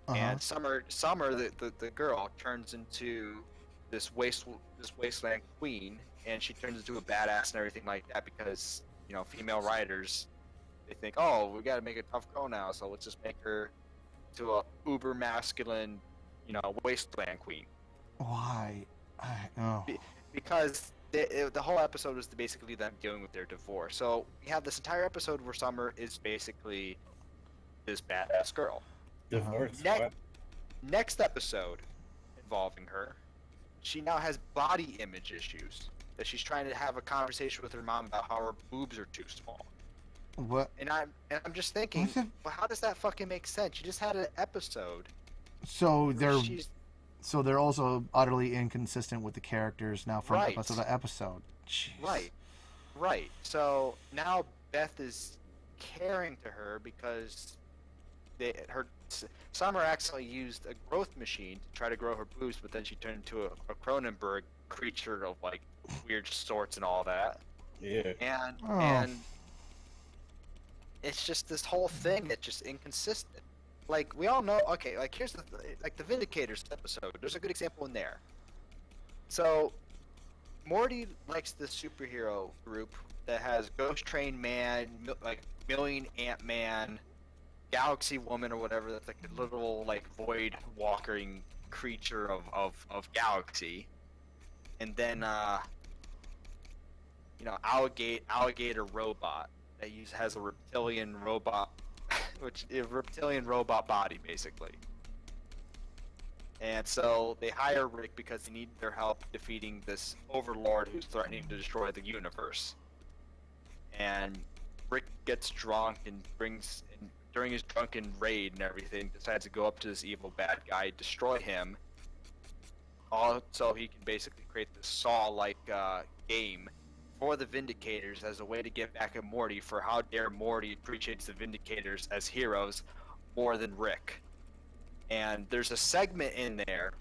Uh-huh. And Summer, the girl, turns into this wasteland queen, and she turns into a badass and everything like that because female writers, they think, oh, we got to make a tough girl now, so let's just make her to a uber masculine, wasteland queen. Why? Oh. Because the whole episode was basically them dealing with their divorce. So we have this entire episode where Summer is basically this badass girl. Divorce. Next episode involving her, she now has body image issues that she's trying to have a conversation with her mom about how her boobs are too small. What? And I'm just thinking, well, how does that fucking make sense? You just had an episode. So where they're also utterly inconsistent with the characters now from Right. episode to episode. Jeez. Right. So now Beth is caring to her because Summer accidentally used a growth machine to try to grow her boobs, but then she turned into a Cronenberg creature of like weird sorts and all that. Yeah. And it's just this whole thing that's just inconsistent. Like we all know. Okay, like here's the Vindicators episode. There's a good example in there. So Morty likes the superhero group that has Ghost Train Man, like Million Ant Man, Galaxy Woman or whatever. That's like a little like void walking creature of Galaxy, and then alligator robot that has a reptilian robot, which is a reptilian robot body basically. And so they hire Rick because they need their help defeating this overlord who's threatening to destroy the universe. And Rick gets drunk and during his drunken raid and everything, decides to go up to this evil bad guy, destroy him, all so he can basically create this Saw-like game for the Vindicators as a way to get back at Morty for how dare Morty appreciates the Vindicators as heroes more than Rick. And there's a segment in there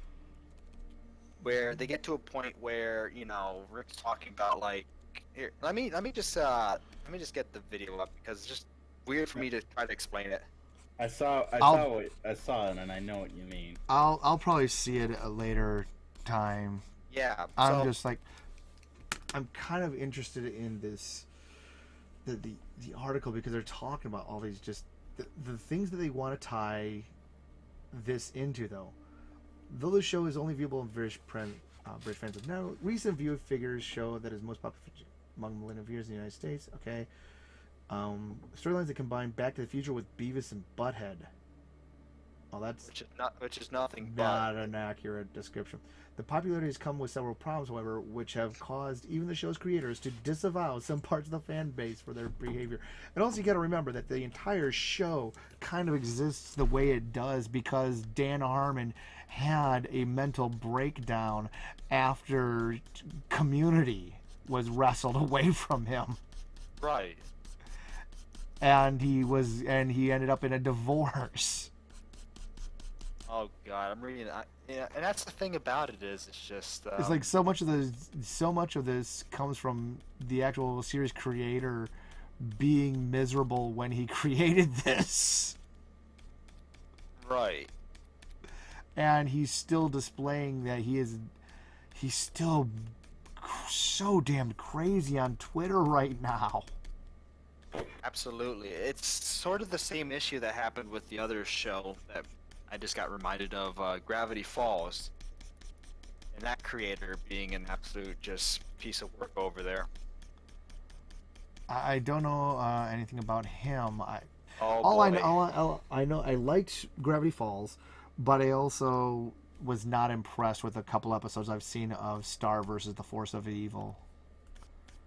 where they get to a point where, you know, Rick's talking about like, here, let me just get the video up because it's just weird for me to try to explain it. I saw it, and I know what you mean. I'll probably see it at a later time. Yeah, I'm just like, I'm kind of interested in this, the article, because they're talking about all these just the things that they want to tie this into, though. Though the show is only viewable in British fans of now, recent view figures show that it's most popular among millennial viewers in the United States. Okay. Storylines that combine Back to the Future with Beavis and Butthead. Well, that's which is nothing not but an accurate description. The popularity has come with several problems, however, which have caused even the show's creators to disavow some parts of the fan base for their behavior. And also, you got to remember that the entire show kind of exists the way it does because Dan Harmon had a mental breakdown after Community was wrestled away from him. right. And he ended up in a divorce. Oh God, I'm reading. Yeah, and that's the thing about it is, it's just. It's like so much of this comes from the actual series creator being miserable when he created this. Right. And he's still displaying that he's still so damn crazy on Twitter right now. Absolutely. It's sort of the same issue that happened with the other show that I just got reminded of, Gravity Falls. And that creator being an absolute just piece of work over there. I don't know anything about him. I know I liked Gravity Falls, but I also was not impressed with a couple episodes I've seen of Star versus the Force of Evil.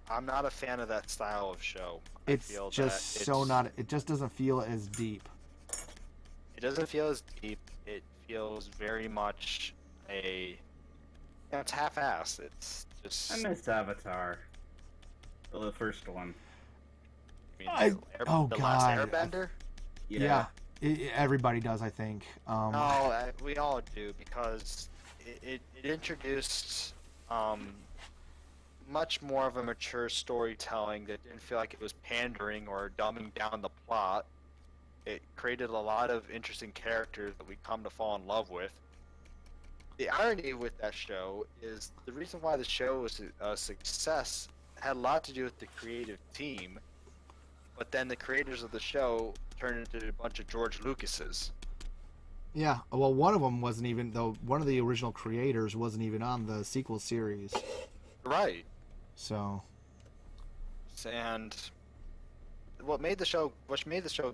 I'm not a fan of that style of show. It just doesn't feel as deep. It doesn't feel as deep. It feels very much it's half-assed. It's just. I miss Avatar. The first one. The Last Airbender? Yeah. Everybody does, I think. We all do, because it introduced much more of a mature storytelling that didn't feel like it was pandering or dumbing down the plot. It created a lot of interesting characters that we come to fall in love with. The irony with that show is the reason why the show was a success had a lot to do with the creative team, but then the creators of the show turned into a bunch of George Lucases. Yeah, well, one of them one of the original creators wasn't even on the sequel series. Right. So, And what made the show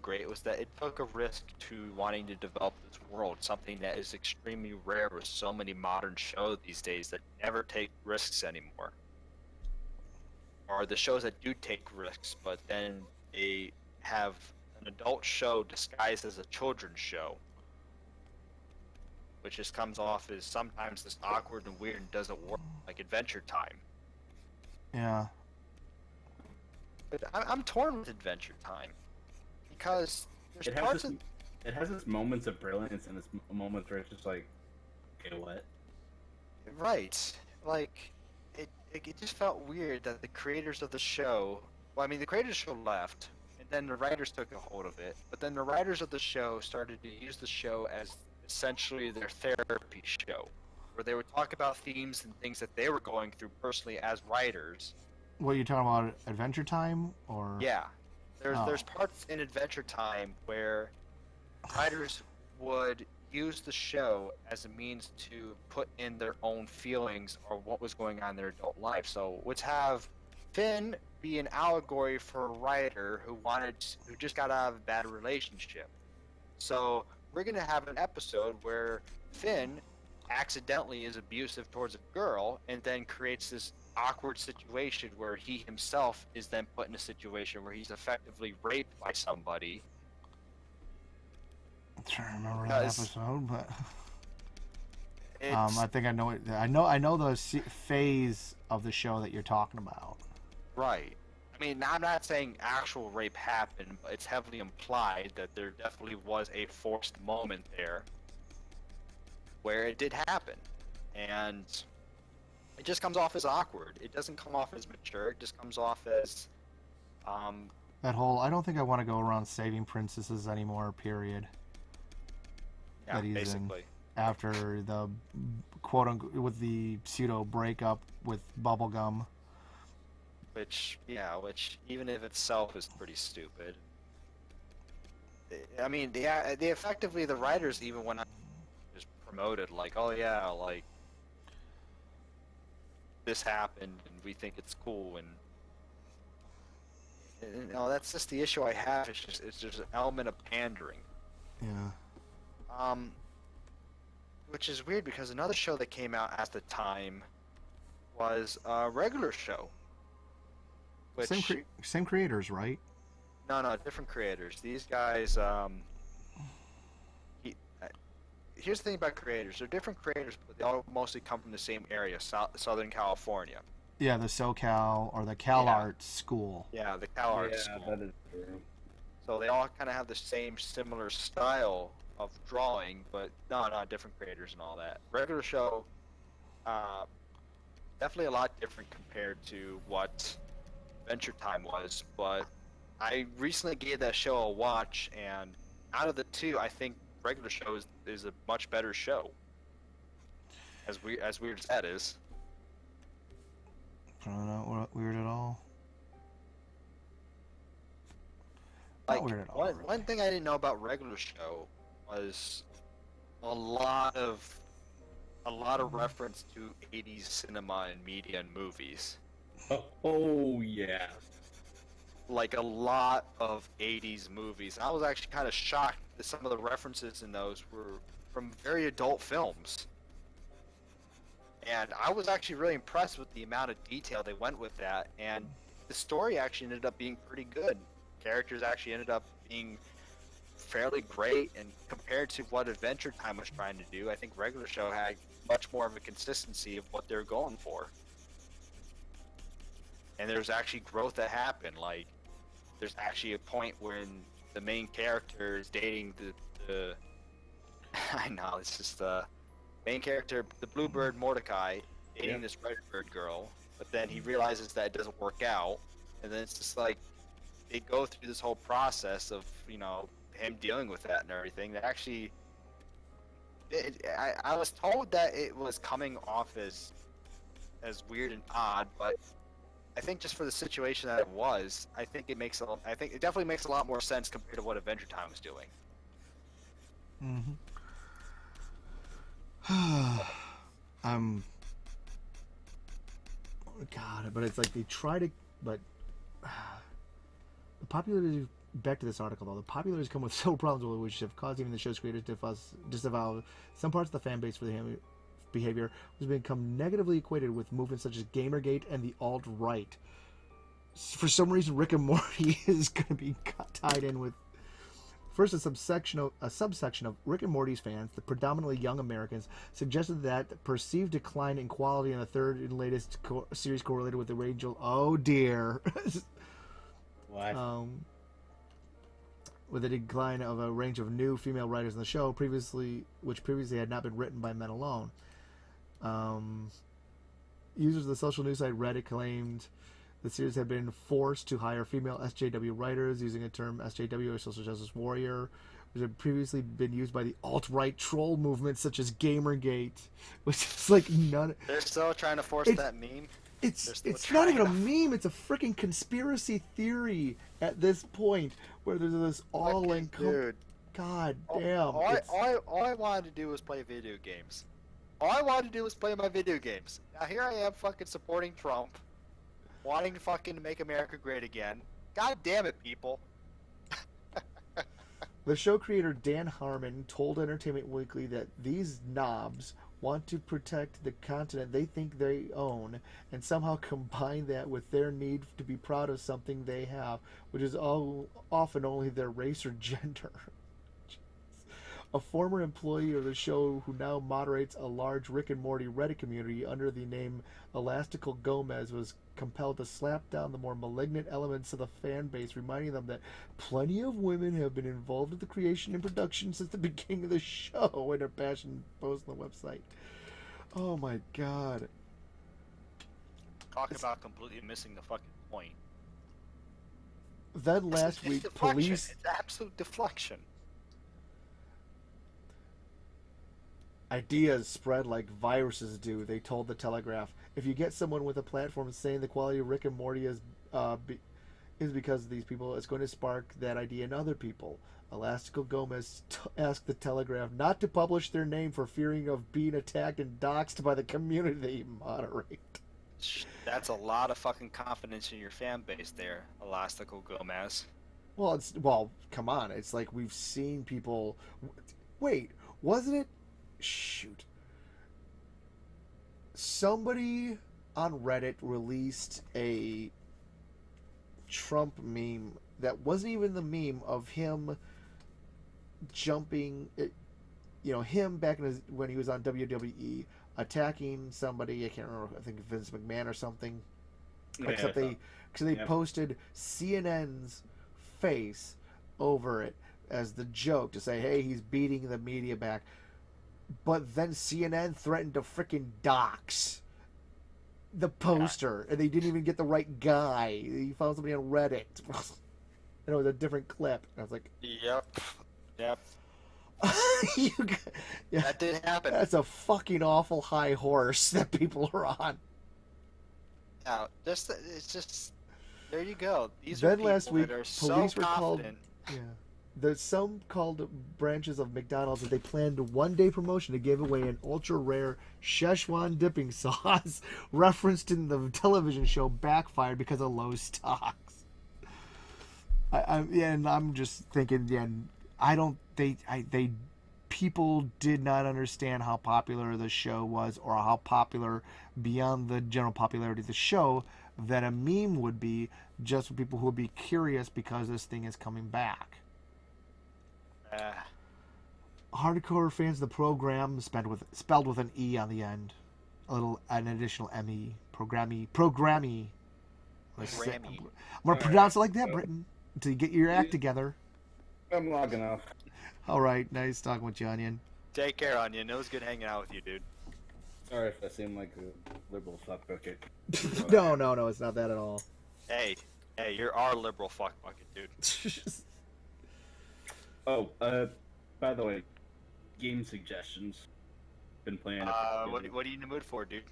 great was that it took a risk to wanting to develop this world, something that is extremely rare with so many modern shows these days that never take risks anymore. Or the shows that do take risks, but then they have an adult show disguised as a children's show, which just comes off as sometimes just awkward and weird and doesn't work, like Adventure Time. yeah. But I'm torn with Adventure Time because there's It has parts this, of it has its moments of brilliance and its moments where it's just like, okay, what? right, like it just felt weird that the creators of the show, well, I mean, the creators of the show left, and then the writers took a hold of it, but then the writers of the show started to use the show as essentially their therapy show, where they would talk about themes and things that they were going through personally as writers. What are you talking about? Adventure Time, or Yeah, Oh. there's parts in Adventure Time where writers would use the show as a means to put in their own feelings or what was going on in their adult life. So let's have Finn be an allegory for a writer who just got out of a bad relationship. So we're gonna have an episode where Finn accidentally is abusive towards a girl and then creates this awkward situation where he himself is then put in a situation where he's effectively raped by somebody. I'm trying to remember that Because episode, but it's I think I know it. I know the phase of the show that you're talking about. right. I mean, I'm not saying actual rape happened, but it's heavily implied that there definitely was a forced moment there where it did happen. And it just comes off as awkward. It doesn't come off as mature. It just comes off as That whole I don't think I want to go around saving princesses anymore. Period. yeah, That he's in. basically. After the quote unquote with the pseudo breakup with Bubblegum. Which even if itself is pretty stupid. I mean, they effectively, the writers even went on just promoted like, oh yeah, like this happened and we think it's cool, and you know, that's just the issue I have. It's just an element of pandering. Yeah. Which is weird because another show that came out at the time was a regular show. Which, Same creators, right? no, different creators. These guys, here's the thing about creators. They're different creators, but they all mostly come from the same area, Southern California. Yeah, the SoCal or the CalArts school. Yeah, the CalArts school. That is true. So they all kind of have the same similar style of drawing, but no, different creators and all that. Regular show, definitely a lot different compared to what Adventure Time was, but I recently gave that show a watch, and out of the two, I think regular show is a much better show. As weird as that is. I don't know, weird at all. Like, Not weird at all. one thing I didn't know about regular show was a lot of reference to 80s cinema and media and movies. Oh yeah. Like a lot of 80s movies. I was actually kind of shocked that some of the references in those were from very adult films. And I was actually really impressed with the amount of detail they went with that, and the story actually ended up being pretty good. Characters actually ended up being fairly great, and compared to what Adventure Time was trying to do, I think regular show had much more of a consistency of what they're going for. And there's actually growth that happened. Like, there's actually a point when the main character is dating the I know, it's just the main character, the Bluebird Mordecai, dating this Redbird girl, but then he realizes that it doesn't work out, and then it's just like they go through this whole process of, you know, him dealing with that and everything. That actually, I was told that it was coming off as weird and odd, but I think just for the situation that it was, I think it definitely makes a lot more sense compared to what Adventure Time was doing. God, but it's like they try to, but the popularity. Back to this article though, the popularity has come with several problems which have caused even the show's creators to disavow some parts of the fan base for the behavior, which has become negatively equated with movements such as Gamergate and the alt-right. For some reason, Rick and Morty is going to be tied in with. First, a subsection of Rick and Morty's fans, the predominantly young Americans, suggested that the perceived decline in quality in the third and latest series correlated with the range of... Oh, dear. What? With a decline of a range of new female writers in the show, which previously had not been written by men alone. Users of the social news site Reddit claimed the series had been forced to hire female SJW writers using a term SJW or social justice warrior, which had previously been used by the alt-right troll movement such as Gamergate, which is like none. They're still trying to force that meme. It's not even a meme. It's a freaking conspiracy theory at this point, where there's this dude. God damn. All I wanted to do was play video games. All I wanted to do was play my video games. Now here I am fucking supporting Trump, wanting to fucking make America great again. God damn it, people. The show creator Dan Harmon told Entertainment Weekly that these knobs want to protect the continent they think they own and somehow combine that with their need to be proud of something they have, which is often only their race or gender. A former employee of the show who now moderates a large Rick and Morty Reddit community under the name Elastical Gomez was compelled to slap down the more malignant elements of the fan base, reminding them that plenty of women have been involved in the creation and production since the beginning of the show in a passion post on the website. Oh my god. Talk about completely missing the fucking point. Then last week, police... It's absolute deflection. Ideas spread like viruses do, they told the Telegraph. If you get someone with a platform saying the quality of Rick and Morty is because of these people, it's going to spark that idea in other people. Elastical Gomez asked the Telegraph not to publish their name for fearing of being attacked and doxxed by the community they moderate. That's a lot of fucking confidence in your fan base there, Elastical Gomez. Well, come on. It's like we've seen people... Wait, wasn't it... Shoot. Somebody on Reddit released a Trump meme that wasn't even the meme of him jumping, him back in when he was on WWE attacking somebody. I can't remember. I think Vince McMahon or something. Except they posted CNN's face over it as the joke to say, "Hey, he's beating the media back." But then CNN threatened to freaking dox the poster, and they didn't even get the right guy. He found somebody on Reddit. And it was a different clip. And I was like, Yep. Yeah, that did happen. That's a fucking awful high horse that people are on. Now, it's just there you go. These then are people last week, that are police so were called. confident. Yeah. There's some called branches of McDonald's that they planned a one-day promotion to give away an ultra-rare Szechuan dipping sauce referenced in the television show backfired because of low stocks. And I'm just thinking, people did not understand how popular the show was, or how popular beyond the general popularity of the show that a meme would be, just for people who would be curious because this thing is coming back. Hardcore fans of the program spelled with an E on the end, an additional M-E, programmy. I'm gonna pronounce it like that, Britain, until you get your act together. I'm logging off. All right, nice talking with you, Onion. Take care, Onion. It was good hanging out with you, dude. Sorry if I seem like a liberal fuck bucket. No, it's not that at all. Hey, you're our liberal fuck bucket, dude. Oh, by the way, game suggestions. Been playing. What are you in the mood for, dude?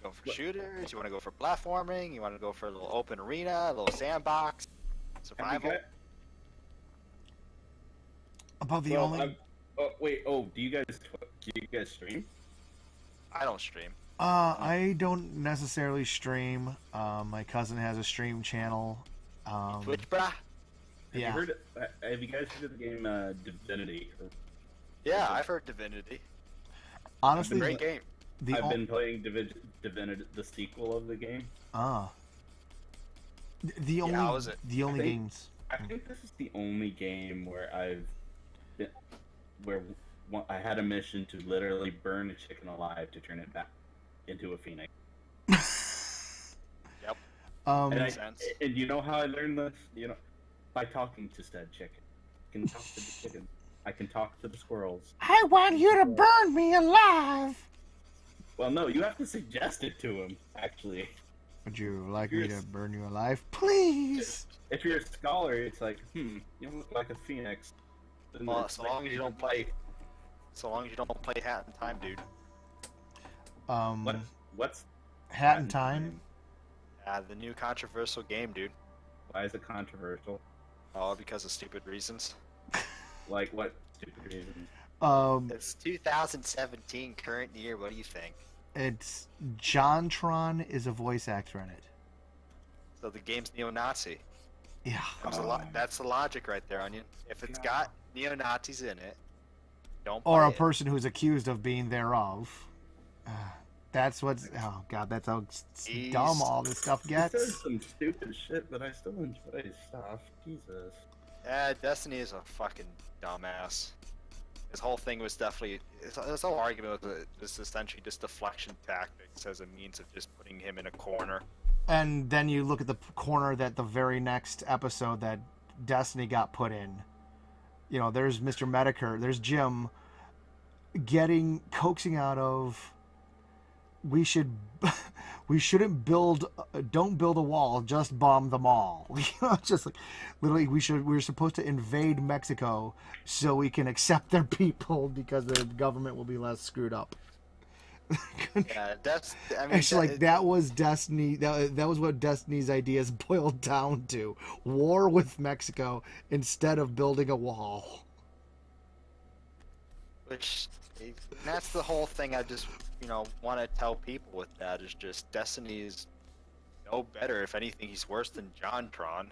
Go for shooters? You want to go for platforming? You want to go for a little open arena, a little sandbox, survival? About the do you guys stream? I don't stream. I don't necessarily stream. My cousin has a stream channel. Twitch, brah. Yeah. Have you guys heard of the game Divinity? Yeah, I've heard Divinity. Honestly, Great game. I've been playing Divinity, the sequel of the game. The only how is it? the only games. I think this is the only game where I had a mission to literally burn a chicken alive to turn it back into a phoenix. Yep. And you know how I learned this? By talking to said chicken. I can talk to the chicken. I can talk to the squirrels. I want you to burn me alive. Well, no, you have to suggest it to him, actually. Would you like me to burn you alive? Please! If you're a scholar, it's like, you look like a phoenix. Well, so long as you don't play Hat in Time, dude. What's Hat in Time? The new controversial game, dude. Why is it controversial? Oh, because of stupid reasons. Like what stupid reasons? It's 2017, current year. What do you think? It's JonTron is a voice actor in it. So the game's neo-Nazi. Yeah. That's the logic right there, Onion. If it's got neo-Nazis in it, don't play Or a it. person who's accused of being thereof. That's what's... Oh, God, that's how dumb all this stuff He gets. says some stupid shit, but I still enjoy his stuff. Jesus. Yeah, Destiny is a fucking dumbass. His whole thing was definitely... His whole argument was essentially just deflection tactics as a means of just putting him in a corner. And then you look at the corner that the very next episode that Destiny got put in. You know, there's Mr. Medicare, there's Jim coaxing out of... We shouldn't don't build a wall, just bomb them all. Just like, literally, we're supposed to invade Mexico so we can accept their people because the government will be less screwed up. Yeah, that was Destiny. That was what Destiny's ideas boiled down to: war with Mexico instead of building a wall. That's the whole thing. I just want to tell people with that is just Destiny is no better. If anything, he's worse than JonTron.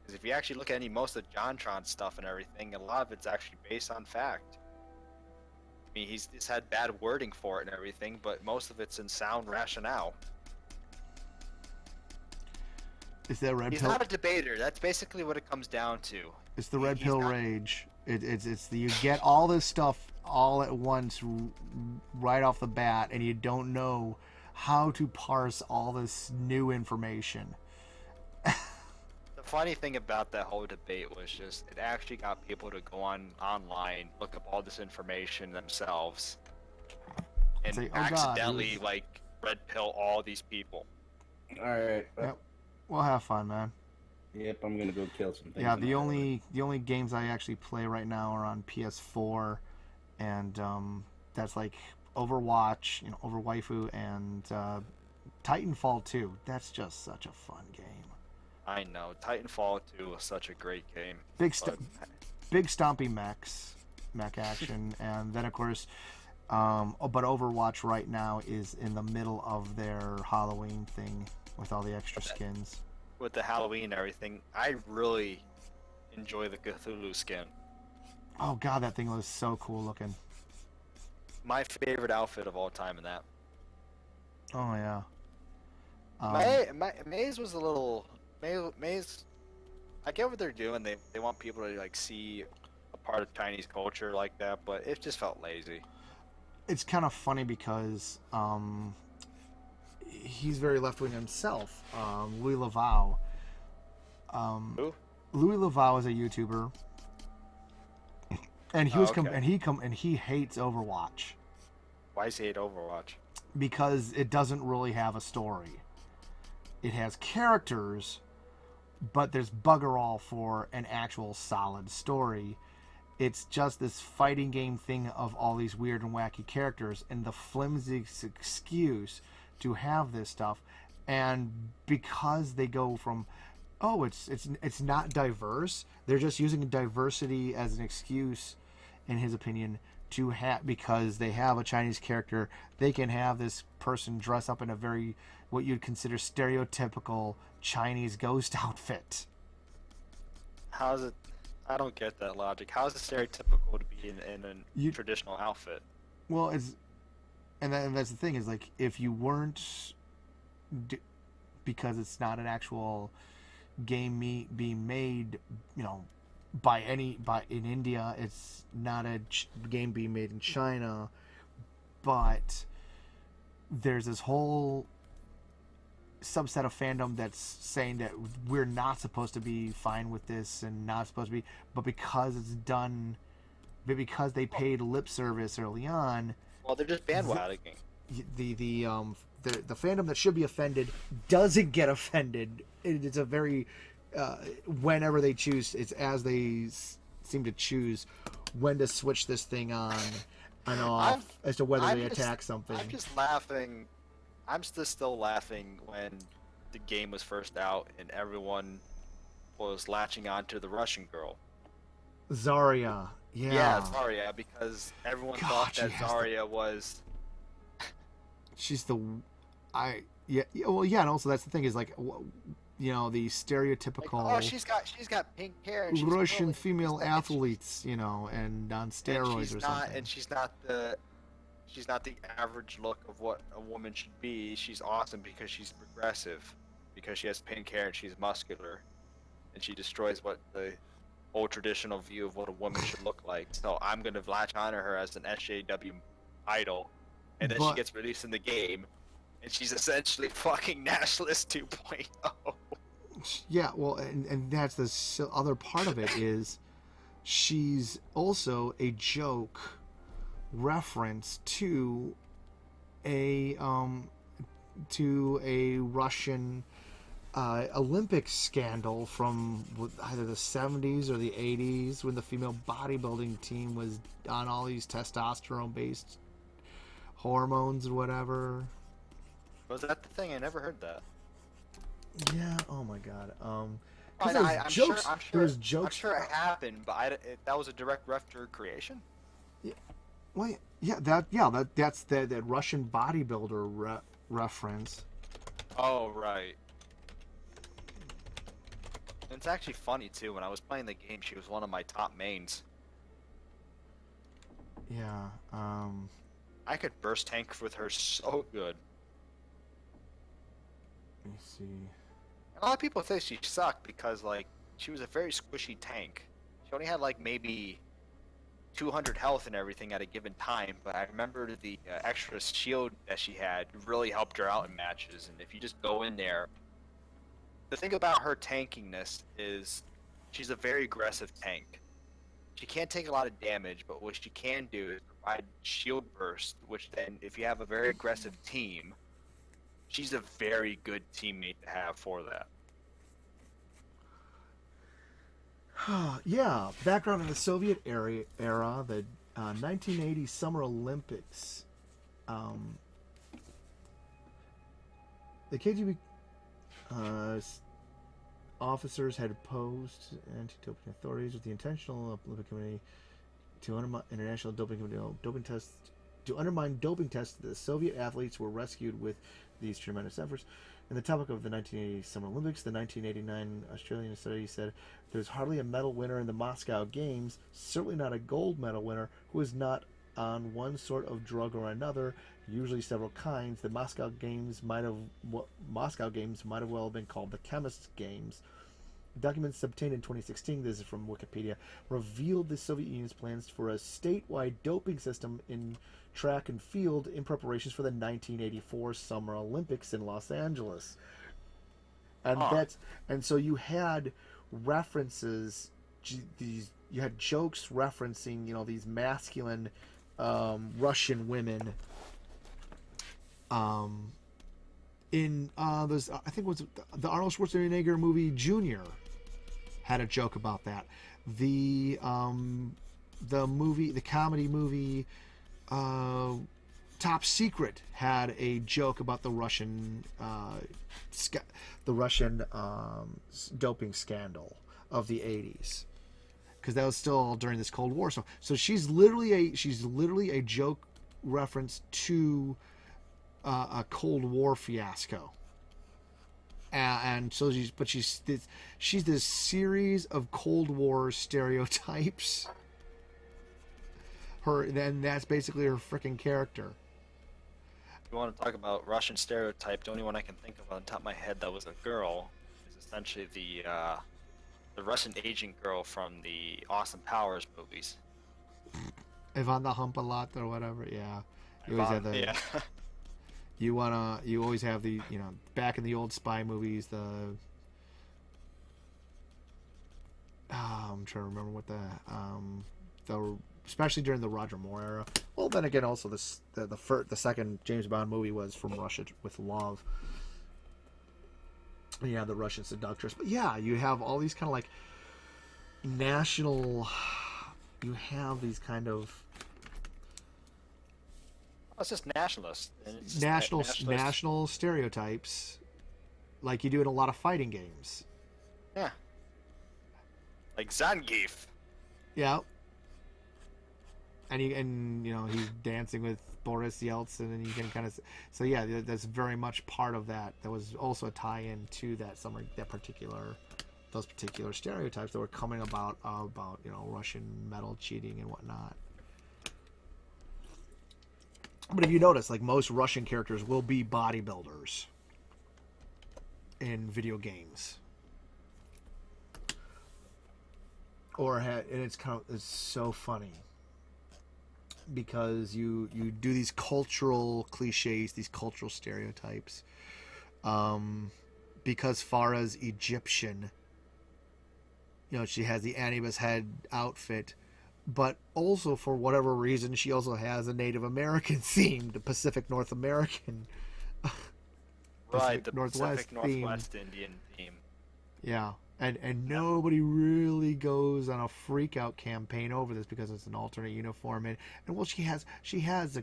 Because if you actually look at most of JonTron stuff and everything, a lot of it's actually based on fact. I mean, he's had bad wording for it and everything, but most of it's in sound rationale. It's that red He's pill. not a debater. That's basically what it comes down to. It's the red pill rage. You get all this stuff all at once right off the bat, and you don't know how to parse all this new information. The funny thing about that whole debate was just it actually got people to go online, look up all this information themselves, and say, accidentally red pill all these people. All right. Yep. We'll have fun, man. Yep, I'm gonna go kill some things. Yeah, the only games I actually play right now are on PS4, and that's like Overwatch, Overwaifu, and Titanfall 2. That's just such a fun game. I know Titanfall 2 was such a great game. Big stompy mech action, and then of course, but Overwatch right now is in the middle of their Halloween thing with all the extra skins. With the Halloween and everything, I really enjoy the Cthulhu skin. Oh god, that thing was so cool looking. My favorite outfit of all time in that. Oh yeah. Maze was a little... Maze... I get what they're doing. They want people to see a part of Chinese culture like that, but it just felt lazy. It's kind of funny because he's very left-wing himself. Louis Lavaux. Who? Louis Lavaux is a YouTuber, and he hates Overwatch. Why does he hate Overwatch? Because it doesn't really have a story. It has characters, but there's bugger all for an actual solid story. It's just this fighting game thing of all these weird and wacky characters, and the flimsy excuse to have this stuff. And because they go from, oh, it's not diverse, they're just using diversity as an excuse, in his opinion, to have, because they have a Chinese character, they can have this person dress up in a very, what you'd consider stereotypical Chinese ghost outfit. How's it? I don't get that logic. How is it stereotypical to be in a traditional outfit? Well, and that's the thing, is like, if you weren't, because it's not an actual game being made, you know, by in India, it's not a game being made in China, but there's this whole subset of fandom that's saying that we're not supposed to be fine with this and not supposed to be, but because it's done, because they paid lip service early on. Well, they're just bandwagoning. The fandom that should be offended doesn't get offended. It's a very whenever they choose, it's as they seem to choose when to switch this thing on and off as to whether they attack something. I'm just laughing. I'm still laughing when the game was first out and everyone was latching on to the Russian girl. Zarya. Yeah, Zarya, because everyone thought that Zarya was. She's the, and also that's the thing, is like, you know, the stereotypical. Like, oh, she's got pink hair. And she's Russian really, female athletes, you know, and on steroids or something. And she's not the average look of what a woman should be. She's awesome because she's progressive, because she has pink hair and she's muscular, and she destroys what the old traditional view of what a woman should look like. So I'm gonna latch onto her as an SJW idol, and then she gets released in the game, and she's essentially fucking Nationalist 2.0. Yeah, well, and that's the other part of it, is she's also a joke reference to a Russian Olympic scandal from either the 70s or the 80s, when the female bodybuilding team was on all these testosterone-based hormones or whatever. Was that the thing? I never heard that. Yeah. Oh my god. I'm jokes. Sure, There's jokes. I'm sure it happened, but that was a direct ref to her creation. Yeah. Well, that's that Russian bodybuilder reference. Oh right. And it's actually funny too. When I was playing the game, she was one of my top mains. Yeah. I could burst tank with her so good. Let me see. A lot of people say she sucked because, like, she was a very squishy tank. She only had, like, maybe 200 health and everything at a given time, but I remember the extra shield that she had really helped her out in matches, and if you just go in there... The thing about her tankiness is she's a very aggressive tank. She can't take a lot of damage, but what she can do is provide shield burst, which then, if you have a very aggressive team, she's a very good teammate to have for that. Yeah, background in the Soviet era, the 1980 Summer Olympics. The KGB officers had opposed anti-doping authorities with the intentional Olympic Committee to undermine international doping tests. To undermine doping tests, the Soviet athletes were rescued with these tremendous efforts. And the topic of the 1980 Summer Olympics, the 1989 Australian study said there's hardly a medal winner in the Moscow Games, certainly not a gold medal winner, who is not on one sort of drug or another, usually several kinds. The Moscow Games might have well been called the Chemist's Games. Documents obtained in 2016, this is from Wikipedia, revealed the Soviet Union's plans for a statewide doping system in track and field in preparations for the 1984 Summer Olympics in Los Angeles. And so you had references, you had jokes referencing, you know, these masculine Russian women. In there's, I think it was the Arnold Schwarzenegger movie Junior had a joke about that. The comedy movie Top Secret had a joke about the Russian doping scandal of the 80s. because that was still during this Cold War. So she's literally a joke reference to a Cold War fiasco. And so she's this series of Cold War stereotypes. Then that's basically her freaking character. You want to talk about Russian stereotype? The only one I can think of on the top of my head that was a girl is essentially the Russian agent girl from the Austin Powers movies. Ivana Humpalot or whatever, yeah. You always have the, yeah. you always have the, back in the old spy movies, I'm trying to remember what especially during the Roger Moore era. Well, then again, also the second James Bond movie was From Russia with Love. Yeah, the Russian seductress. But yeah, you have all these kind of like national. You have these kind of it's just nationalist. It's just national stereotypes, like you do in a lot of fighting games. Yeah. Like Zangief. Yeah. And he's dancing with Boris Yeltsin, and you can kind of so yeah, that's very much part of that. That was also a tie-in to those particular stereotypes that were coming about Russian metal cheating and whatnot. But if you notice, like most Russian characters will be bodybuilders in video games, and it's so funny. Because you do these cultural cliches, these cultural stereotypes. Because far as Egyptian, she has the Anubis head outfit, but also for whatever reason she also has a Native American theme, the Pacific Northwest Indian theme. Yeah. And nobody really goes on a freak out campaign over this because it's an alternate uniform and well she has she has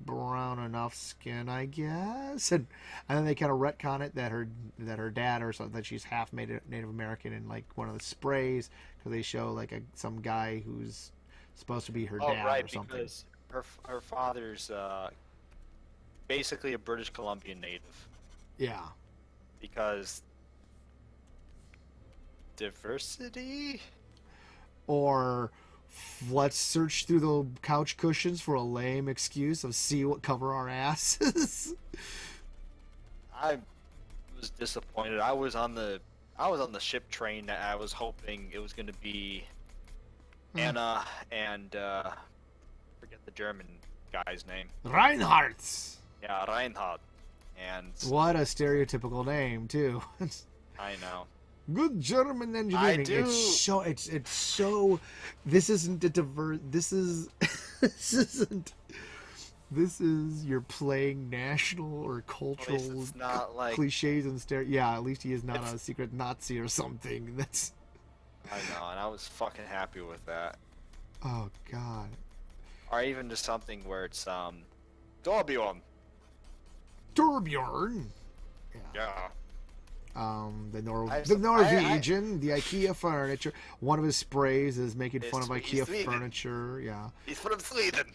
brown enough skin, I guess, and then they kind of retcon it that her dad or something, that she's half Native American in like one of the sprays, because they show like some guy who's supposed to be her dad or something. Because her father's basically a British Columbian native. Yeah. Because diversity? Or let's search through the couch cushions for a lame excuse of see what cover our asses. I was disappointed. I was on the ship train that I was hoping it was going to be Anna and forget the German guy's name. Reinhardt. Yeah, Reinhardt. And what a stereotypical name too. I know. Good German engineering. I do. It's so. This isn't a This is you're playing national or cultural It's not like cliches and Yeah, at least he is not a secret Nazi or something. That's. I know, and I was fucking happy with that. Oh God. Or even just something where it's Torbjorn. Torbjorn. Yeah. The Norwegian, the IKEA furniture. One of his sprays is making fun of IKEA furniture. Yeah. He's from Sweden.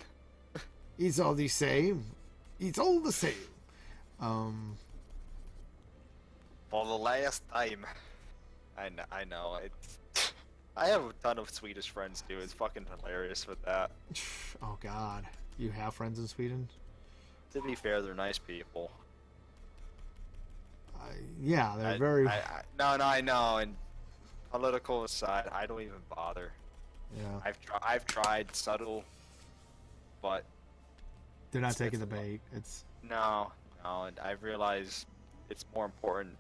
It's all the same. It's all the same. For the last time. I know. I have a ton of Swedish friends too. It's fucking hilarious with that. Oh God, you have friends in Sweden? To be fair, they're nice people. Yeah, they're very. No, I know. And political aside, I don't even bother. Yeah. I've tried subtle, but they're not taking the bait. It's no, and I've realized it's more important.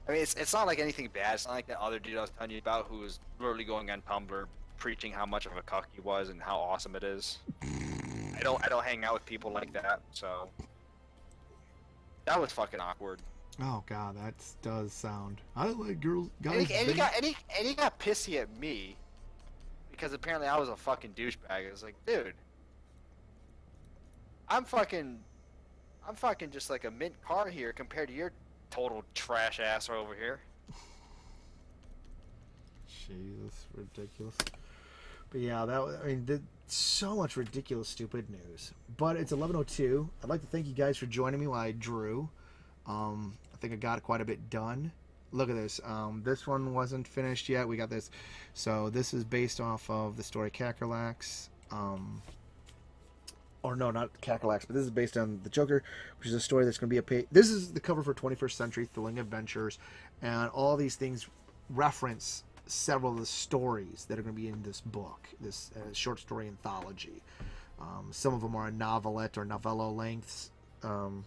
I mean, it's not like anything bad. It's not like that other dude I was telling you about who was literally going on Tumblr preaching how much of a cuck he was and how awesome it is. I don't hang out with people like that, so that was fucking awkward. Oh God, that does sound. I like girls, guys. And he got pissy at me because apparently I was a fucking douchebag. I was like, dude, I'm fucking just like a mint car here compared to your total trash ass over here. Jesus, ridiculous. But yeah, so much ridiculous, stupid news. But it's 11:02. I'd like to thank you guys for joining me while I drew. I think I got quite a bit done. Look at this. This one wasn't finished yet. We got this. So this is based off of the story Cackalax. Or no, not Cackalax, but this is based on The Joker, which is a story that's going to be a page. This is the cover for 21st Century Thrilling Adventures, and all these things reference several of the stories that are going to be in this book, this short story anthology. Some of them are novelette or novello lengths. Can't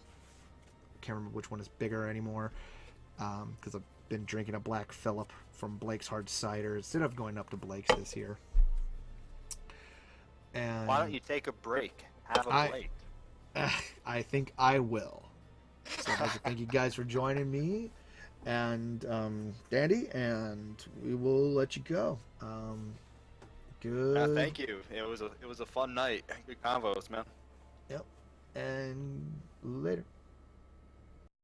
remember which one is bigger anymore, because I've been drinking a Black Phillip from Blake's Hard Cider instead of going up to Blake's this year. And why don't you take a break? Have a break. I think I will. So I'd like to thank you guys for joining me and Dandy, and we will let you go. Good. Thank you. It was a fun night. Good convos, man. Yep. And later.